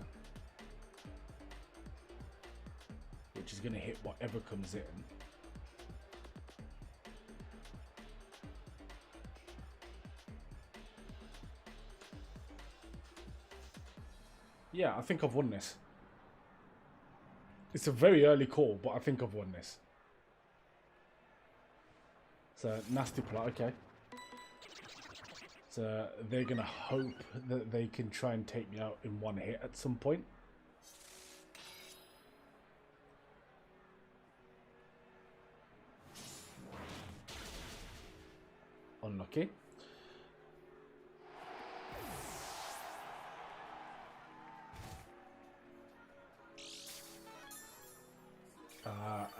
S1: which is going to hit whatever comes in. Yeah, I think I've won this. It's a very early call, but I think I've won this. So, nasty plot, okay. So, they're going to hope that they can try and take me out in one hit at some point. Unlucky.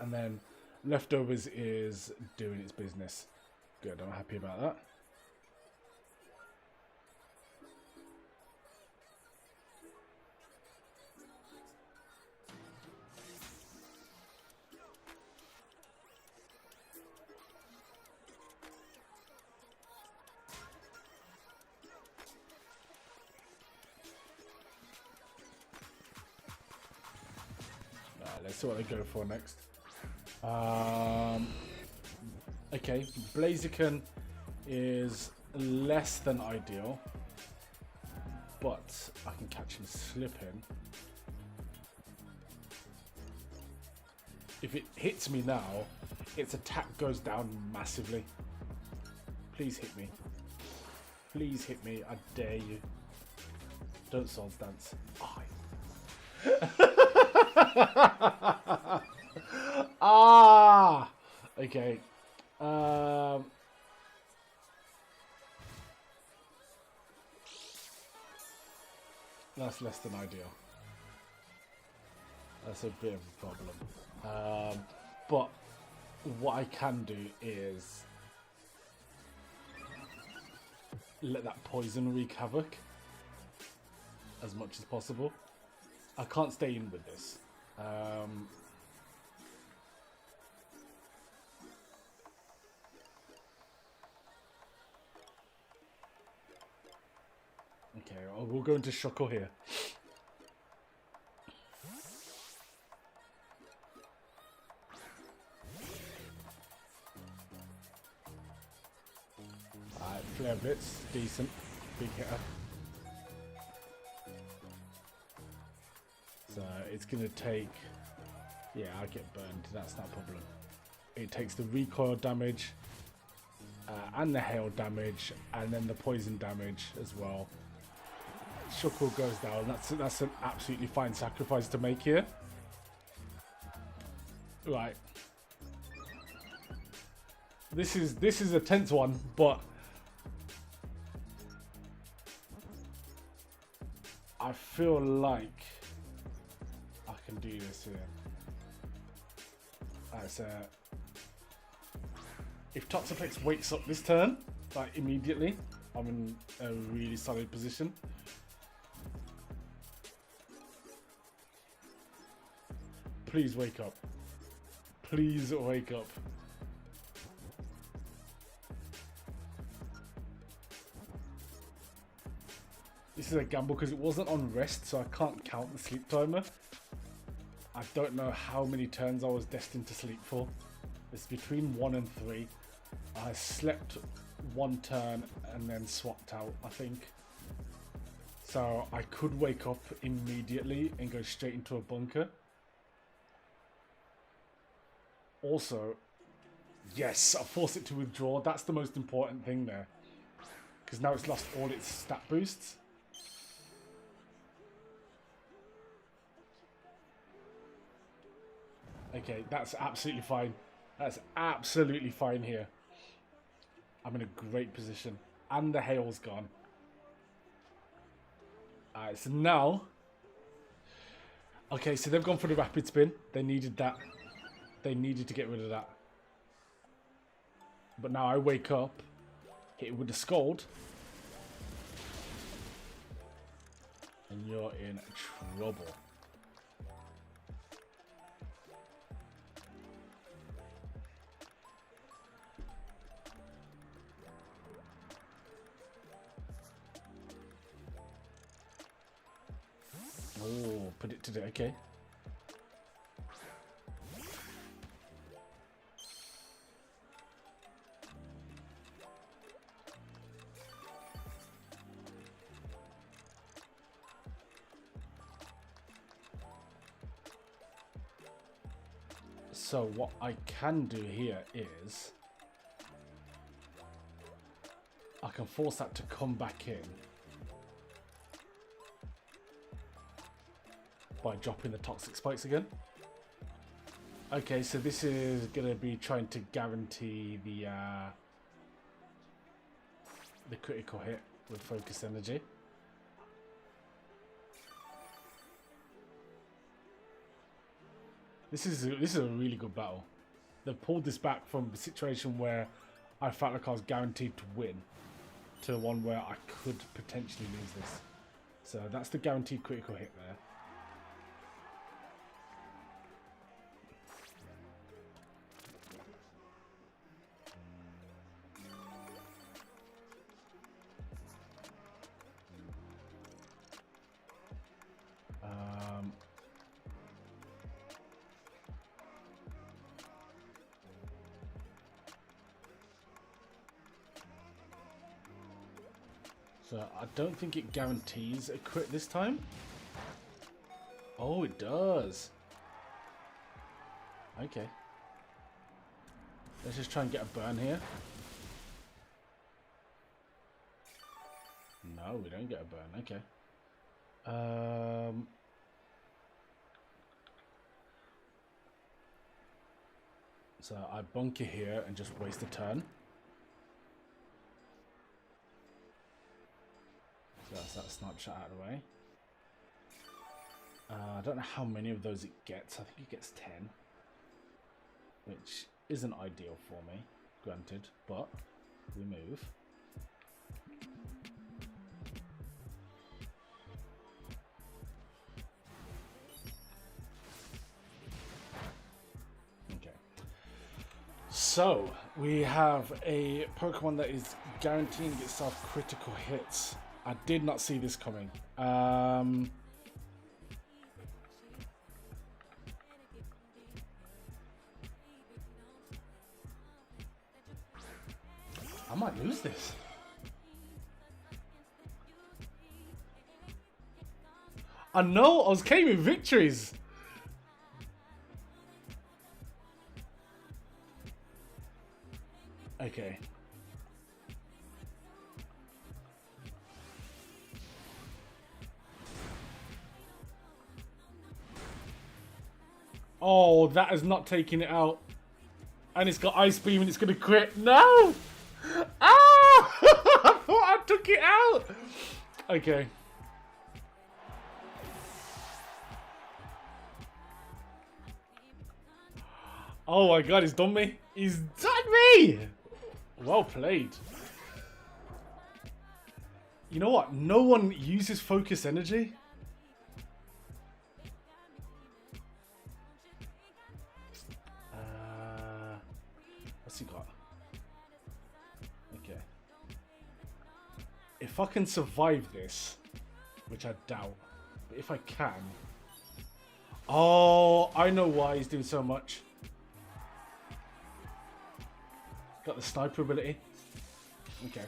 S1: And then leftovers is doing its business. Good, I'm happy about that. Let's see what they go for next. Okay, Blaziken is less than ideal, but I can catch him slipping. If it hits me now, its attack goes down massively. Please hit me. Please hit me, I dare you. Don't Souls Dance. Oh. Ah, okay. That's less than ideal. That's a bit of a problem. But what I can do is let that poison wreak havoc as much as possible. I can't stay in with this. Okay, we'll go into Shockle here. Alright, Flare Blitz, decent. Big hitter. So it's going to take... Yeah, I get burned. That's not a problem. It takes the recoil damage and the hail damage and then the poison damage as well. Shockle goes down. That's an absolutely fine sacrifice to make here. Right. This is a tense one, but I feel like I can do this here. Alright, so if Toxapex wakes up this turn, like immediately, I'm in a really solid position. Please wake up. Please wake up. This is a gamble because it wasn't on rest, so I can't count the sleep timer. I don't know how many turns I was destined to sleep for. It's between 1 and 3. I slept 1 turn and then swapped out, I think. So I could wake up immediately and go straight into a bunker. Also, yes, I forced it to withdraw. That's the most important thing there. Because now it's lost all its stat boosts. Okay, that's absolutely fine. That's absolutely fine here. I'm in a great position. And the hail's gone. Alright, so now... Okay, so they've gone for the rapid spin. They needed that. They needed to get rid of that. But now I wake up, hit it with the scold. And you're in trouble. Oh, put it to the... Okay. So what I can do here is I can force that to come back in by dropping the toxic spikes again. Okay, so this is going to be trying to guarantee the critical hit with focus energy. This is a really good battle. They've pulled this back from a situation where I felt like I was guaranteed to win to one where I could potentially lose this. So that's the guaranteed critical hit there. So I don't think it guarantees a crit this time. Oh, it does. Okay. Let's just try and get a burn here. No, we don't get a burn. Okay. So I bunker here and just waste a turn. So that's that snapshot out of the way. I don't know how many of those it gets. I think it gets 10. Which isn't ideal for me, granted. But we move. Okay. So, we have a Pokemon that is guaranteeing itself critical hits. I did not see this coming. I might lose this. I know, I was claiming victories. Okay. Oh, that is not taking it out. And it's got Ice Beam and it's going to crit. No! Ah! I thought I took it out. Okay. Oh my god, he's done me. He's done me! Well played. You know what? No one uses focus energy. What's he got? Okay. If I can survive this, which I doubt. But if I can... Oh, I know why he's doing so much. Got the sniper ability. Okay.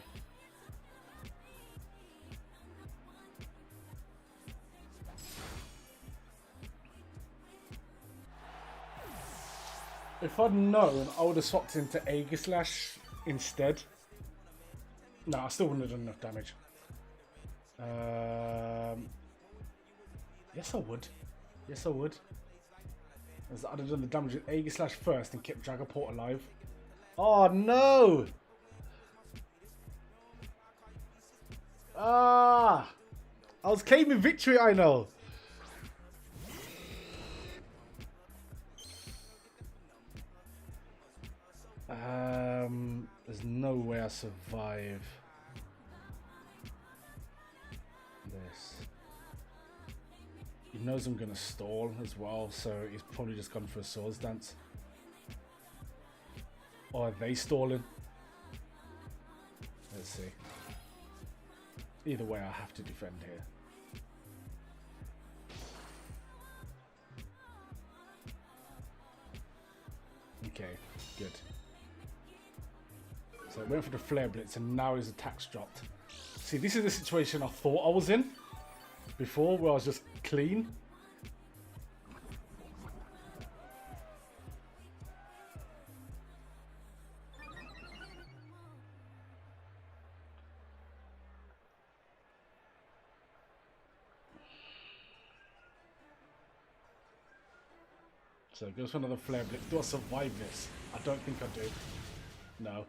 S1: If I'd known, I would have swapped into Aegislash instead. No, I still wouldn't have done enough damage. Yes, I would. Yes, I would. As I'd have done the damage with Aegislash first and kept Dragapult alive. Oh, no! Ah! I was claiming victory, I know. There's no way I survive this. He knows I'm gonna stall as well, so he's probably just gone for a swords dance. Or are they stalling? Let's see. Either way, I have to defend here. Okay, good. So I went for the flare blitz and now his attack's dropped. See, this is the situation I thought I was in before, where I was just clean. So it goes for another flare blitz. Do I survive this? I don't think I do. No.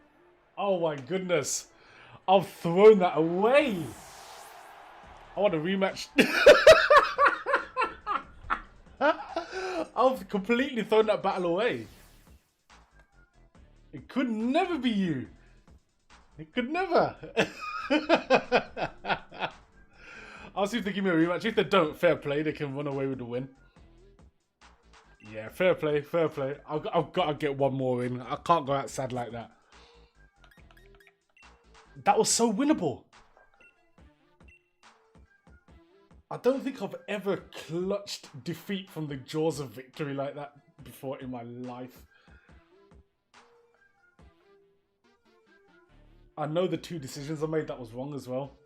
S1: Oh my goodness. I've thrown that away. I want a rematch. I've completely thrown that battle away. It could never be you. It could never. I'll see if they give me a rematch. If they don't, fair play. They can run away with the win. Yeah, fair play, fair play. I've got to get one more in. I can't go out sad like that. That was so winnable. I don't think I've ever clutched defeat from the jaws of victory like that before in my life. I know the two decisions I made that was wrong as well.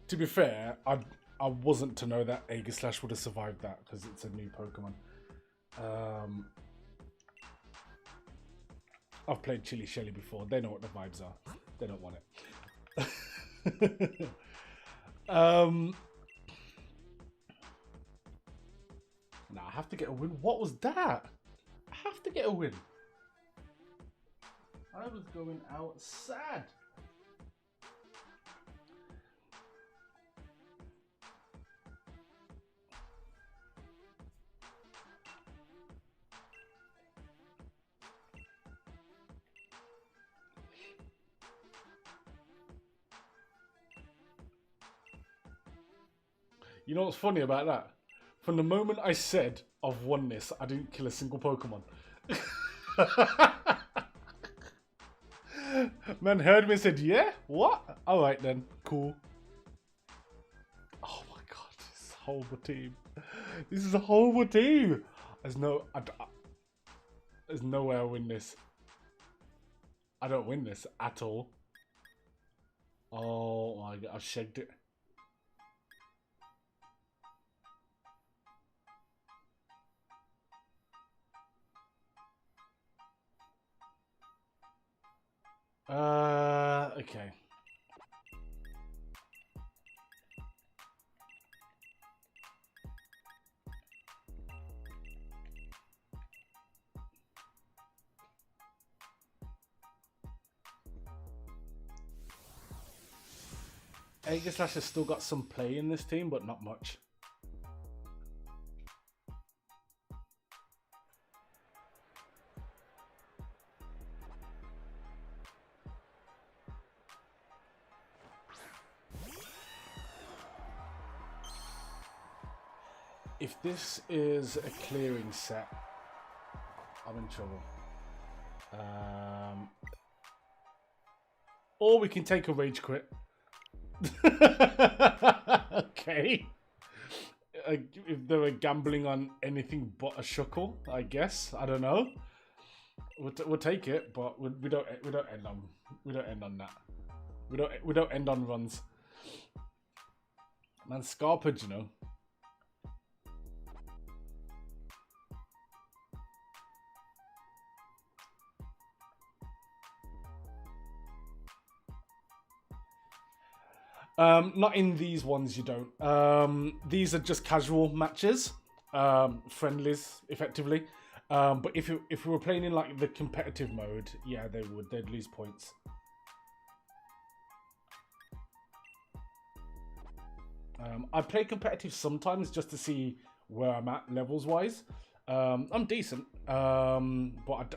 S1: To be fair, I wasn't to know that Aegislash would have survived that because it's a new Pokemon. I've played Chili Shelly before. They know what the vibes are. They don't want it. Nah, I have to get a win. What was that? I have to get a win. I was going out sad. You know what's funny about that? From the moment I said I've won this, I didn't kill a single Pokemon. Man heard me and said, yeah? What? Alright then, cool. Oh my god, this is a horrible team. This is a horrible team. There's no way I win this. I don't win this at all. Oh my god, I've shagged it. Okay. Aegislash has still got some play in this team, but not much. If this is a clearing set, I'm in trouble. Or we can take a rage quit. Okay. If they were gambling on anything but a shuckle, I guess. I don't know. We'll take it, but we don't end on that. We don't end on runs. Man, Scarped, you know. Not in these ones, you don't. These are just casual matches, friendlies, effectively. But if we were playing in like the competitive mode, yeah, they'd lose points. I play competitive sometimes just to see where I'm at levels wise. I'm decent, but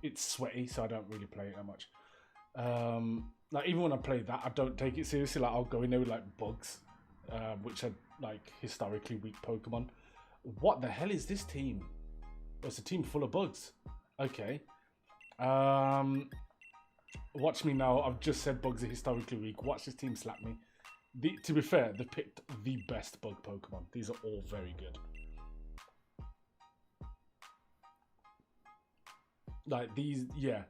S1: it's sweaty, so I don't really play it that much. Like even when I play that, I don't take it seriously. Like I'll go in there with like bugs, which are like historically weak Pokemon. What the hell is this team? Oh, it's a team full of bugs. Okay. Watch me now. I've just said bugs are historically weak. Watch this team slap me. To be fair, they picked the best bug Pokemon. These are all very good. Like these, yeah.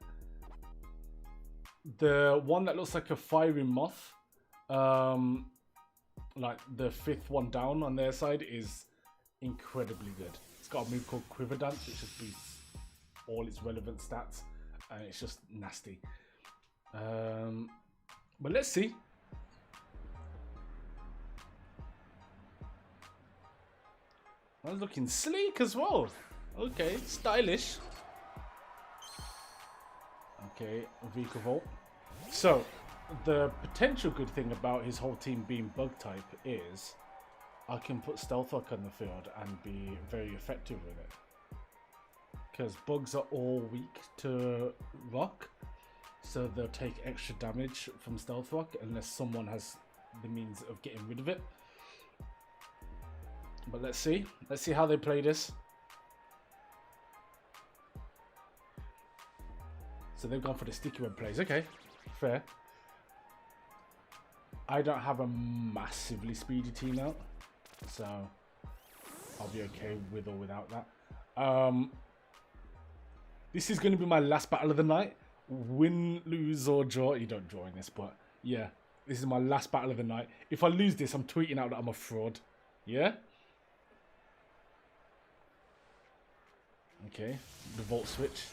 S1: The one that looks like a fiery moth, like the fifth one down on their side, is incredibly good. It's got a move called Quiver Dance, which just beats all its relevant stats, and it's just nasty. But let's see. That's looking sleek as well. Okay, stylish. Okay, Vikavolt. So, the potential good thing about his whole team being bug type is I can put Stealth Rock on the field and be very effective with it. Because bugs are all weak to rock, so they'll take extra damage from Stealth Rock unless someone has the means of getting rid of it. But let's see how they play this. So they've gone for the sticky web plays. Okay, fair. I don't have a massively speedy team out, so I'll be okay with or without that. This is going to be my last battle of the night. Win, lose, or draw. You don't draw in this, but yeah, this is my last battle of the night. If I lose this, I'm tweeting out that I'm a fraud. Yeah? Okay, the Volt switch.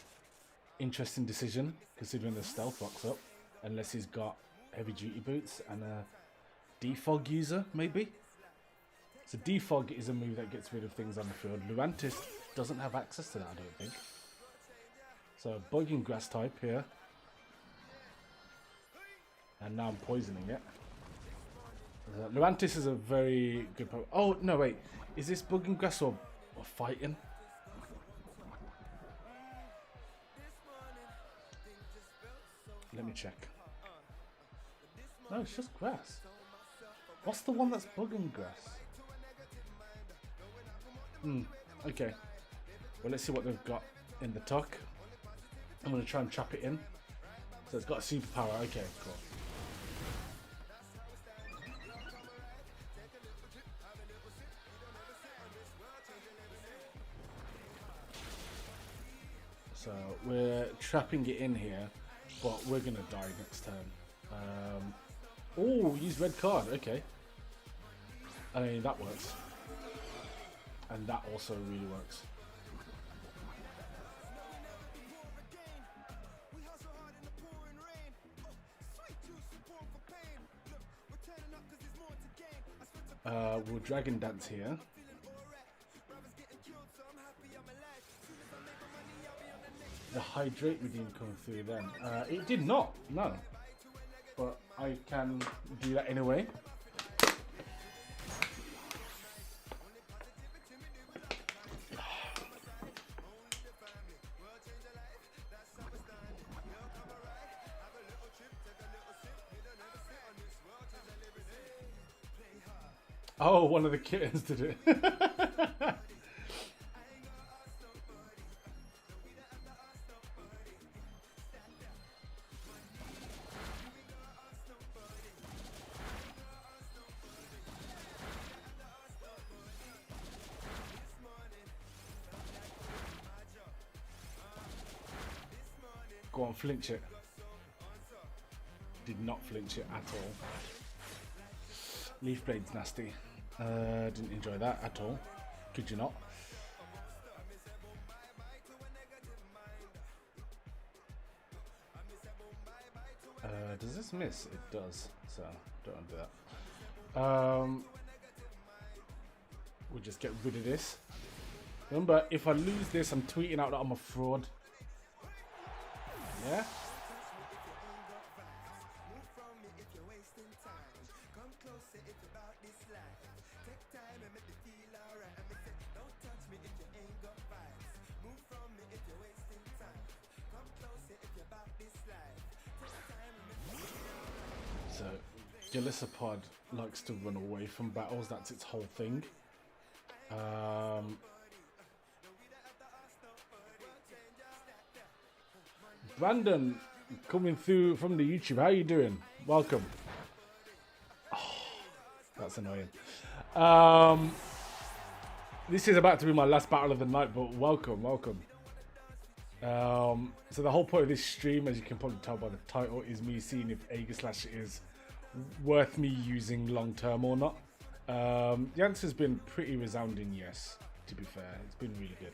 S1: Interesting decision, considering the Stealth Rock's up. Unless he's got heavy duty boots and a defog user, maybe? So defog is a move that gets rid of things on the field. Luantis doesn't have access to that, I don't think. So bugging grass type here. And now I'm poisoning it. Luantis is a very good Pokemon. Oh, no, wait. Is this bugging grass or fighting? Let me check. No, it's just grass. What's the one that's bugging grass? Okay. Well, let's see what they've got in the tuck. I'm going to try and trap it in. So it's got a superpower. Okay, cool. So we're trapping it in here, but we're going to die next turn. Oh, use red card. Okay. I mean, that works. And that also really works. We'll Dragon Dance here. The Hydrate we didn't come through then. It did not, no. But I can do that anyway. Oh, one of the kittens did it. Go on, flinch it. Did not flinch it at all. Leaf blade's nasty. Didn't enjoy that at all. Could you not? Does this miss? It does. So don't want to do that. We'll just get rid of this. Remember, if I lose this, I'm tweeting out that I'm a fraud. Yeah? So, Aegislash likes to run away from battles. That's its whole thing. Brandon, coming through from the YouTube. How are you doing? Welcome. Oh, that's annoying. This is about to be my last battle of the night, but welcome, welcome. So the whole point of this stream, as you can probably tell by the title, is me seeing if Aegislash is worth me using long term or not. The answer's been pretty resounding yes, to be fair. It's been really good.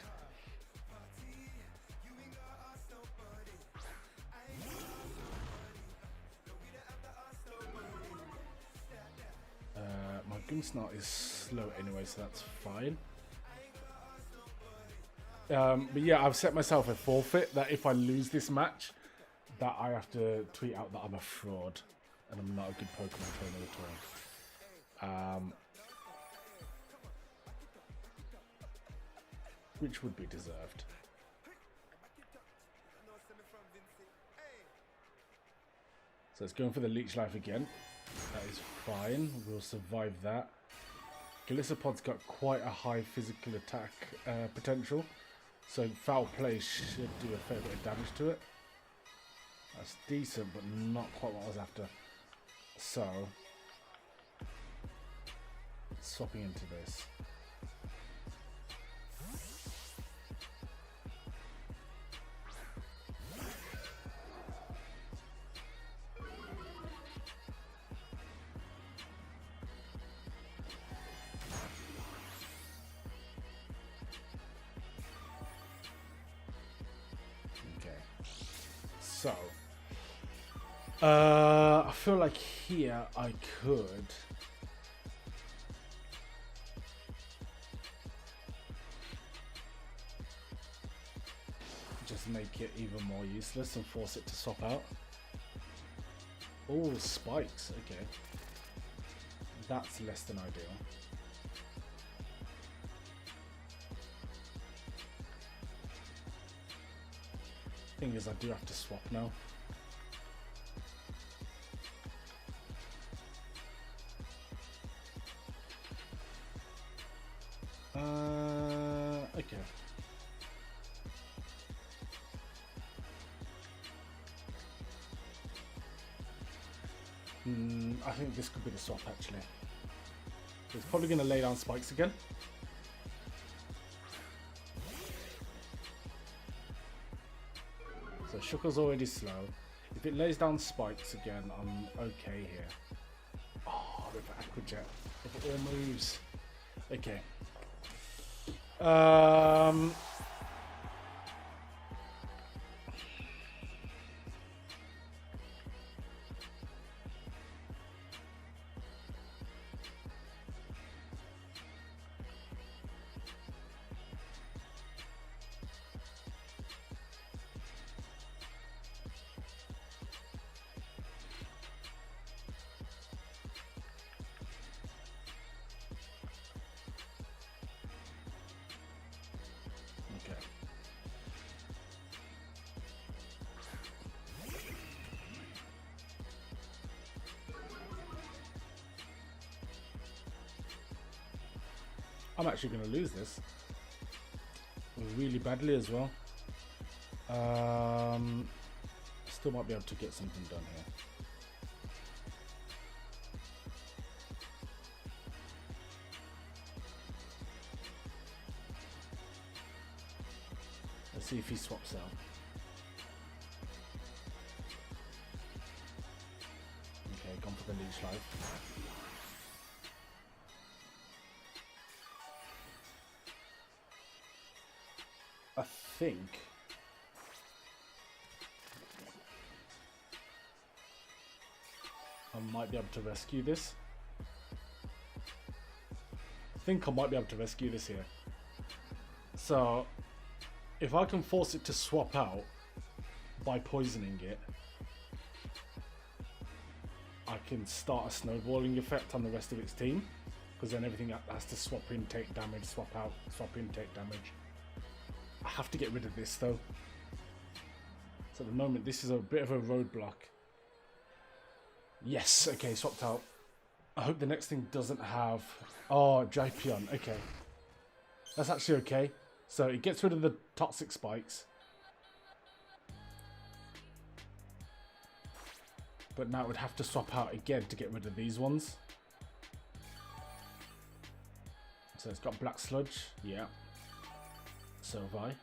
S1: My Gunsnart is slow anyway, so that's fine. But yeah, I've set myself a forfeit that if I lose this match, that I have to tweet out that I'm a fraud and I'm not a good Pokemon trainer at all. Which would be deserved. So it's going for the Leech Life again. That is fine. We'll survive that. Aegislash's got quite a high physical attack potential. So foul play should do a fair bit of damage to it. That's decent, but not quite what I was after. So, swapping into this. So, I feel like here I could just make it even more useless and force it to swap out. Oh, spikes, okay. That's less than ideal. Thing is, I do have to swap now. Okay. I think this could be the swap actually. It's probably going to lay down spikes again. So Shuckle's already slow. If it lays down spikes again, I'm okay here. Oh, with Aqua Jet. If it all moves. Okay. I'm actually going to lose this really badly as well. Still might be able to get something done here. Let's see if he swaps out. the leech life. I think I might be able to rescue this. Here. So if I can force it to swap out by poisoning it, I can start a snowballing effect on the rest of its team, because then everything has to swap in, take damage, swap out, swap in, take damage. I have to get rid of this though. So at the moment this is a bit of a roadblock. Yes, okay, swapped out. I hope the next thing doesn't have... Oh, Drapion, okay. That's actually okay. So it gets rid of the toxic spikes. But now it would have to swap out again to get rid of these ones. So it's got Black Sludge, yeah. So have I.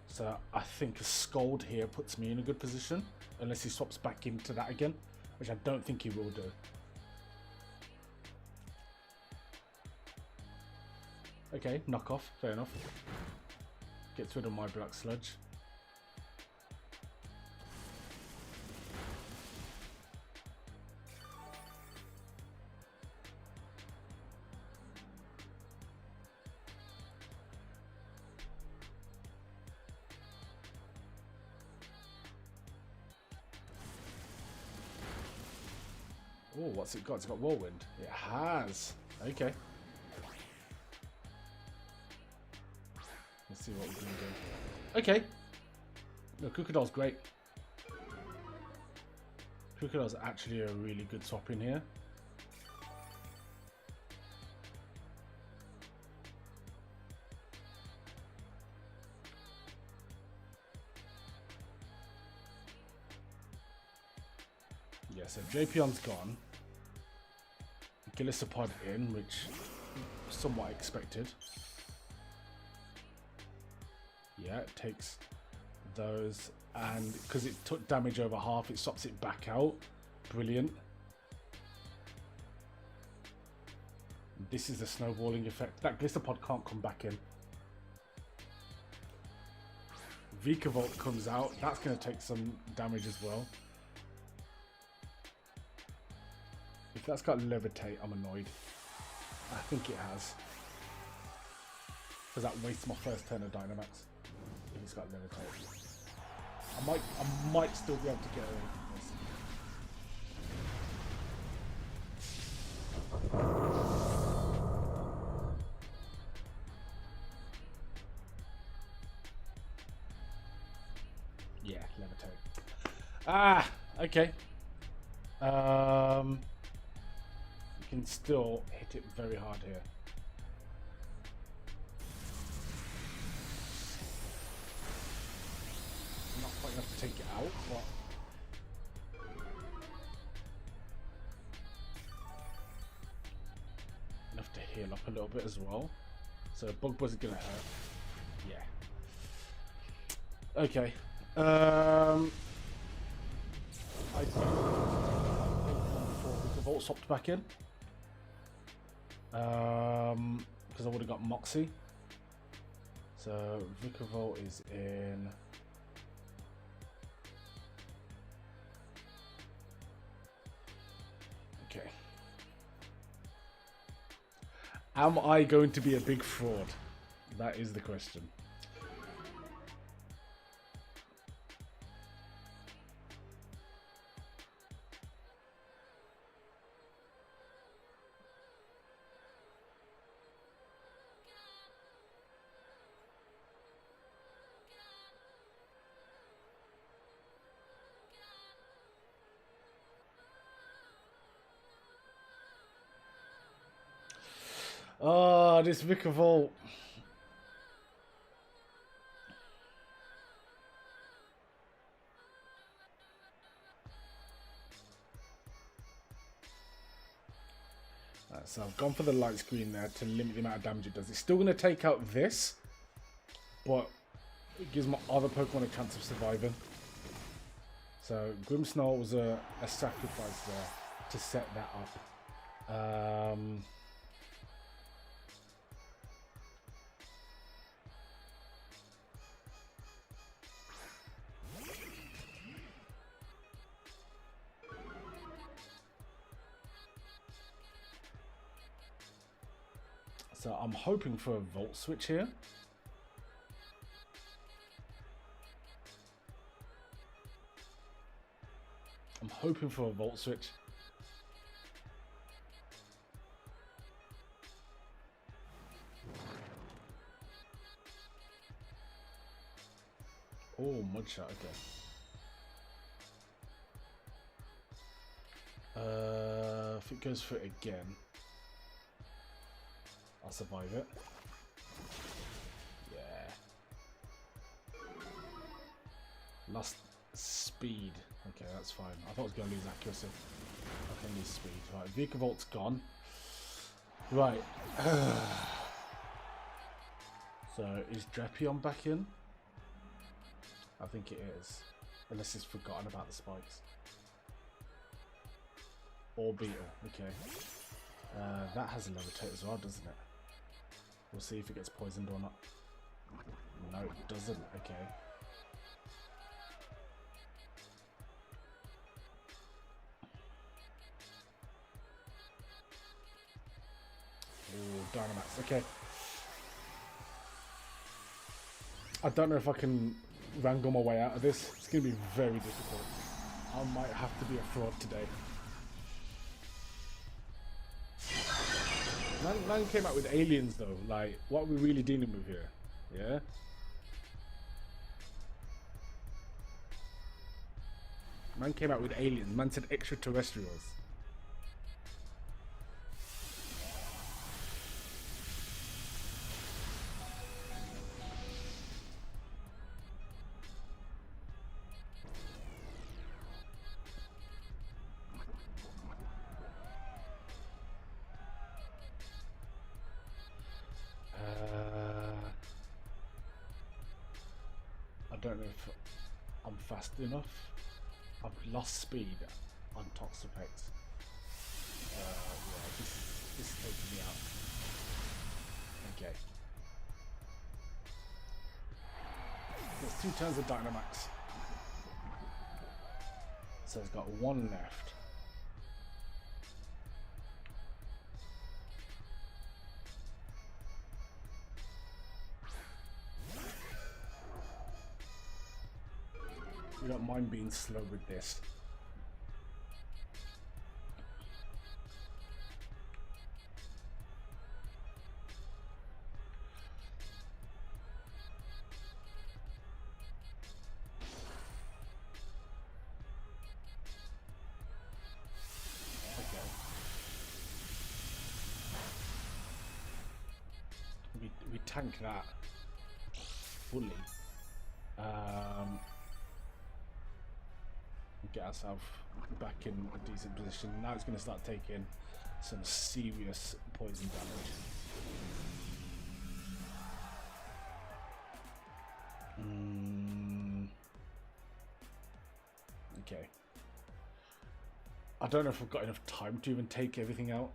S1: So I think a Scold here puts me in a good position, unless he swaps back into that again, which I don't think he will do. Okay, knock off, fair enough. Gets rid of my Black Sludge. Oh, what's it got? It's got Whirlwind. It has. Okay. Let's see what we can do. Okay. No, Crocodile's great. Crocodile's actually a really good swap in here. Yeah, so Japion's gone. Gillisopod in, which somewhat expected. Yeah, it takes those, and because it took damage over half, it swaps it back out. Brilliant. This is the snowballing effect. That Glisopod can't come back in. Vikavolt comes out. That's going to take some damage as well. If that's got Levitate, I'm annoyed. I think it has. Because that wastes my first turn of Dynamax. If it's got Levitate. I might still be able to get away from this. Yeah, Levitate. Ah, okay. You can still hit it very hard here. Not quite enough to take it out, but enough to heal up a little bit as well. So Bug Buzz is gonna hurt. Yeah. Okay. I think the Volt swapped back in. Because I would have got Moxie. So Vikavolt is in. Okay. Am I going to be a big fraud? That is the question. Oh, this Vikavolt. Right, so I've gone for the light screen there to limit the amount of damage it does. It's still going to take out this, but it gives my other Pokemon a chance of surviving. So Grimmsnarl was a sacrifice there to set that up. So I'm hoping for a Volt Switch here. I'm hoping for a Volt Switch. Oh, Mudshot, okay. If it goes for it again, I'll survive it. Yeah. Lost speed. Okay, that's fine. I thought I was going to lose accuracy. I can lose speed. Right, Vikavolt's gone. Right. So, is Drapion back in? I think it is. Unless he's forgotten about the spikes. Or Beetle. Okay. That has a levitate as well, doesn't it? We'll see if it gets poisoned or not. No, it doesn't. Okay. Ooh, Dynamax. Okay. I don't know if I can wrangle my way out of this. It's going to be very difficult. I might have to be a fraud today. Man came out with aliens though. Like, what are we really dealing with here? Yeah? Man came out with aliens. Man said extraterrestrials. I don't know if I'm fast enough. I've lost speed on Toxapex. Yeah, this is taking me out. Okay. There's 2 turns of Dynamax. So it's got 1 left. You don't mind being slow with this. Okay. We tank that fully. Get ourselves back in a decent position. Now it's going to start taking some serious poison damage. Okay. I don't know if I've got enough time to even take everything out.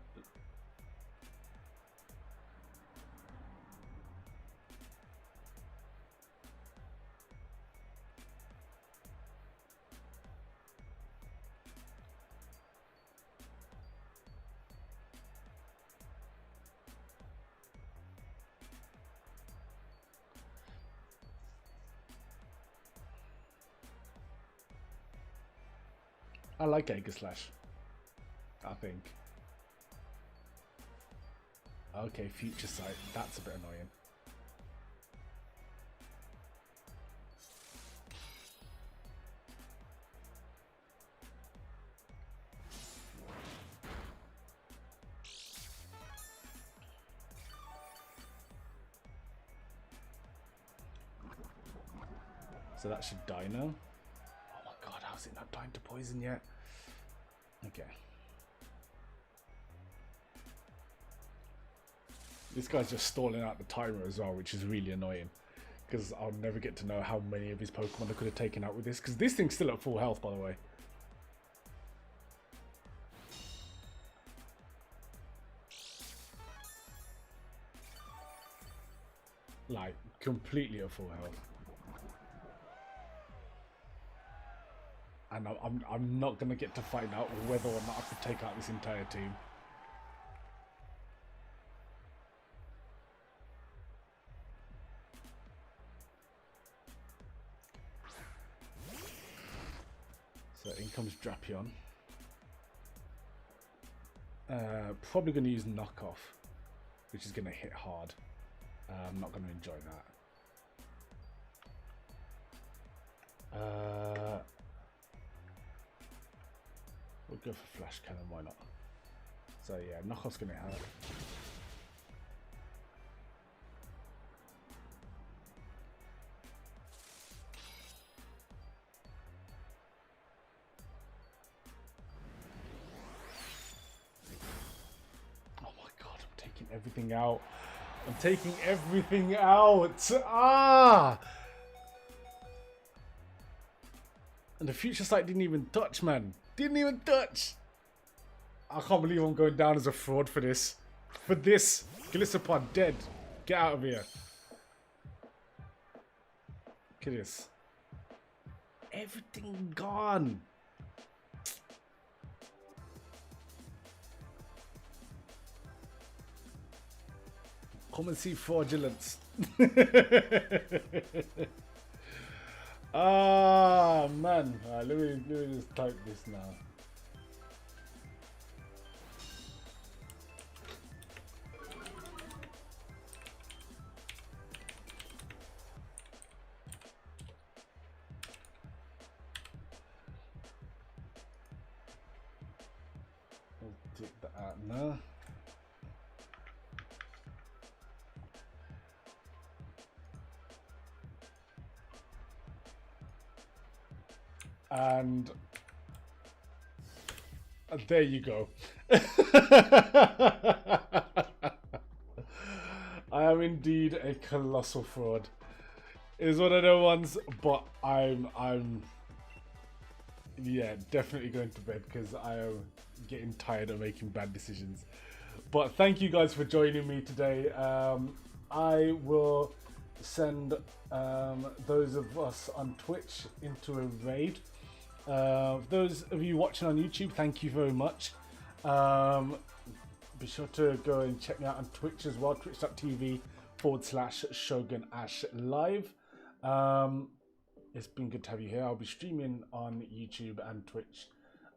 S1: I like Aegislash, I think. Okay, Future Sight. That's a bit annoying. So that should die now. Oh my god, how's it not dying to poison yet? Okay. This guy's just stalling out the timer as well, which is really annoying. because I'll never get to know how many of his Pokemon I could have taken out with this, because this thing's still at full health, by the way. Like, completely at full health. And I'm not going to get to find out whether or not I could take out this entire team. So in comes Drapion. Probably going to use Knockoff, which is going to hit hard. I'm not going to enjoy that. We'll go for Flash Cannon, why not? So yeah, Knockoff's going to hurt. Oh my god, I'm taking everything out. I'm taking everything out. Ah! And the Future Sight didn't even touch, man. Didn't even touch. I can't believe I'm going down as a fraud for this. For this. Glisopod dead. Get out of here. Look at this. Everything gone. Come and see fraudulence. Ah, man. Let me just type this now. I'll take that out now. And there you go. I am indeed a colossal fraud. It's one of the ones, but I'm yeah, definitely going to bed because I am getting tired of making bad decisions. But thank you guys for joining me today. I will send those of us on Twitch into a raid. Those of you watching on YouTube, thank you very much. Be sure to go and check me out on Twitch as well, twitch.tv/Shogun Ash Live. It's been good to have you here. I'll be streaming on YouTube and Twitch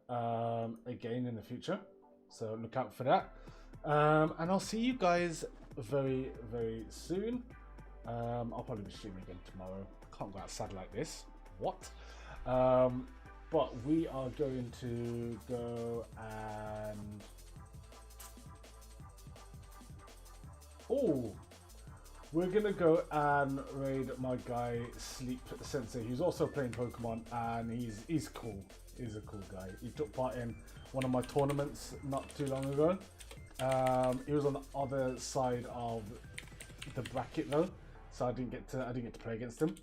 S1: again in the future, so look out for that. And I'll see you guys very, very soon. I'll probably be streaming again tomorrow. Can't go outside like this. What? But we are going to go and... Oh! We're going to go and raid my guy, Sleep Sensei. He's also playing Pokemon and he's cool. He's a cool guy. He took part in one of my tournaments not too long ago. He was on the other side of the bracket though, so I didn't get to play against him.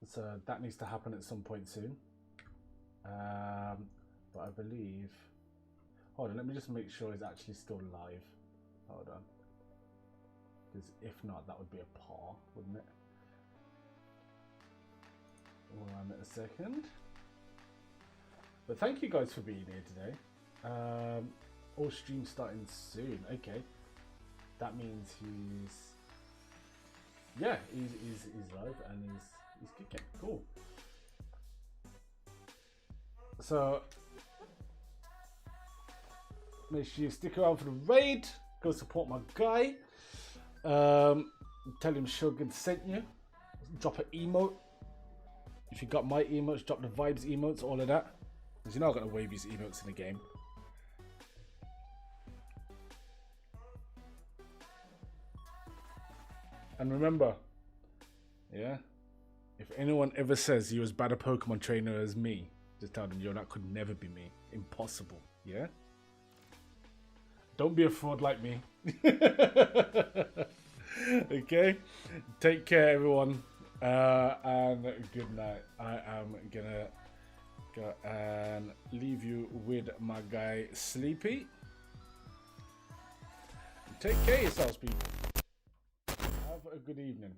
S1: So that needs to happen at some point soon. But I believe... Hold on, let me just make sure he's actually still live. Hold on. Because if not, that would be a par, wouldn't it? 1 second. But thank you guys for being here today. All streams starting soon. Okay. That means he's... Yeah, he's live and he's kicking. Cool. So make sure you stick around for the raid. Go support my guy. Tell him Shogun sent you. Drop an emote. If you got my emotes, drop the vibes emotes, all of that. Because you know I've got the waviest emotes in the game. And remember, yeah, if anyone ever says you're as bad a Pokemon trainer as me, just tell them, yo, that could never be me. Impossible, yeah? Don't be a fraud like me. Okay, take care, everyone, and good night. I am gonna go and leave you with my guy Sleepy. Take care of yourselves, people. Have a good evening.